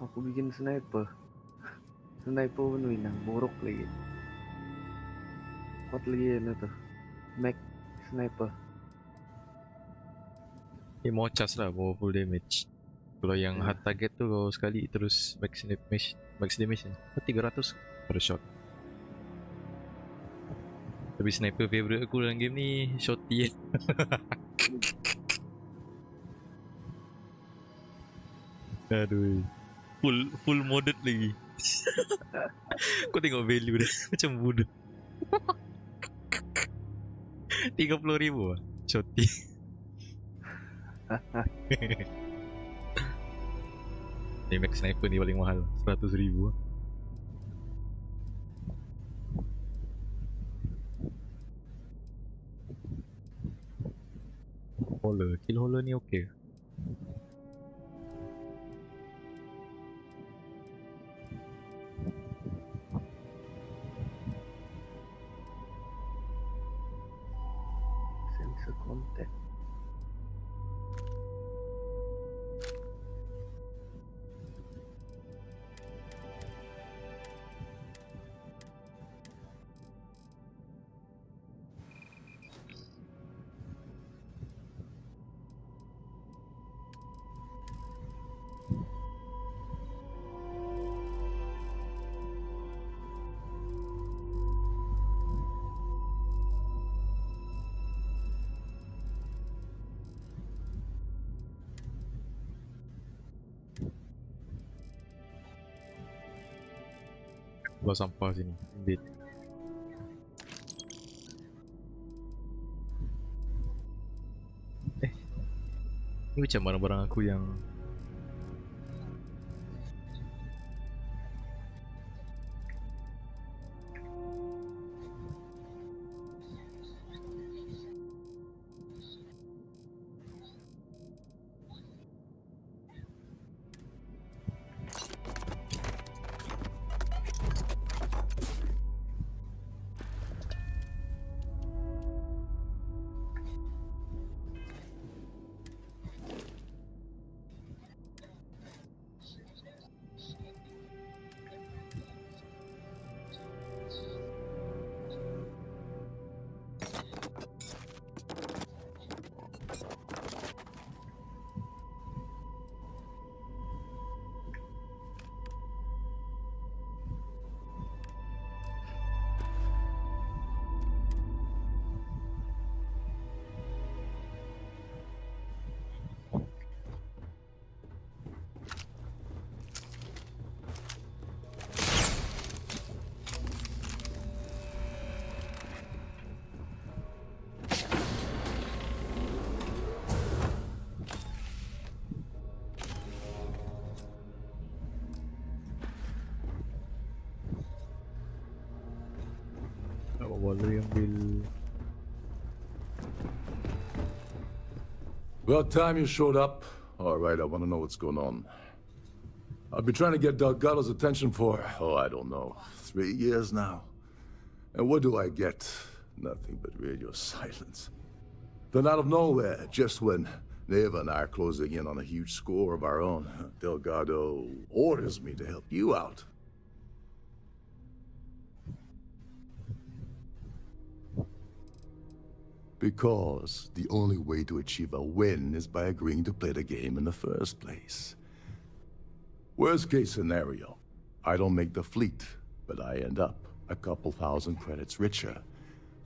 B: Aku bikin sniper. Sniper pun winang, borok lagi. Kuat lagi ini tuh. Mac sniper.
A: Mau cas lah, mau full damage. Kalau yang hard target tu kalau sekali terus max damage ni 300 per shot. Tapi sniper favourite aku dalam game ni shotty. Aduh. Full modded lagi. Kau tengok value dia macam bodoh. 30,000 lah shotty. Ni max sniper ni paling mahal 100,000 lah. Kill holler ni okey.
B: Sensor contact.
A: Buang sampah sini. Bit. Ni macam barang-barang aku yang boleh ambil.
D: About time you showed up. All right, I want to know what's going on. I've been trying to get Delgado's attention for, I don't know, 3 years now. And what do I get? Nothing but radio silence. Then out of nowhere, just when Neva and I are closing in on a huge score of our own, Delgado orders me to help you out. Because the only way to achieve a win is by agreeing to play the game in the first place. Worst case scenario, I don't make the fleet, but I end up a couple thousand credits richer.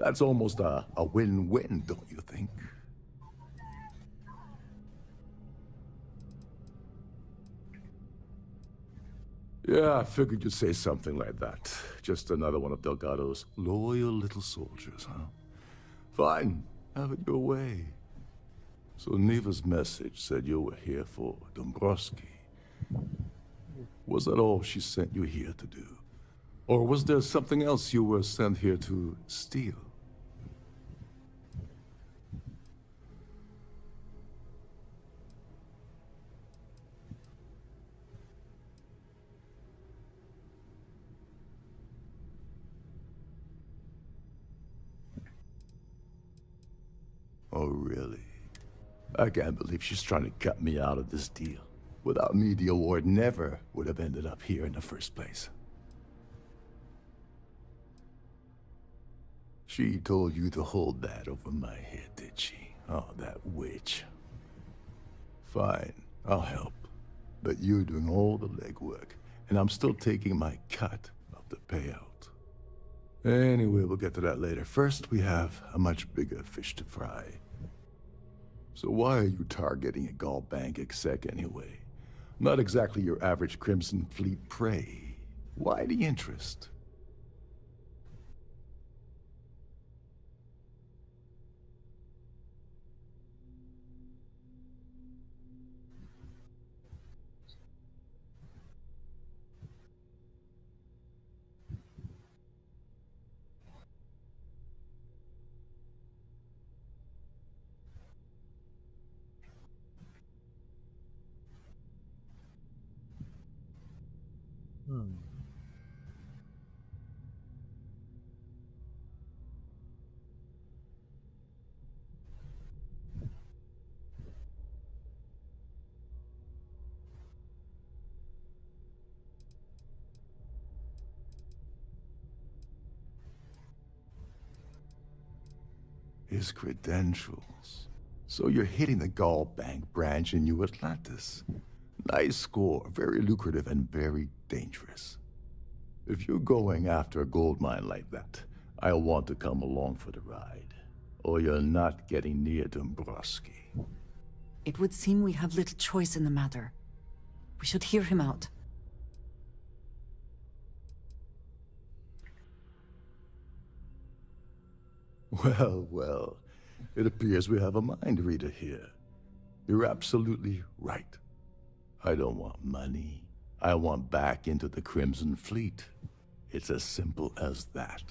D: That's almost a win-win, don't you think? Yeah, I figured you'd say something like that. Just another one of Delgado's loyal little soldiers, huh? Fine, have it your way. So Neva's message said you were here for Dombrowski. Was that all she sent you here to do? Or was there something else you were sent here to steal? Oh, really? I can't believe she's trying to cut me out of this deal. Without me, the award never would have ended up here in the first place. She told you to hold that over my head, did she? Oh, that witch. Fine, I'll help. But you're doing all the legwork, and I'm still taking my cut of the payout. Anyway, we'll get to that later. First, we have a much bigger fish to fry. So why are you targeting a Gaul Bank exec anyway? Not exactly your average Crimson Fleet prey. Why the interest? His credentials. So you're hitting the Gaul Bank branch in New Atlantis. Nice score, very lucrative and very dangerous. If you're going after a gold mine like that, I'll want to come along for the ride. Or you're not getting near Dombrowski.
C: It would seem we have little choice in the matter. We should hear him out.
D: Well, well, it appears we have a mind reader here. You're absolutely right. I don't want money. I want back into the Crimson Fleet. It's as simple as that.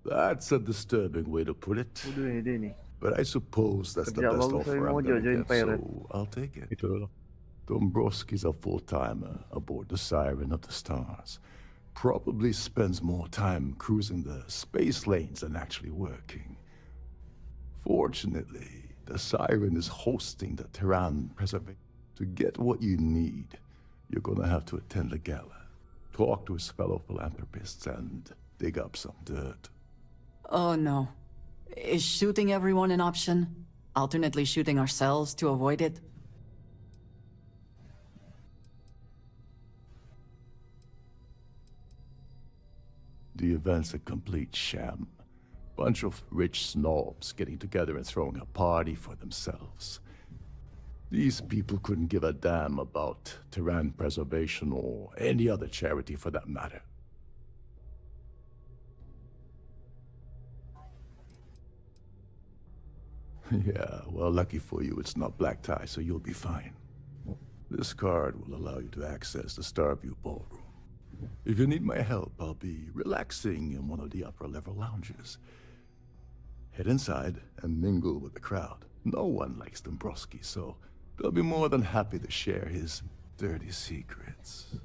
D: That's a disturbing way to put it. But I suppose that's the
B: Kerja
D: best
B: bagus tapi
D: offer
B: mau
D: I'm gonna
B: join
D: get,
B: pirate.
D: so I'll take it. Dombrowski's a full-timer aboard the Siren of the Stars. Probably spends more time cruising the space lanes than actually working. Fortunately, the Siren is hosting the Terran Preservation. To get what you need, you're gonna have to attend the gala, talk to his fellow philanthropists, and dig up some dirt.
C: Oh no. Is shooting everyone an option? Alternately shooting ourselves to avoid it?
D: The event's a complete sham. Bunch of rich snobs getting together and throwing a party for themselves. These people couldn't give a damn about Terran preservation or any other charity for that matter. Yeah, well, lucky for you, it's not black tie, so you'll be fine. This card will allow you to access the Starview Ballroom. If you need my help, I'll be relaxing in one of the upper-level lounges. Head inside and mingle with the crowd. No one likes Dombrowski, so they'll be more than happy to share his dirty secrets.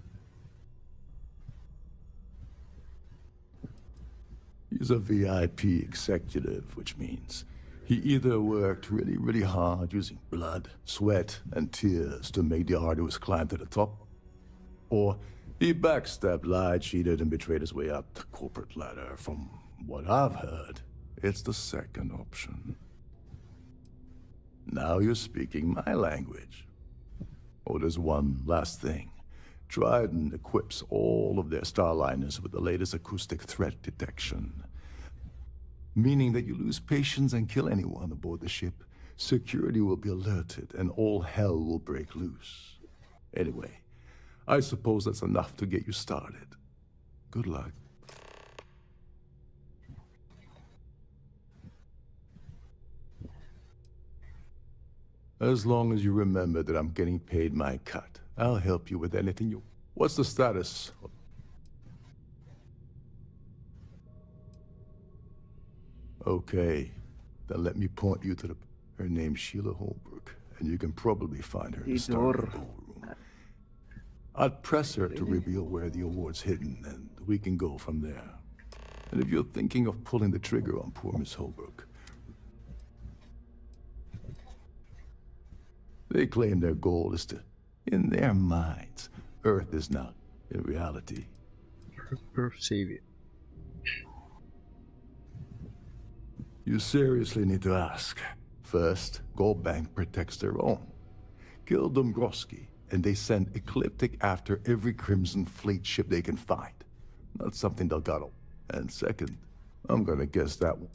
D: He's a VIP executive, which means he either worked really, really hard using blood, sweat, and tears to make the arduous climb to the top, or he backstabbed, lied, cheated, and betrayed his way up the corporate ladder. From what I've heard, it's the second option. Now you're speaking my language. Oh, there's one last thing. Trident equips all of their starliners with the latest acoustic threat detection. Meaning that you lose patience and kill anyone aboard the ship, security will be alerted and all hell will break loose. Anyway, I suppose that's enough to get you started. Good luck. As long as you remember that I'm getting paid my cut. I'll help you with anything you... What's the status? Okay, then let me point you to the... Her name's Sheila Holbrook, and you can probably find her in the Starfield ballroom. I'd press her to reveal where the award's hidden, and we can go from there. And if you're thinking of pulling the trigger on poor Miss Holbrook, they claim their goal is to, in their minds, Earth is not, in reality.
A: Earth savior.
D: You seriously need to ask. First, Gold Bank protects their own. Kill Dombrowski, and they send Ecliptic after every Crimson Fleet ship they can find. Not something Delgado. And second, I'm gonna guess that one.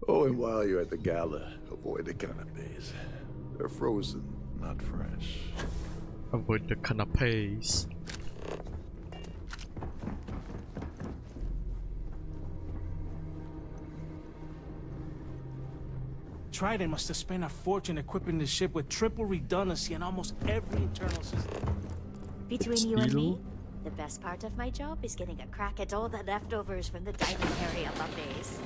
D: Oh, and while you're at the gala, avoid the canapes. They're frozen, not fresh.
A: Avoid the canapes.
E: Trident must have spent a fortune equipping the ship with triple redundancy in almost every internal system.
I: Between you and me, the best part of my job is getting a crack at all the leftovers from the diamond area Mondays.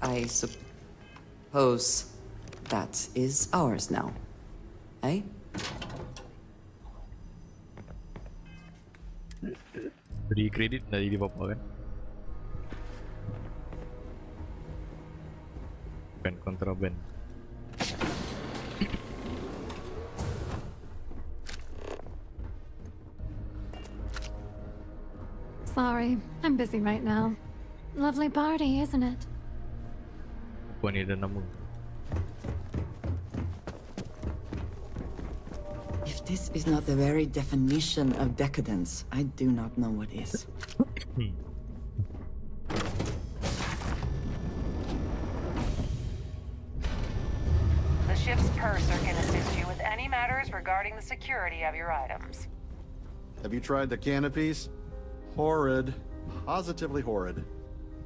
C: I suppose that is ours now, eh?
A: Beri kredit dari dia bapa kan? Bukan kontraban.
J: Sorry, I'm busy right now. Lovely party, isn't it?
A: Puan ni ada nama.
C: If this is not the very definition of decadence, I do not know what is.
V: The ship's purser can assist you with any matters regarding the security of your items.
X: Have you tried the canopies? Horrid. Positively horrid.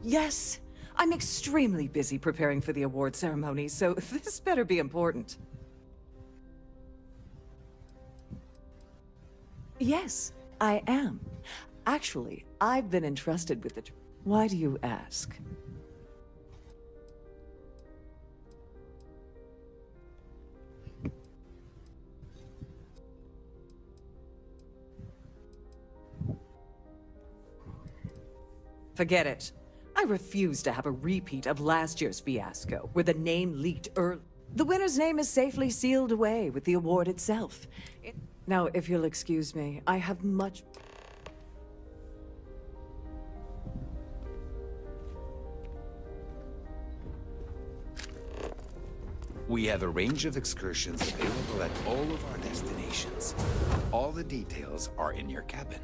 Y: Yes. I'm extremely busy preparing for the award ceremony, so this better be important. Yes, I am. Actually, I've been entrusted with the... Why do you ask? Forget it. I refuse to have a repeat of last year's fiasco, where the name leaked early. The winner's name is safely sealed away with the award itself. Now, if you'll excuse me, I have much...
Z: We have a range of excursions available at all of our destinations. All the details are in your cabin.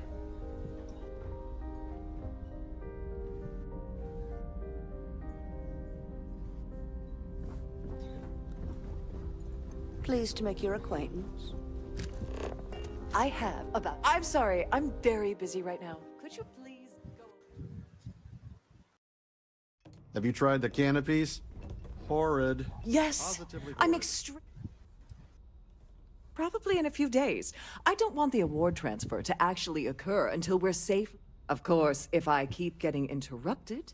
Y: Pleased to make your acquaintance. I have about... I'm sorry, I'm very busy right now. Could you please go...
X: Have you tried the canopies? Horrid.
Y: Yes, I'm Probably in a few days. I don't want the award transfer to actually occur until we're safe. Of course, if I keep getting interrupted,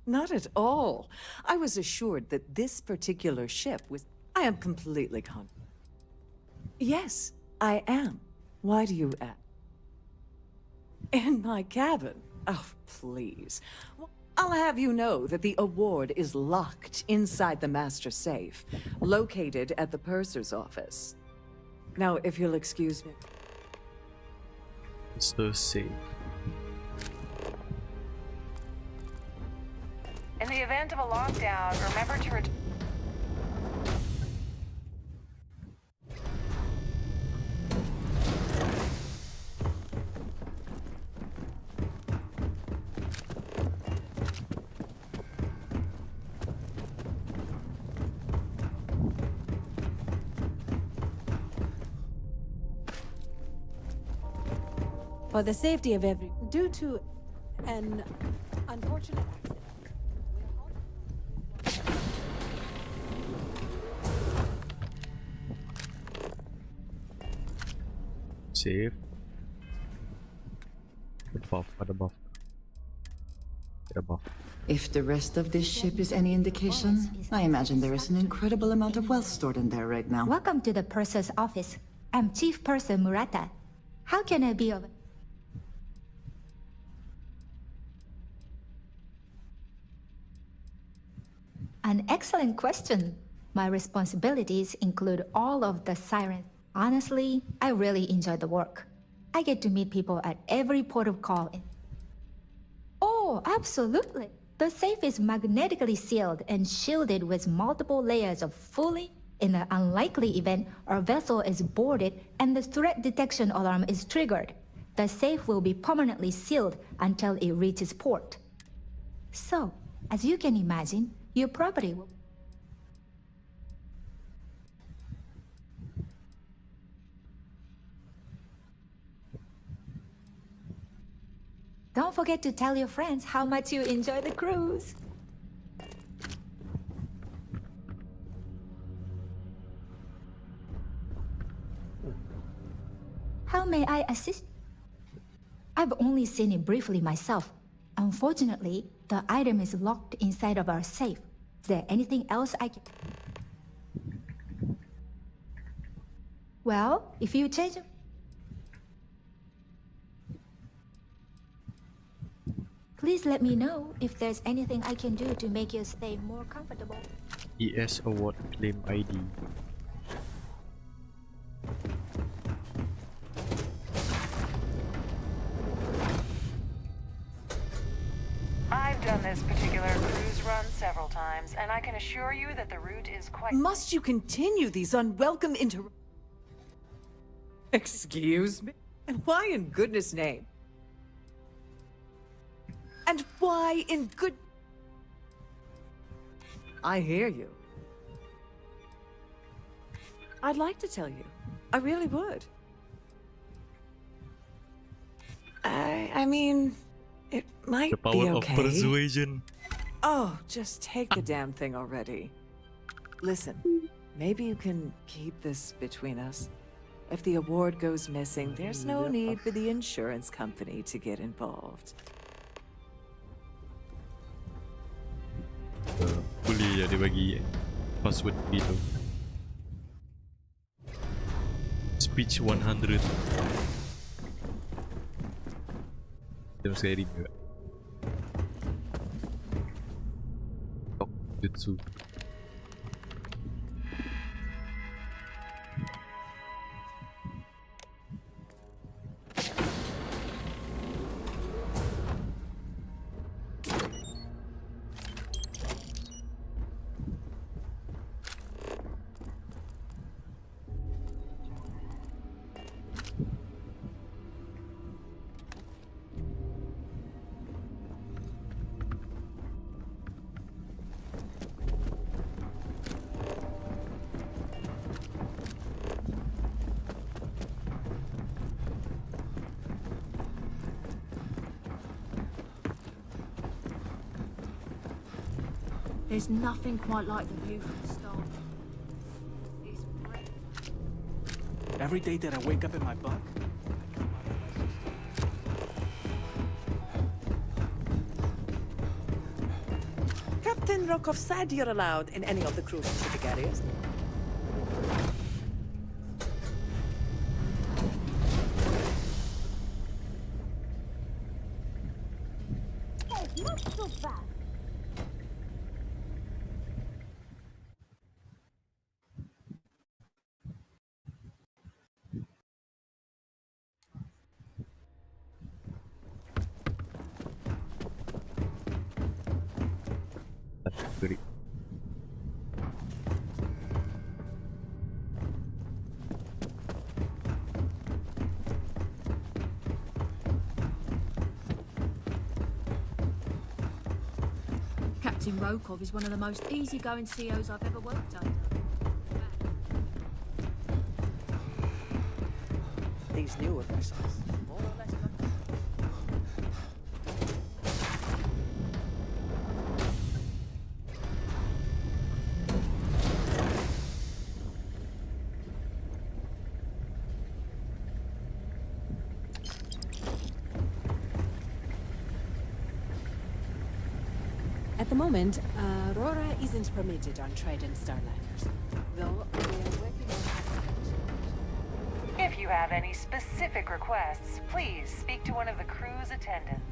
Y: Not at all. I was assured that this particular ship was... I am completely Yes, I am. Why do you ask? In my cabin? Oh, please. I'll have you know that the award is locked inside the master safe, located at the purser's office. Now, if you'll excuse me.
A: It's the safe.
V: In the event of a lockdown, remember to
G: For the safety of every... Due to an unfortunate accident.
A: Save. The buff, the buff. The buff.
C: If the rest of this ship is any indication, I imagine there is an incredible amount of wealth stored in there right now.
H: Welcome to the purser's office. I'm Chief Purser Murata. How can I be of... An excellent question. My responsibilities include all of the sirens. Honestly, I really enjoy the work. I get to meet people at every port of call. Oh, absolutely. The safe is magnetically sealed and shielded with multiple layers of fully. In the unlikely event our vessel is boarded and the threat detection alarm is triggered, the safe will be permanently sealed until it reaches port. So, as you can imagine, your property will... Don't forget to tell your friends how much you enjoy the cruise. How may I assist? I've only seen it briefly myself. Unfortunately, the item is locked inside of our safe. Is there anything else I can... Well, if you change... Please let me know if there's anything I can do to make your stay more comfortable.
A: ES Award Claim ID.
N: I've done this particular cruise run several times, and I can assure you that the route is quite...
Y: Must you continue these unwelcome Excuse me? And why in goodness name? And why in good... I hear you. I'd like to tell you. I really would. I mean, it might
A: The
Y: be
A: power of
Y: okay.
A: persuasion.
Y: Oh, just take the damn thing already. Listen, maybe you can keep this between us. If the award goes missing, there's no need for the insurance company to get involved.
A: Boleh dia bagi password gitu. Speech 100. Jam seri juga. Talk jutsu.
I: There's nothing quite like the view from the start.
E: Every day that I wake up in my bunk,
Y: Captain Rokov said you're allowed in any of the cruise-specific areas.
I: It's not so bad.
A: Great.
I: Captain Rokov is one of the most easygoing CEOs I've ever worked under.
Y: These newer vessels, more or less...
G: At the moment, Aurora isn't permitted on Trident Starliners, though we are working on...
N: If you have any specific requests, please speak to one of the crew's attendants.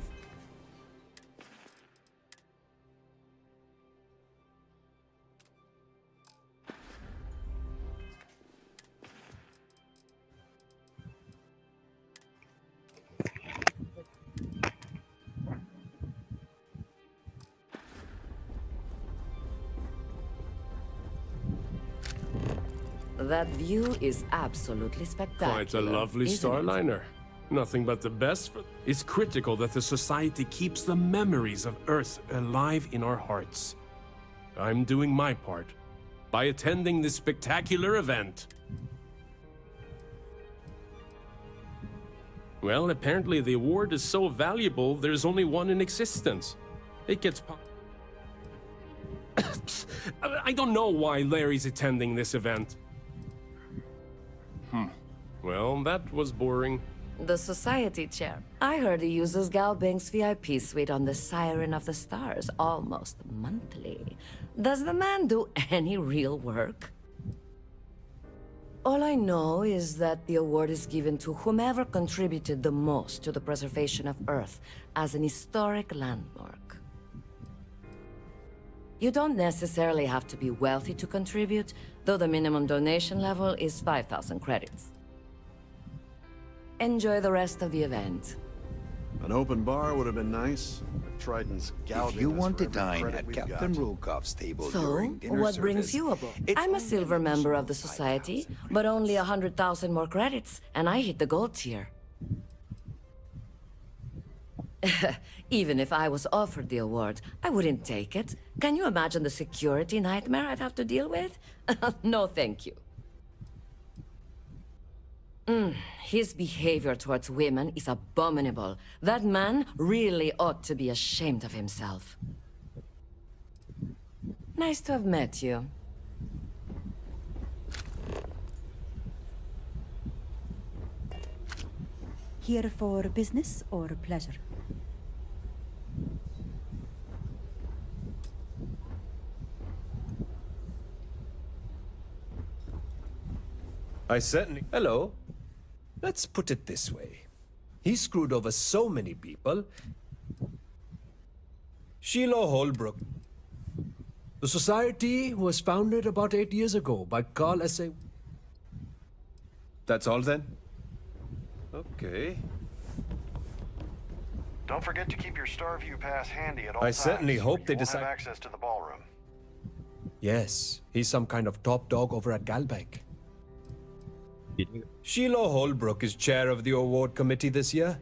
V: That view is absolutely spectacular.
M: Quite a lovely
V: isn't it?
M: Starliner. Nothing but the best for... It's critical that the Society keeps the memories of Earth alive in our hearts. I'm doing my part by attending this spectacular event. Well, apparently the award is so valuable, there's only one in existence. It gets... I don't know why Larry's attending this event. Well, that was boring.
V: The Society Chair. I heard he uses Gal Bank's VIP suite on the Siren of the Stars almost monthly. Does the man do any real work? All I know is that the award is given to whomever contributed the most to the preservation of Earth as an historic landmark. You don't necessarily have to be wealthy to contribute, though the minimum donation level is 5,000 credits. Enjoy the rest of the event.
X: An open bar would have been nice. Trident's gouging
Z: If you
X: us
Z: want
X: for
Z: to every
X: every
Z: dine
X: credit
Z: at
X: we've
Z: Captain
X: got.
Z: Rokoff's table
V: So,
Z: during dinner
V: what brings
Z: service,
V: you aboard?
Z: it's
V: I'm a
Z: only
V: silver member of the Society, but only 100,000 more credits, and I hit the gold tier. Even if I was offered the award, I wouldn't take it. Can you imagine the security nightmare I'd have to deal with? No, thank you. His behavior towards women is abominable. That man really ought to be ashamed of himself. Nice to have met you.
O: Here for business or pleasure?
P: I certainly... Hello. Let's put it this way. He screwed over so many people. Sheila Holbrook. The Society was founded about 8 years ago by Carl S.A. That's all then? Okay.
X: Don't forget to keep your Starview pass handy at all
P: I
X: times.
P: certainly hope
X: You
P: they
X: won't
P: decide...
X: have access to the ballroom.
P: Yes, he's some kind of top dog over at Galbank. Sheila Holbrook is chair of the award committee this year.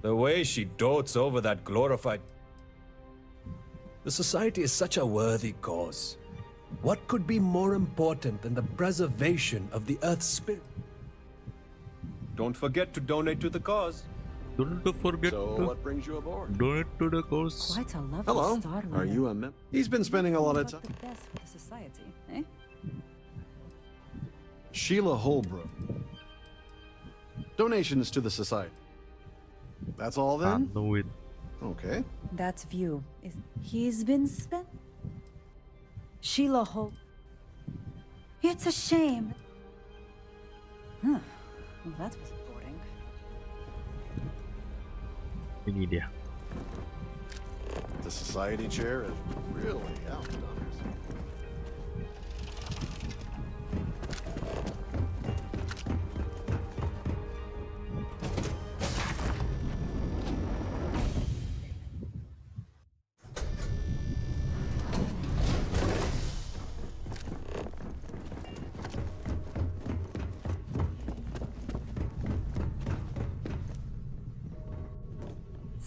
P: The way she dotes over that glorified... The Society is such a worthy cause. What could be more important than the preservation of the Earth's spirit? Don't forget to donate to the cause.
A: Don't forget
X: So
A: to
X: what brings you aboard?
A: donate to the cause.
O: Quite a lovely
X: Hello.
O: Starliner.
X: Are you a member? He's been spending a lot of
O: Got
X: time.
O: the best for the society, eh?
X: Sheila Holbrook. Donations to the society. That's all then?
A: I know it.
X: Okay.
O: That view is... He's been spent... Sheila Holt. It's a shame. Huh. Well, that was boring.
A: Ini dia.
X: The society chair is really outdone herself.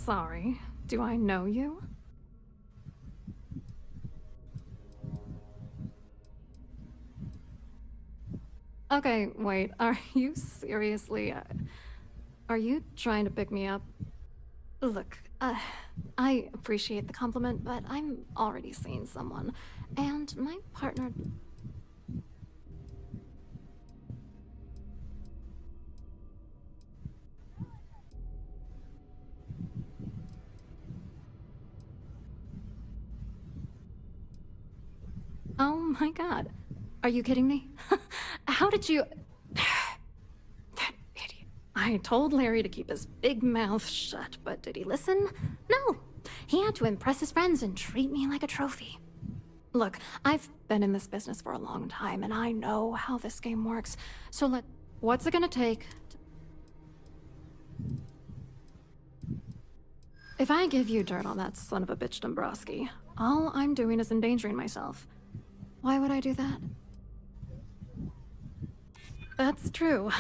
J: Sorry, do I know you? Okay, wait, are you seriously... are you trying to pick me up? Look, I appreciate the compliment, but I'm already seeing someone, and my partner... My god. Are you kidding me? How did you... That idiot. I told Larry to keep his big mouth shut, but did he listen? No. He had to impress his friends and treat me like a trophy. Look, I've been in this business for a long time, and I know how this game works. So what's it gonna take to... If I give you dirt on that son of a bitch Dombrowski, all I'm doing is endangering myself. Why would I do that? That's true.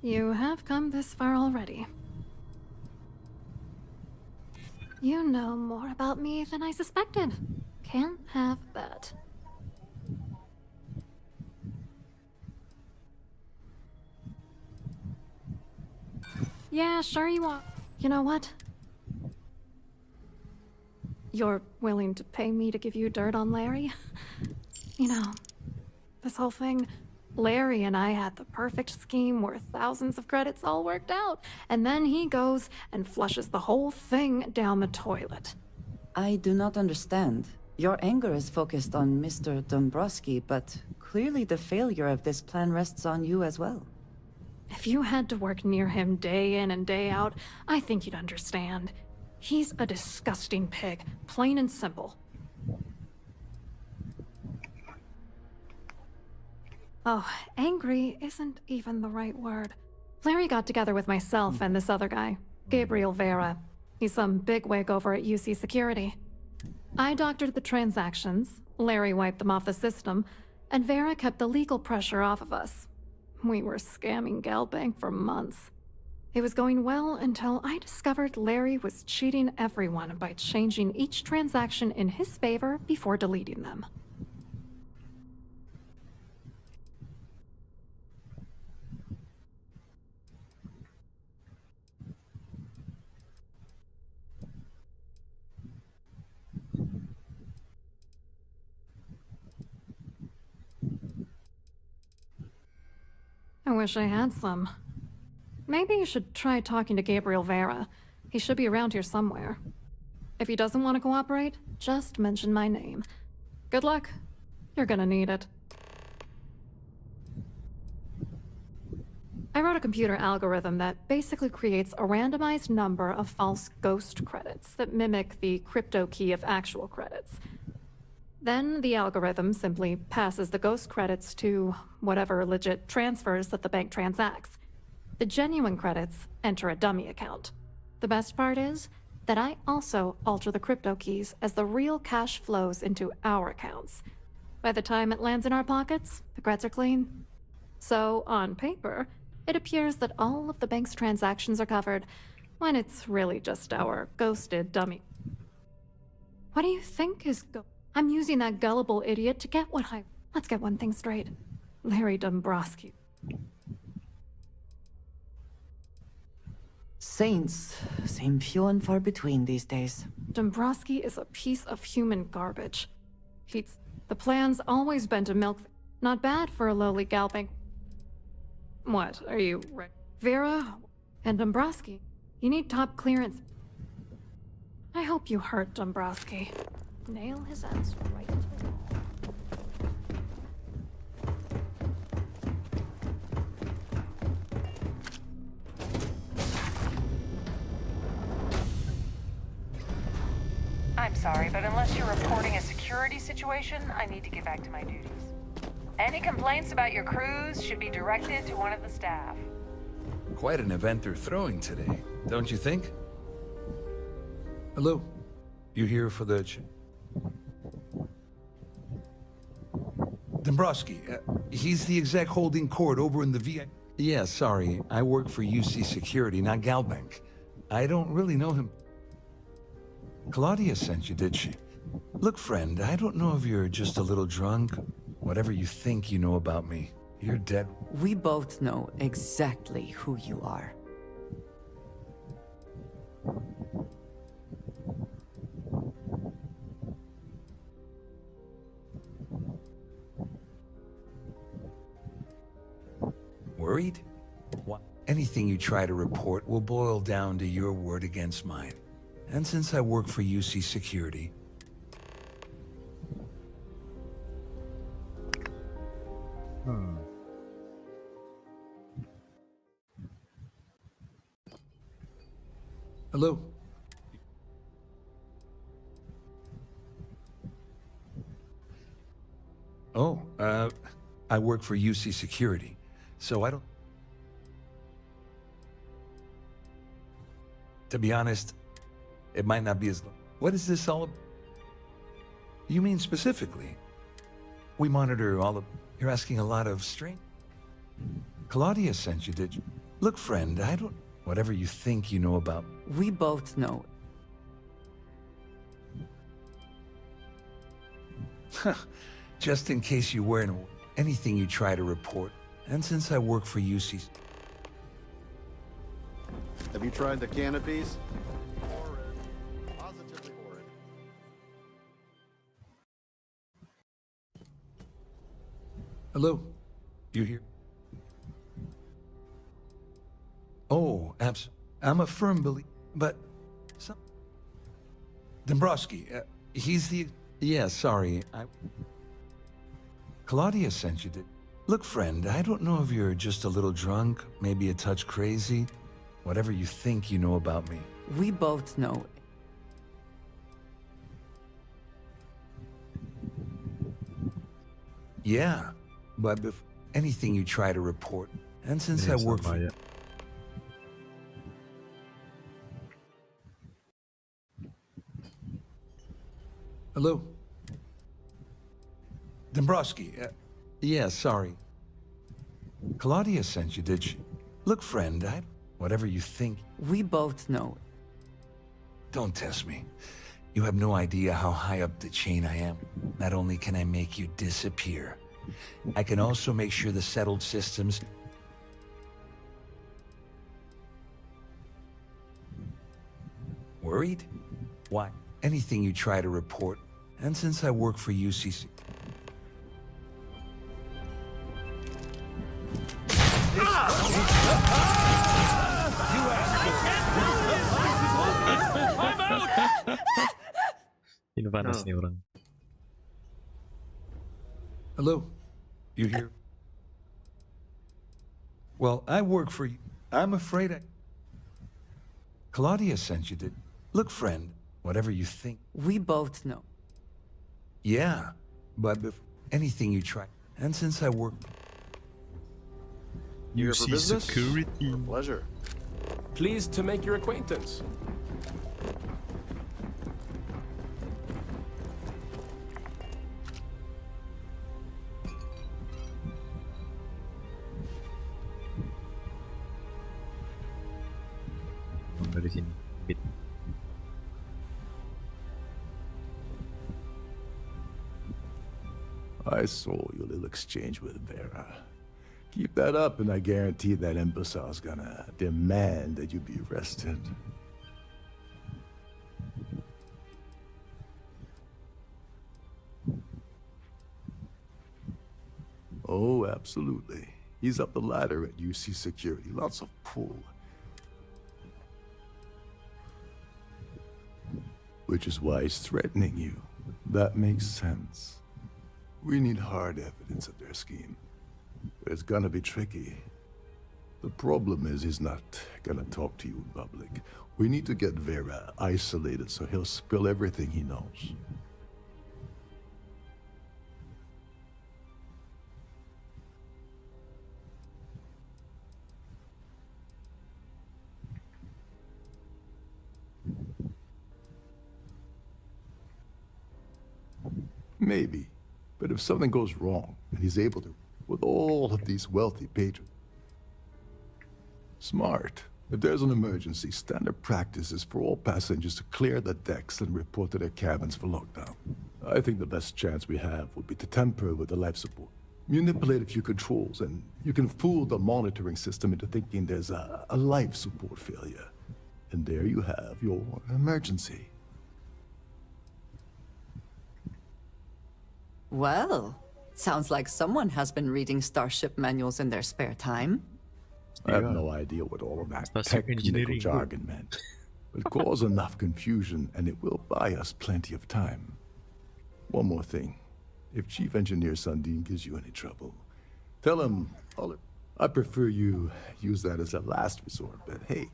J: You have come this far already. You know more about me than I suspected. Can't have that. Yeah, sure you are. You know what? You're willing to pay me to give you dirt on Larry? You know, this whole thing, Larry and I had the perfect scheme where thousands of credits all worked out, and then he goes and flushes the whole thing down the toilet.
C: I do not understand. Your anger is focused on Mr. Dombrowski, but clearly the failure of this plan rests on you as well.
J: If you had to work near him day in and day out, I think you'd understand. He's a disgusting pig, plain and simple. Oh, angry isn't even the right word. Larry got together with myself and this other guy, Gabriel Vera. He's some bigwig over at UC Security. I doctored the transactions, Larry wiped them off the system, and Vera kept the legal pressure off of us. We were scamming Galbank for months. It was going well until I discovered Larry was cheating everyone by changing each transaction in his favor before deleting them. I wish I had some. Maybe you should try talking to Gabriel Vera. He should be around here somewhere. If he doesn't want to cooperate, just mention my name. Good luck. You're gonna need it. I wrote a computer algorithm that basically creates a randomized number of false ghost credits that mimic the crypto key of actual credits. Then the algorithm simply passes the ghost credits to whatever legit transfers that the bank transacts. The genuine credits enter a dummy account. The best part is that I also alter the crypto keys as the real cash flows into our accounts. By the time it lands in our pockets, the creds are clean. So, on paper, it appears that all of the bank's transactions are covered, when it's really just our ghosted dummy. What do you think is I'm using that gullible idiot to get what I... Let's get one thing straight. Larry Dombrowski.
C: Saints seem few and far between these days.
J: Dombrowski is a piece of human garbage. The plan's always been to milk... Not bad for a lowly Galbank. What, are you... Vera and Dombrowski, you need top clearance. I hope you hurt Dombrowski. Nail his ass right into the wall.
N: I'm sorry, but unless you're reporting a security situation, I need to get back to my duties. Any complaints about your crews should be directed to one of the staff.
K: Quite an event they're throwing today, don't you think? Hello. You here for the...
L: Dombrowski, he's the exec holding court over in the VI... Yeah, sorry. I work for UC Security, not Galbank. I don't really know him. Claudia sent you, did she? Look, friend, I don't know if you're just a little drunk. Whatever you think you know about me, you're dead.
C: We both know exactly who you are.
L: Worried? What? Anything you try to report will boil down to your word against mine. And since I work for UC Security... Hello. Oh, I work for UC Security, so I don't... To be honest, it might not be as... What is this all about? You mean specifically? We monitor all of... You're asking a lot of strange... Claudia sent you, did you? Look, friend, I don't... Whatever you think you know about...
C: We both know.
L: Just in case you weren't... Anything you try to report. And since I work for UC...
X: Have you tried the canopies? Horrid. Positively horrid.
L: Hello? You here? Oh, I'm a firm believer, but... Dombrowski, he's the... Yeah, sorry, Claudia sent you, did... Look, friend, I don't know if you're just a little drunk, maybe a touch crazy. Whatever you think you know about me.
C: We both know.
L: Yeah, but anything you try to report, and since I work for... Hello? Dombrowski, yeah, sorry. Claudia sent you, did she? Look, friend, whatever you think...
C: We both know.
L: Don't test me. You have no idea how high up the chain I am. Not only can I make you disappear, I can also make sure the settled systems... Worried? Why? Anything you try to report, and since I work for UCC...
A: Ini panas nih orang.
L: Hello? You here? Well, I work for you. I'm afraid I... Claudia sent you, did... Look, friend, whatever you think...
C: We both know.
L: Yeah, but anything you try... And since I work...
X: You here for business?
A: Security.
X: Or pleasure.
M: Pleased to make your acquaintance.
A: Dari sini. Bit.
D: I saw your little exchange with Vera. Keep that up, and I guarantee that imbecile's gonna demand that you be arrested. Oh, absolutely. He's up the ladder at UC Security. Lots of pull. Which is why he's threatening you. That makes sense. We need hard evidence of their scheme. But it's gonna be tricky. The problem is he's not gonna talk to you in public. We need to get Vera isolated so he'll spill everything he knows. Maybe. But if something goes wrong, and he's able to, with all of these wealthy patrons. Smart. If there's an emergency, standard practice is for all passengers to clear the decks and report to their cabins for lockdown. I think the best chance we have would be to tamper with the life support. Manipulate a few controls, and you can fool the monitoring system into thinking there's a life support failure. And there you have your emergency.
C: Well, sounds like someone has been reading Starship manuals in their spare time.
D: I have no idea what all of that technical jargon meant. But cause enough confusion, and it will buy us plenty of time. One more thing. If Chief Engineer Sundin gives you any trouble, Tell him, I prefer you use that as a last resort, but hey,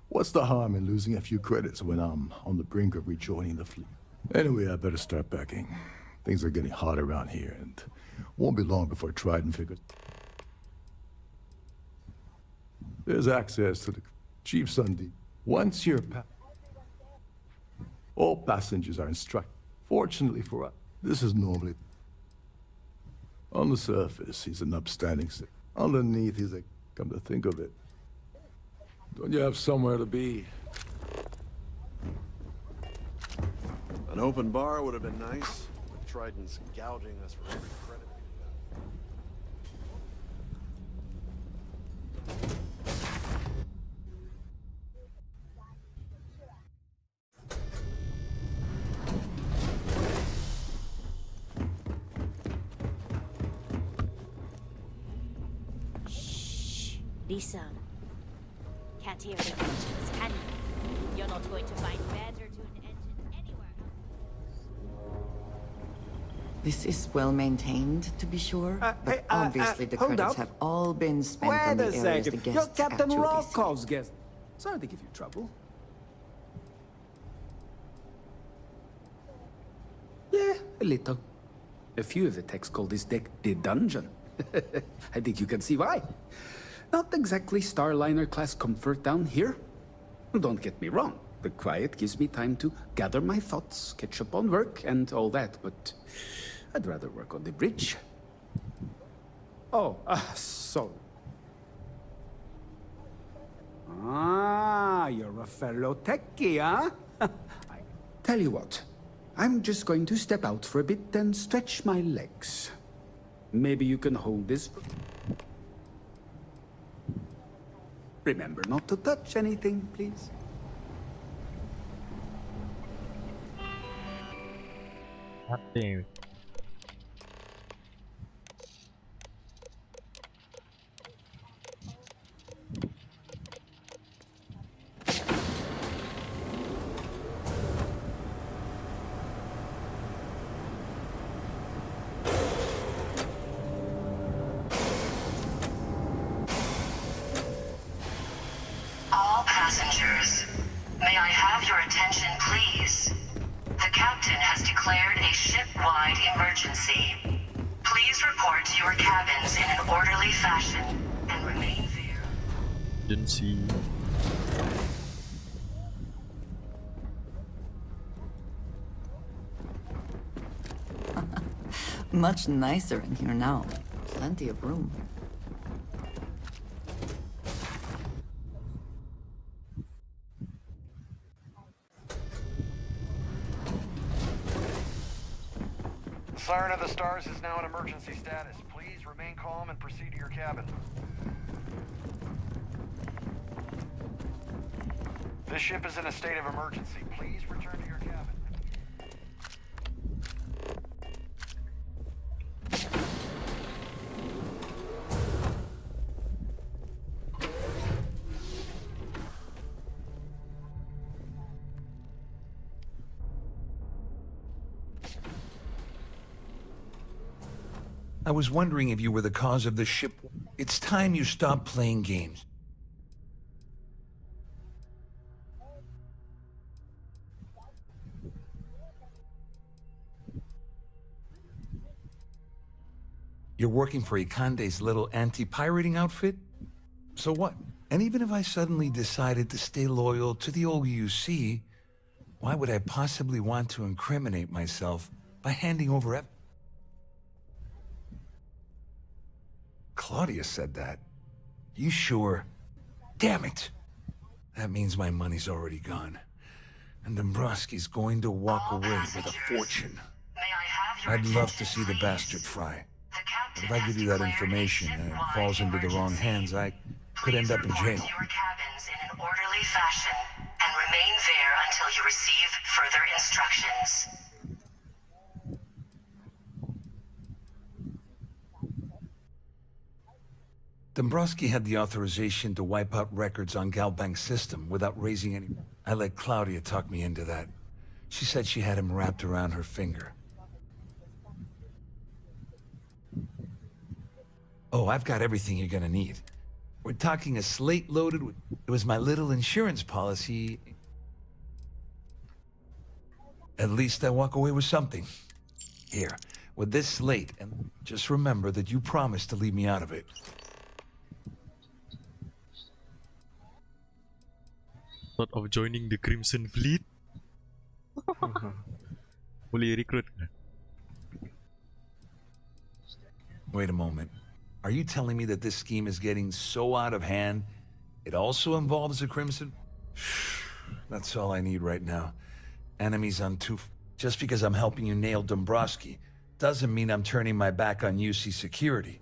D: what's the harm in losing a few credits when I'm on the brink of rejoining the fleet? Anyway, I better start packing. Things are getting hot around here, and won't be long before Trident figures. There's access to the Chief Sunday. Once you're all passengers are instructed. Fortunately for us, this is normally... On the surface, he's an upstanding citizen. Underneath, he's a... Come to think of it. Don't you have somewhere to be?
X: An open bar would have been nice. With Trident's gouging us for every credit.
I: Lisa, can't hear the engines, can you? You're not going to find better-tuned engines anywhere else.
C: This is well maintained, to be sure, but obviously the
Q: hold
C: credits
Q: up.
C: have all been spent
Q: Wait
C: on the
Q: a
C: areas the
Q: second. You're
C: guests
Q: Captain
C: actually see.
Q: Roskov's guest. Sorry to give you trouble. Yeah, a little. A few of the techs call this deck the dungeon. I think you can see why. Not exactly Starliner-class comfort down here. Don't get me wrong. The quiet gives me time to gather my thoughts, catch up on work, and all that, but I'd rather work on the bridge. Oh, sorry. Ah, you're a fellow techie, huh? Tell you what, I'm just going to step out for a bit and stretch my legs. Maybe you can hold this. Remember not to touch anything, please.
A: God damn it.
F: All passengers, may I have your attention, please? The captain has declared a ship-wide emergency. Please report to your cabins in an orderly fashion and remain there.
A: Didn't see.
C: Much nicer in here now. Plenty of room.
X: The Siren of the Stars is now in emergency status. Please remain calm and proceed to your cabin. This ship is in a state of emergency. Please return to your cabin.
L: I was wondering if you were the cause of the ship. It's time you stop playing games. You're working for Ikande's little anti-pirating outfit? So what? And even if I suddenly decided to stay loyal to the old UC, why would I possibly want to incriminate myself by handing over Claudia said that. You sure? Damn it! That means my money's already gone. And Dombrowski's going to walk away with a fortune. I'd love to see the bastard fry. But if I give you that information and it falls into the wrong hands, I could end up in jail.
F: Report to your cabins in an orderly fashion and remain there until you receive further instructions.
L: Dombrowski had the authorization to wipe out records on Galbank's system without raising any... I let Claudia talk me into that. She said she had him wrapped around her finger. Oh, I've got everything you're gonna need. We're talking a slate loaded with... It was my little insurance policy. At least I walk away with something. Here, with this slate, and just remember that you promised to leave me out of it.
A: Thought of joining the Crimson Fleet? Boleh recruit.
L: Wait a moment. Are you telling me that this scheme is getting so out of hand, it also involves the Crimson? That's all I need right now. Enemies on two... Just because I'm helping you nail Dombrowski doesn't mean I'm turning my back on UC security.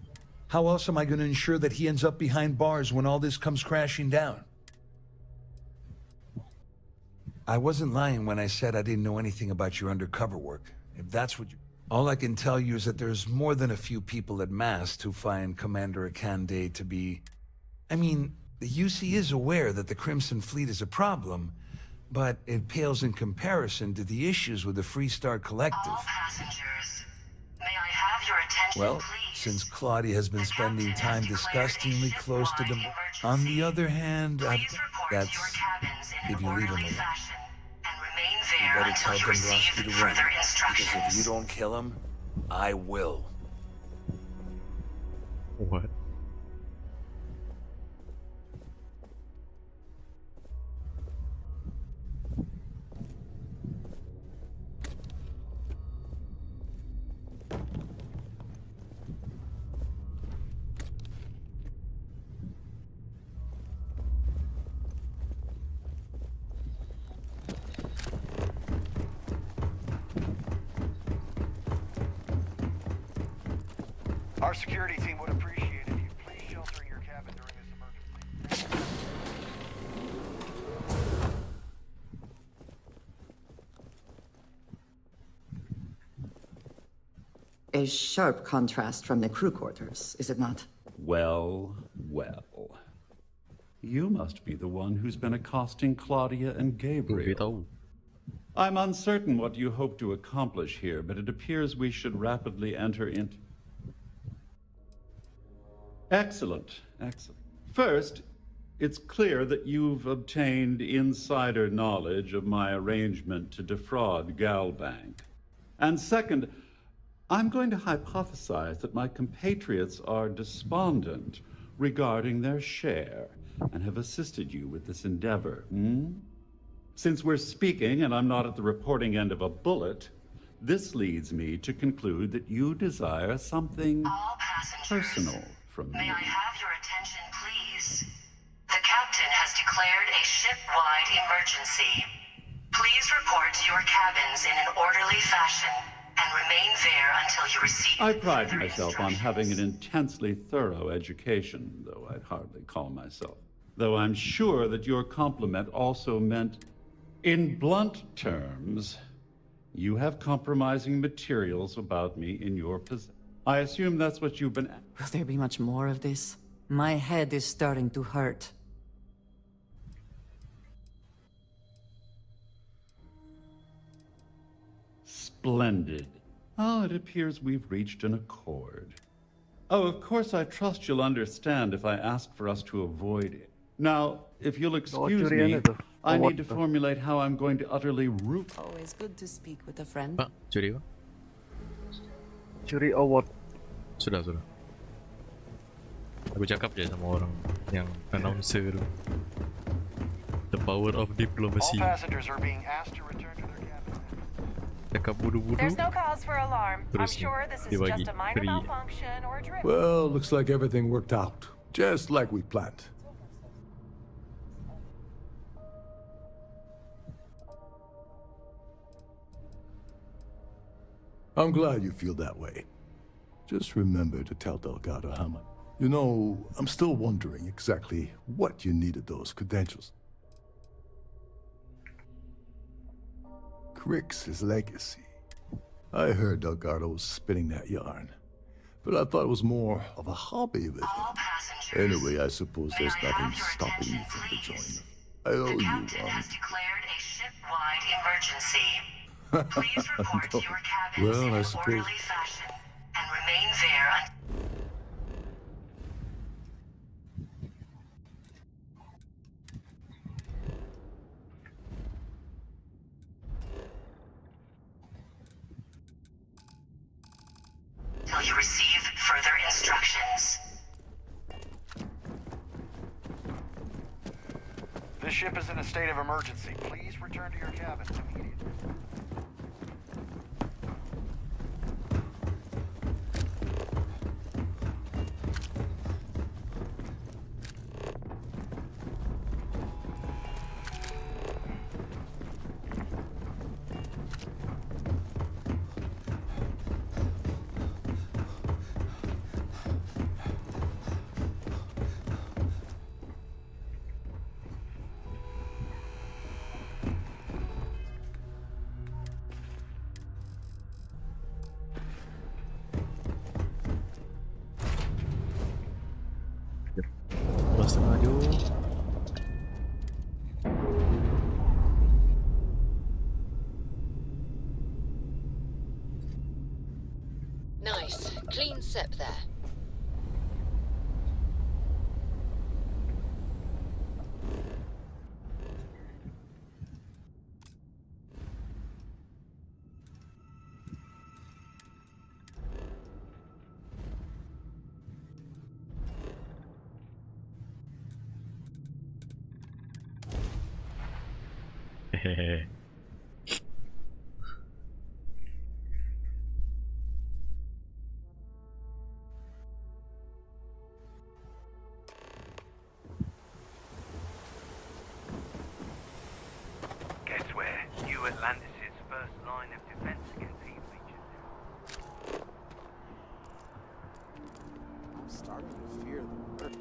L: How else am I going to ensure that he ends up behind bars when all this comes crashing down? I wasn't lying when I said I didn't know anything about your undercover work. If that's what you... All I can tell you is that there's more than a few people at Mast who find Commander Akande to be... I mean, the UC is aware that the Crimson Fleet is a problem, but it pales in comparison to the issues with the Freestar Collective.
F: All passengers, may I have your attention,
L: Well,
F: please?
L: since Claudia has been spending time disgustingly close to them... On the other hand, that's... if you leave him alone. You better tell Dombrowski to run, because if you don't kill him, I will.
A: What?
B: Our security team would appreciate it if you please shelter in your cabin during this emergency.
C: A sharp contrast from the crew quarters, is it not?
R: Well, well. You must be the one who's been accosting Claudia and Gabriel. I'm uncertain what you hope to accomplish here, but it appears we should rapidly enter into... Excellent, excellent. First, it's clear that you've obtained insider knowledge of my arrangement to defraud Galbank. And second, I'm going to hypothesize that my compatriots are despondent regarding their share and have assisted you with this endeavor. Since we're speaking and I'm not at the reporting end of a bullet, this leads me to conclude that you desire something personal from me.
F: May I have your attention, please? The captain has declared a ship-wide emergency. Please report to your cabins in an orderly fashion and remain there until you receive...
R: I pride myself on having an intensely thorough education, though I'd hardly call myself. Though I'm sure that your compliment also meant, in blunt terms, you have compromising materials about me in your possession. I assume that's what you've been...
C: Will there be much more of this? My head is starting to hurt.
R: Splendid. Oh, it appears we've reached an accord. Oh, of course, I trust you'll understand if I ask for us to avoid it. Now, if you'll excuse me, I need to formulate how I'm going to utterly root...
C: Always good to speak with a friend.
A: Pak, curi apa?
S: Curi award.
A: Sudah. Aku cakap je sama orang yang announcer tu. The power of diplomacy.
B: All passengers are being asked to return to their cabin.
A: Cakap budu-budu.
N: There's no cause for alarm. I'm
A: Terus
N: sure this is
A: dia bagi
N: just a minor
A: free.
N: malfunction or a drift.
D: Well, looks like everything worked out, just like we planned. I'm glad you feel that way. Just remember to tell Delgado how much. You know, I'm still wondering exactly what you needed those credentials. Crick's legacy. I heard Delgado was spinning that yarn, but I thought it was more of a hobby with him. Anyway, I suppose there's nothing stopping me from rejoining them. I owe you one.
F: Has declared a ship-wide emergency. Please report to your cabins
D: Well,
F: in
D: I
F: an
D: suppose.
F: orderly fashion and remain there you receive further instructions.
B: This ship is in a state of emergency. Please return to your cabin immediately.
A: Terus maju.
E: Nice. Clean sip there.
A: Hehehe.
B: Guess where? New Atlantis' first line of defense against heat leeches.
X: I'm starting to fear the Earth.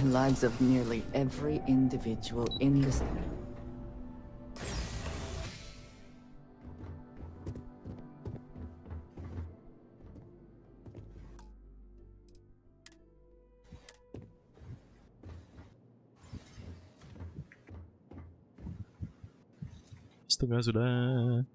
C: The lives of nearly every individual in this.
A: Setengah sudah.